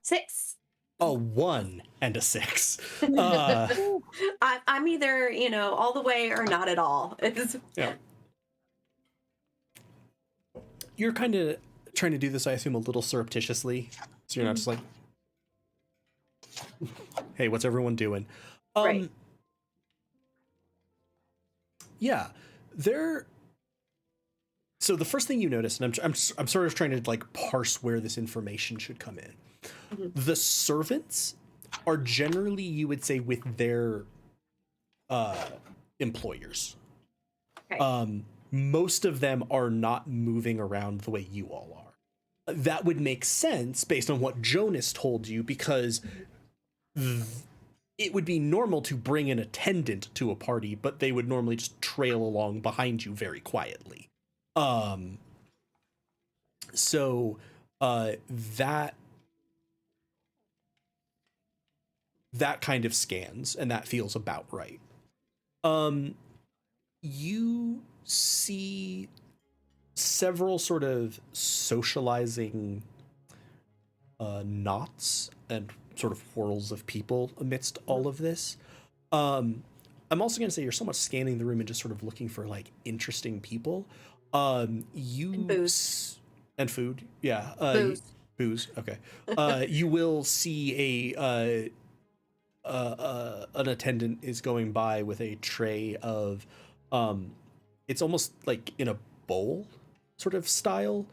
6. A 1 and a 6. I'm either, all the way or not at all. Yeah. You're kind of trying to do this, I assume, a little surreptitiously. So you're not just like, hey, what's everyone doing? Right. Yeah. So the first thing you notice, and I'm sort of trying to like parse where this information should come in. Mm-hmm. The servants are generally, you would say, with their employers. Okay. Most of them are not moving around the way you all are. That would make sense based on what Jonas told you, because it would be normal to bring an attendant to a party, but they would normally just trail along behind you very quietly. So that kind of scans, and that feels about right. You see several sort of socializing knots and sort of whirls of people amidst all of this. I'm also going to say you're somewhat scanning the room and just sort of looking for like interesting people. And booze. And food, yeah. Booze. Okay. You will see an attendant is going by with a tray of, it's almost like in a bowl sort of style,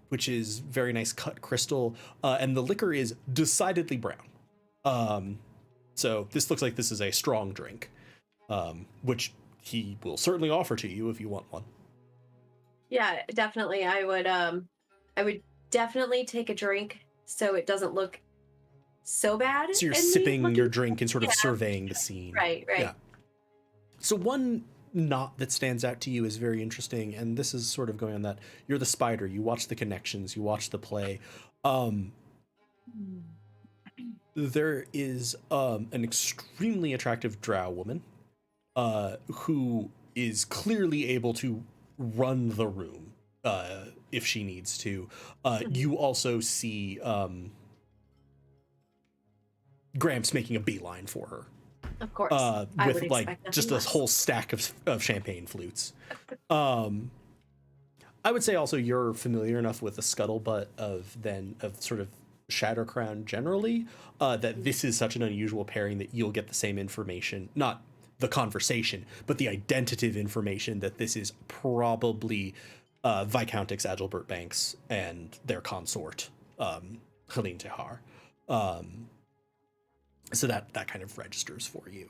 which is very nice cut crystal, and the liquor is decidedly brown. So this looks like this is a strong drink, which he will certainly offer to you if you want one. Yeah, definitely. I would definitely take a drink so it doesn't look so bad. So you're in me sipping looking- your drink and sort of surveying the scene. Right. Yeah. So one knot that stands out to you is very interesting, and this is sort of going on that you're the spider. You watch the connections. You watch the play. There is an extremely attractive drow woman who is clearly able to run the room if she needs to. You also see Gramps making a beeline for her. Of course. With like just a whole stack of champagne flutes. I would say also you're familiar enough with the scuttlebutt of sort of Shattercrown generally, that this is such an unusual pairing that you'll get the same information, not the conversation, but the identitative information that this is probably Viscountess Agilbert Banks and their consort, Helene Tehar. So that kind of registers for you.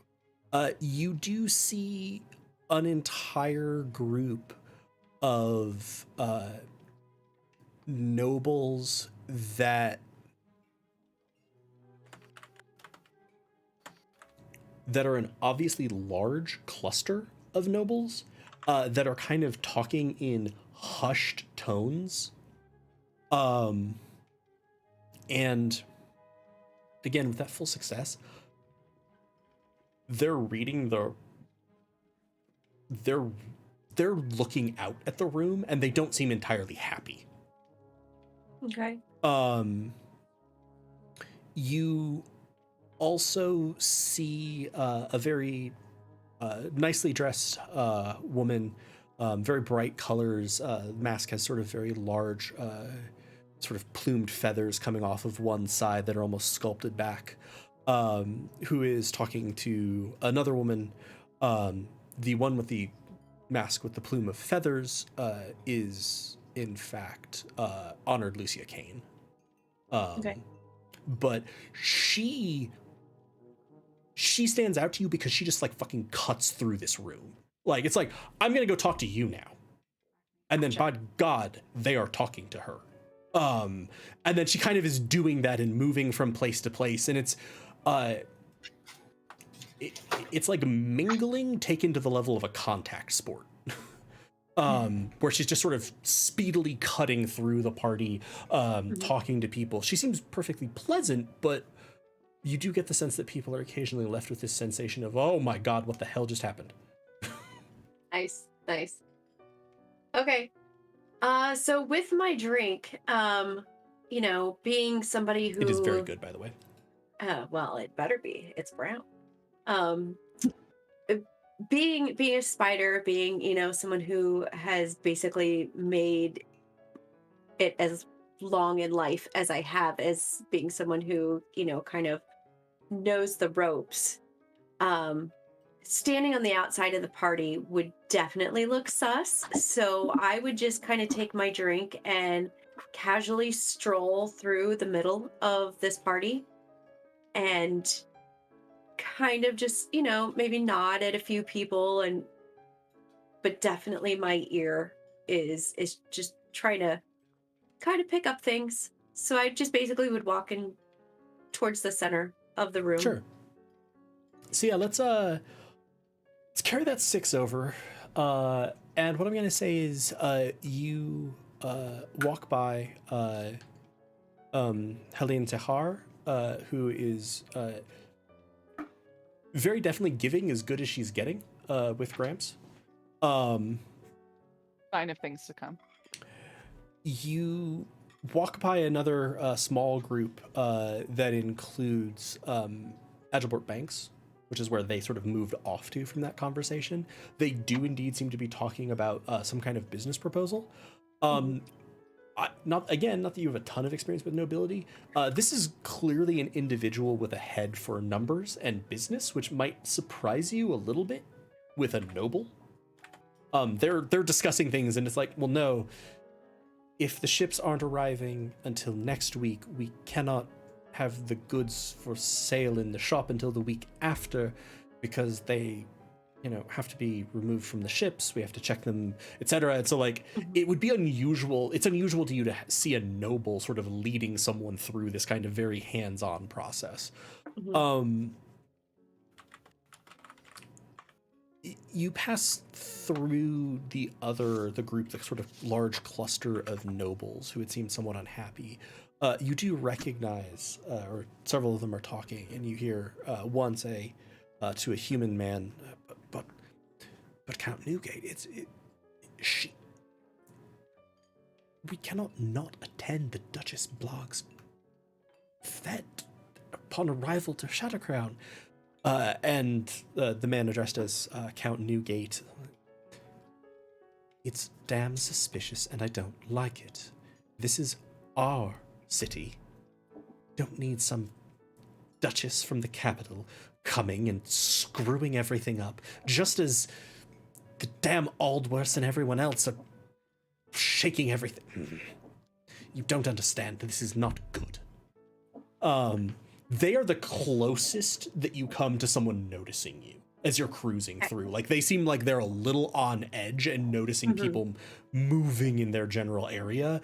You do see an entire group of nobles that are an obviously large cluster of nobles that are kind of talking in hushed tones. And again, with that full success, they're reading they're looking out at the room, and they don't seem entirely happy. Okay. You also see a very nicely dressed woman, very bright colors. Mask has sort of very large, sort of plumed feathers coming off of one side that are almost sculpted back, who is talking to another woman. The one with the mask with the plume of feathers is, in fact, honored Lucia Kane. Okay. But she stands out to you because she just like fucking cuts through this room. Like, it's like, I'm gonna go talk to you now. And then by God, they are talking to her. And then she kind of is doing that and moving from place to place. And it's like mingling taken to the level of a contact sport. Where she's just sort of speedily cutting through the party, talking to people. She seems perfectly pleasant, but you do get the sense that people are occasionally left with this sensation of, oh my God, what the hell just happened? Nice. Okay. So with my drink, being somebody who... It is very good, by the way. Well, it better be. It's brown. Being a spider, being, someone who has basically made it as long in life as I have, as being someone who, kind of knows the ropes. Standing on the outside of the party would definitely look sus. So I would just kind of take my drink and casually stroll through the middle of this party and kind of just, maybe nod at a few people, but definitely my ear is just trying to kind of pick up things. So I just basically would walk in towards the center of the room. Sure. So yeah, let's carry that 6 over. And what I'm gonna say is you walk by Helene Tehar, who is very definitely giving as good as she's getting with Gramps. Sign of things to come. You walk by another small group that includes Agilport Banks, which is where they sort of moved off to from that conversation. They do indeed seem to be talking about some kind of business proposal. Not that you have a ton of experience with nobility. This is clearly an individual with a head for numbers and business, which might surprise you a little bit with a noble. They're discussing things, and it's like, well, no, if the ships aren't arriving until next week, we cannot have the goods for sale in the shop until the week after, because they, have to be removed from the ships. We have to check them, etc. And so, like, it would be unusual. It's unusual to you to see a noble sort of leading someone through this kind of very hands-on process. You pass through the group, the sort of large cluster of nobles who had seemed somewhat unhappy. You do recognize, or several of them are talking, and you hear one say to a human man, but Count Newgate, we cannot not attend the Duchess Blog's fete upon arrival to Shattercrown. And the man addressed as Count Newgate, it's damn suspicious and I don't like it. This is our city. Don't need some duchess from the capital coming and screwing everything up, just as the damn Aldworths and everyone else are shaking everything. You don't understand. This is not good. They are the closest that you come to someone noticing you as you're cruising through. Like, they seem like they're a little on edge and noticing people moving in their general area.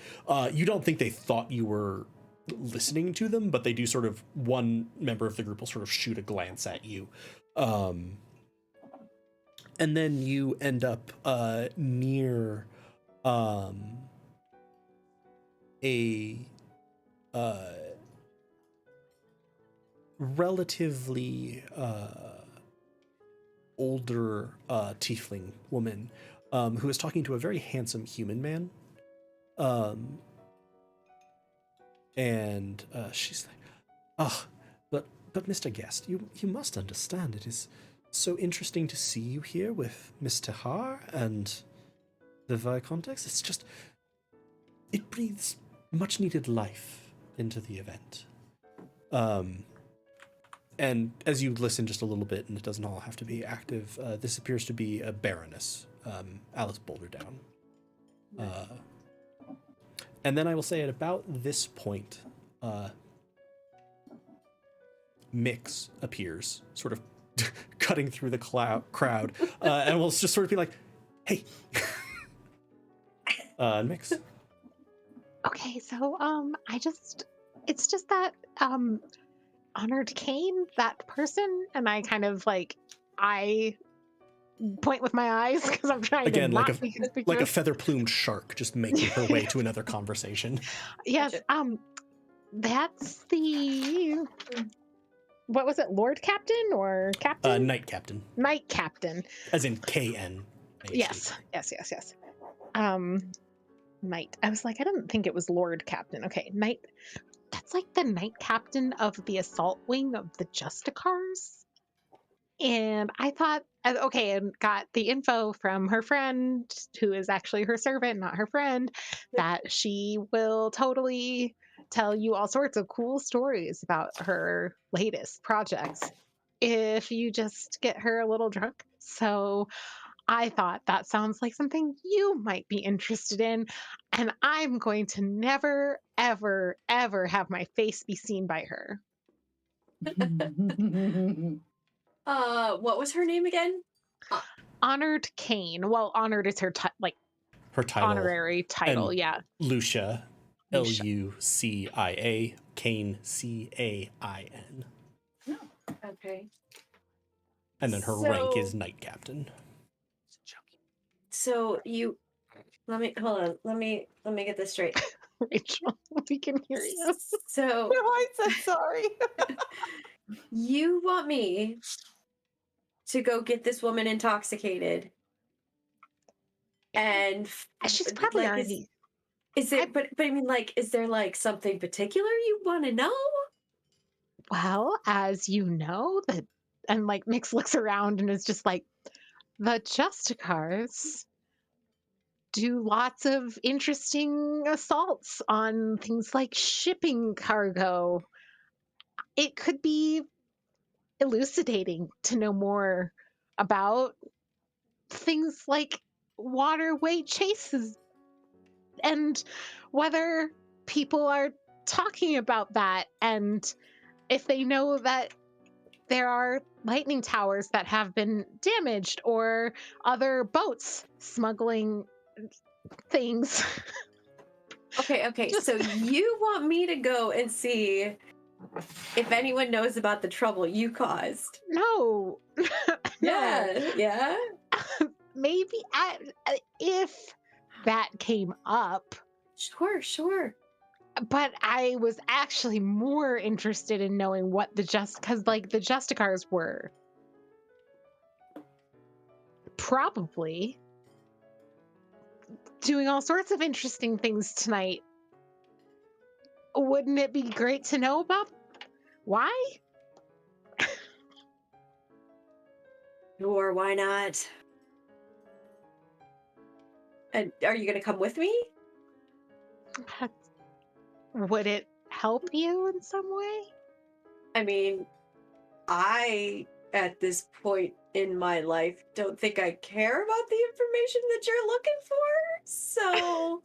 You don't think they thought you were listening to them, but they do sort of, one member of the group will sort of shoot a glance at you. And then you end up near a relatively older tiefling woman who is talking to a very handsome human man. And she's like, "Ah, but Mr. Guest, you must understand. It is so interesting to see you here with Miss Tahar and the Viscountess. It's just, it breathes much needed life into the event." And as you listen just a little bit, and it doesn't all have to be active, this appears to be a Baroness, Alice Boulderdown. And then I will say at about this point, Mix appears, sort of cutting through the crowd, and will just sort of be like, "Hey." Mix. Okay, so it's just that Honored Kane, that person, and I kind of like I point with my eyes because I'm trying Again, to like not be conspicuous. like a feather-plumed shark, just making her way to another conversation. Yes, that's the what was it, Lord Captain or Captain? Knight Captain, Knight Captain. as in KN. Yes. Knight. I was like, I didn't think it was Lord Captain. Okay, Knight. That's like the Knight Captain of the assault wing of the Justicars. And I thought, okay, and got the info from her friend, who is actually her servant, not her friend, that she will totally tell you all sorts of cool stories about her latest projects if you just get her a little drunk. So I thought that sounds like something you might be interested in, and I'm going to never, ever, ever have my face be seen by her. What was her name again? Honored Kane. Well, honored is her Her title, honorary title. and Yeah. Lucia, Lucia. Lucia, Kane, Cain. Okay. And then her rank is Knight Captain. So you, let me get this straight. Rachel, we can hear you. So No, I said sorry. you want me to go get this woman intoxicated, and She's probably like, already. is it? But I mean, like, is there like something particular you want to know? Well, as you know, that, and like Mix looks around and is just like, the Justicars do lots of interesting assaults on things like shipping cargo. It could be elucidating to know more about things like waterway chases and whether people are talking about that, and if they know that there are lightning towers that have been damaged or other boats smuggling things. Okay. Just- So you want me to go and see if anyone knows about the trouble you caused? No. Yeah. Maybe if that came up. Sure. But I was actually more interested in knowing what because like the Justicars were probably doing all sorts of interesting things tonight. Wouldn't it be great to know about why? Or why not? And are you going to come with me? Would it help you in some way? I mean, I, at this point in my life, don't think I care about the information that you're looking for. So,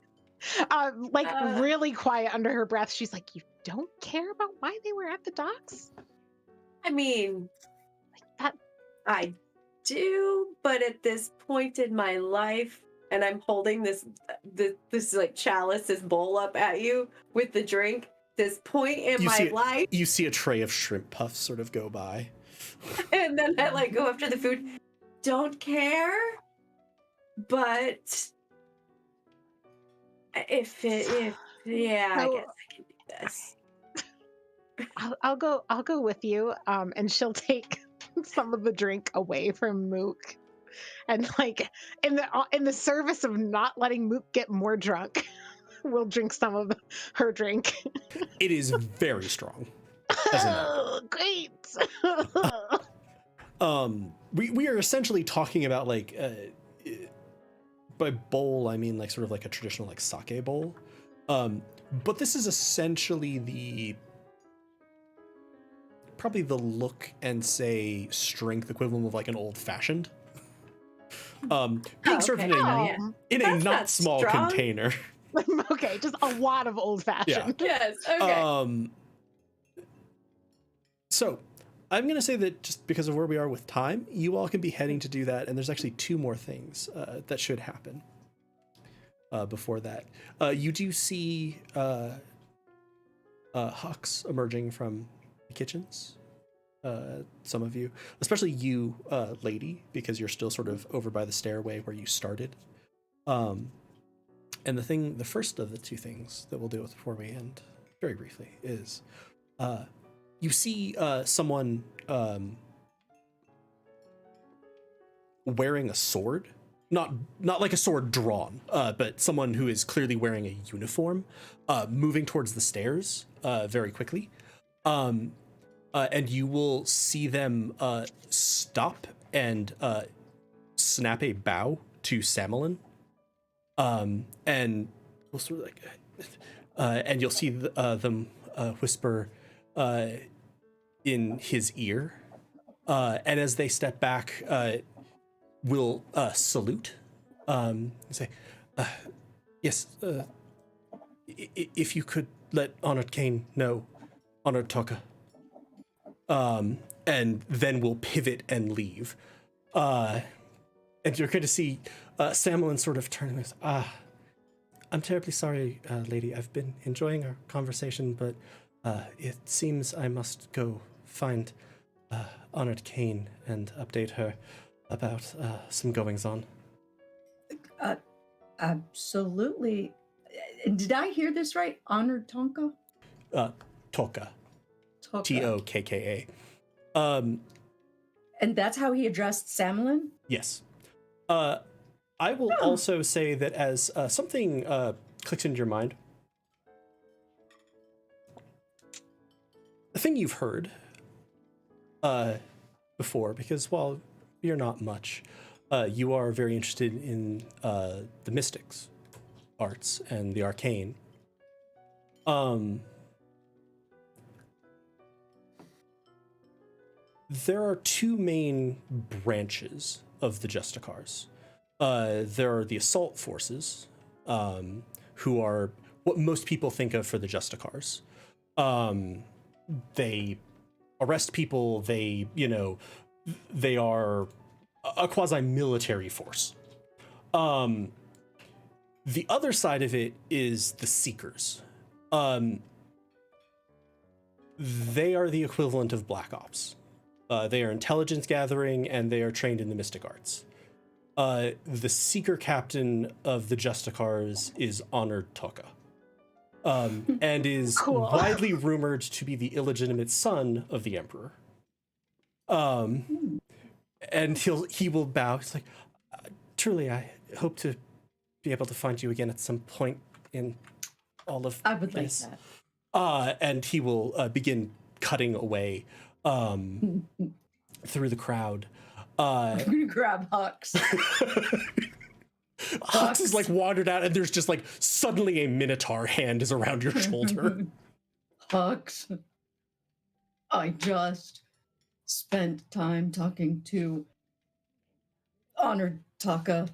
Really quiet under her breath, she's like, "You don't care about why they were at the docks?" I mean, That I do, but at this point in my life, and I'm holding this like chalice, this bowl up at you with the drink. This point in my life, You see a tray of shrimp puffs sort of go by. and then I like go after the food. Don't care, but if yeah, I So- guess I can do this. I'll go with you. And she'll take some of the drink away from Mook, and like in the service of not letting Mook get more drunk, will drink some of her drink. It is very strong. As a nut. Great. We are essentially talking about like by bowl I mean like sort of like a traditional like sake bowl, but this is essentially probably the look and say strength equivalent of like an old fashioned, being served in a not small strong. container. Okay, just a lot of old fashioned. Yes. Okay. So I'm going to say that just because of where we are with time, you all can be heading to do that. And there's actually 2 more things that should happen before that. You do see hawks emerging from the kitchens. Some of you, especially you, lady, because you're still sort of over by the stairway where you started. And the first of the 2 things that we'll deal with before we end very briefly is you see someone wearing a sword, not like a sword drawn, but someone who is clearly wearing a uniform, moving towards the stairs very quickly. And you will see them stop and snap a bow to Samelin. And we'll sort of like, and you'll see them whisper in his ear, and as they step back, will salute, and say, "Yes, if you could let Honored Kane know, Honored Toka." And then we'll pivot and leave. And you're going to see Samelin sort of turn with, I'm terribly sorry, lady. I've been enjoying our conversation, but it seems I must go find Honored Kane and update her about some goings-on. Absolutely. Did I hear this right? Honored Tonka? Toka. Toka. T-O-K-K-A. And that's how he addressed Samelin? Yes. I will also say that as something clicks into your mind, a thing you've heard before, because while you're not much, you are very interested in the mystics arts and the arcane. There are 2 main branches of the Justicars. There are the assault forces, who are what most people think of for the Justicars. They arrest people. They are a quasi-military force. The other side of it is the Seekers. They are the equivalent of Black Ops. They are intelligence gathering, and they are trained in the mystic arts. The Seeker captain of the Justicars is Honored Toka, and is widely rumored to be the illegitimate son of the Emperor. And he will bow. He's like, truly, I hope to be able to find you again at some point in all of I would this. like that. And he will begin cutting away through the crowd. I'm gonna grab Hux. Hux is like wandered out, and there's just like suddenly a minotaur hand is around your shoulder. Hux, I just spent time talking to Honored Taka.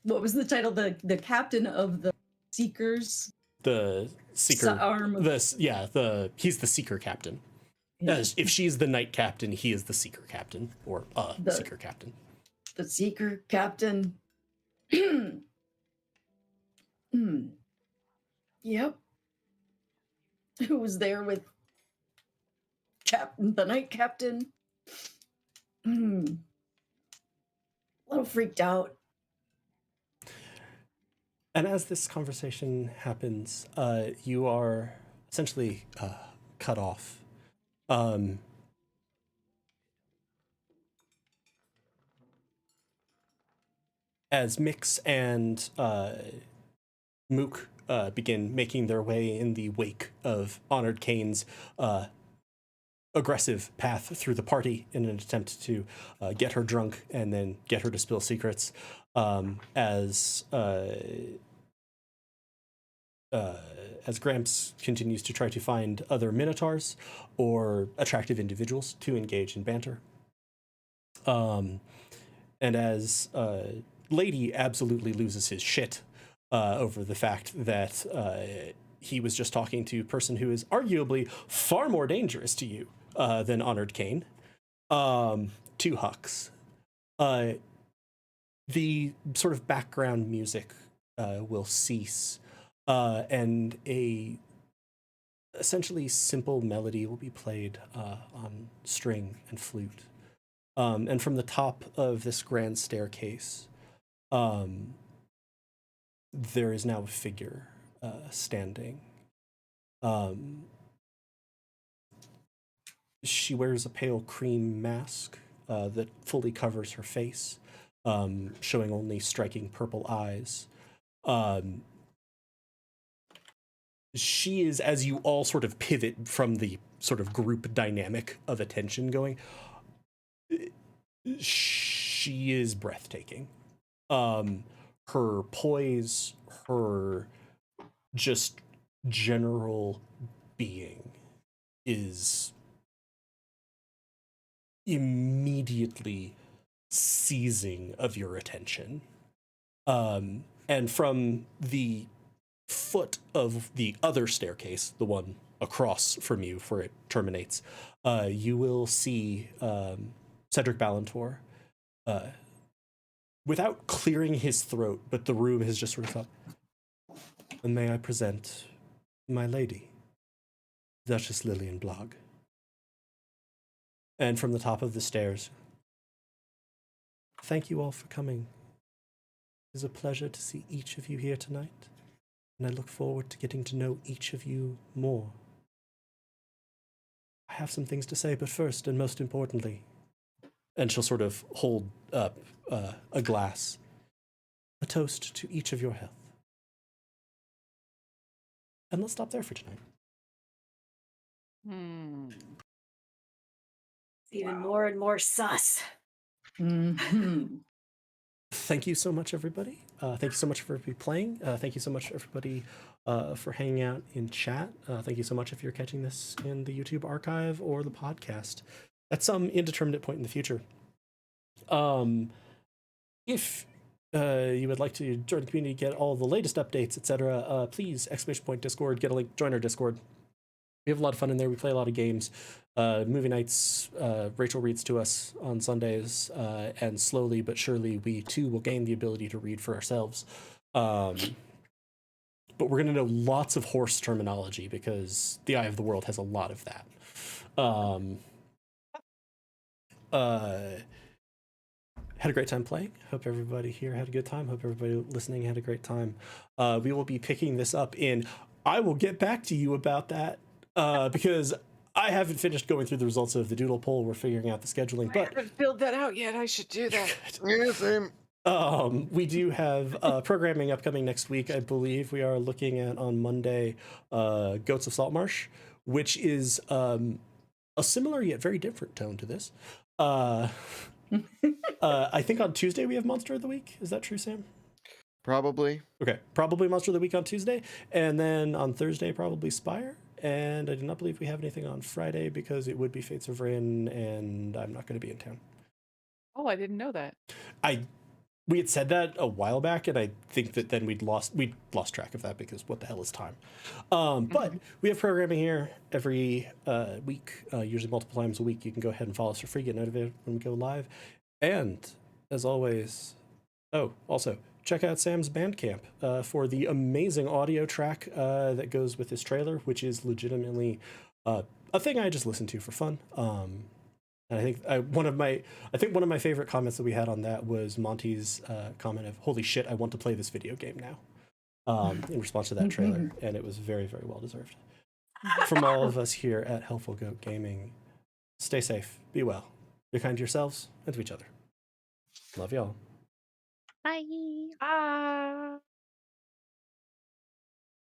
What was the title? The captain of the Seekers. The Seeker Arm of- he's the Seeker captain. As if she's the Knight captain, he is the Seeker captain, or Seeker captain. The Seeker captain. Yep. Who was there with the Knight captain? A little freaked out. And as this conversation happens, you are essentially cut off. as Mix and Mook begin making their way in the wake of Honored Kane's aggressive path through the party in an attempt to get her drunk and then get her to spill secrets, as Gramps continues to try to find other Minotaurs or attractive individuals to engage in banter. And as Lady absolutely loses his shit over the fact that he was just talking to a person who is arguably far more dangerous to you than Honored Kane. Two Hucks. The sort of background music will cease, and a essentially simple melody will be played on string and flute. And from the top of this grand staircase, there is now a figure standing. She wears a pale cream mask that fully covers her face, showing only striking purple eyes. She is, as you all sort of pivot from the sort of group dynamic of attention going, she is breathtaking. Her poise, her just general being is immediately seizing of your attention. And from the foot of the other staircase, the one across from you where it terminates, you will see Cedric Ballantor, without clearing his throat, but the room has just sort of thought, and may I present my lady, Duchess Lillian Blogg. And from the top of the stairs, thank you all for coming. It is a pleasure to see each of you here tonight, and I look forward to getting to know each of you more. I have some things to say, but first and most importantly, and she'll sort of hold up a glass, a toast to each of your health. And let's stop there for tonight. Even more and more sus. Thank you so much, everybody. Thank you so much for everybody playing. Thank you so much, everybody, for hanging out in chat. Thank you so much if you're catching this in the YouTube archive or the podcast at some indeterminate point in the future. If you would like to join the community, get all the latest updates, etc., please, !Discord, get a link, join our Discord. We have a lot of fun in there. We play a lot of games. Movie nights, Rachel reads to us on Sundays, and slowly but surely we too will gain the ability to read for ourselves. But we're going to know lots of horse terminology because the Eye of the World has a lot of that. Had a great time playing. Hope everybody here had a good time. Hope everybody listening had a great time. We will be picking this up in... I will get back to you about that because I haven't finished going through the results of the doodle poll. We're figuring out the scheduling, but I haven't filled that out yet. I should do that. Yeah, same. We do have programming upcoming next week. I believe we are looking at on Monday, Goats of Saltmarsh, which is a similar yet very different tone to this. I think on Tuesday we have Monster of the Week. Is that true, Sam? Probably. Okay, probably Monster of the Week on Tuesday, and then on Thursday probably Spire. And I do not believe we have anything on Friday because it would be Fates of Rin, and I'm not going to be in town. Oh, I didn't know that. We had said that a while back, and I think that then we'd lost track of that because what the hell is time? But we have programming here every week, usually multiple times a week. You can go ahead and follow us for free, get notified when we go live. And as always, also check out Sam's Bandcamp for the amazing audio track that goes with this trailer, which is legitimately a thing I just listen to for fun. And I think one of my favorite comments that we had on that was Monty's comment of "Holy shit, I want to play this video game now," in response to that trailer, and it was very, very well deserved. From all of us here at Helpful Goat Gaming, stay safe, be well, be kind to yourselves and to each other. Love y'all. Bye. Ah.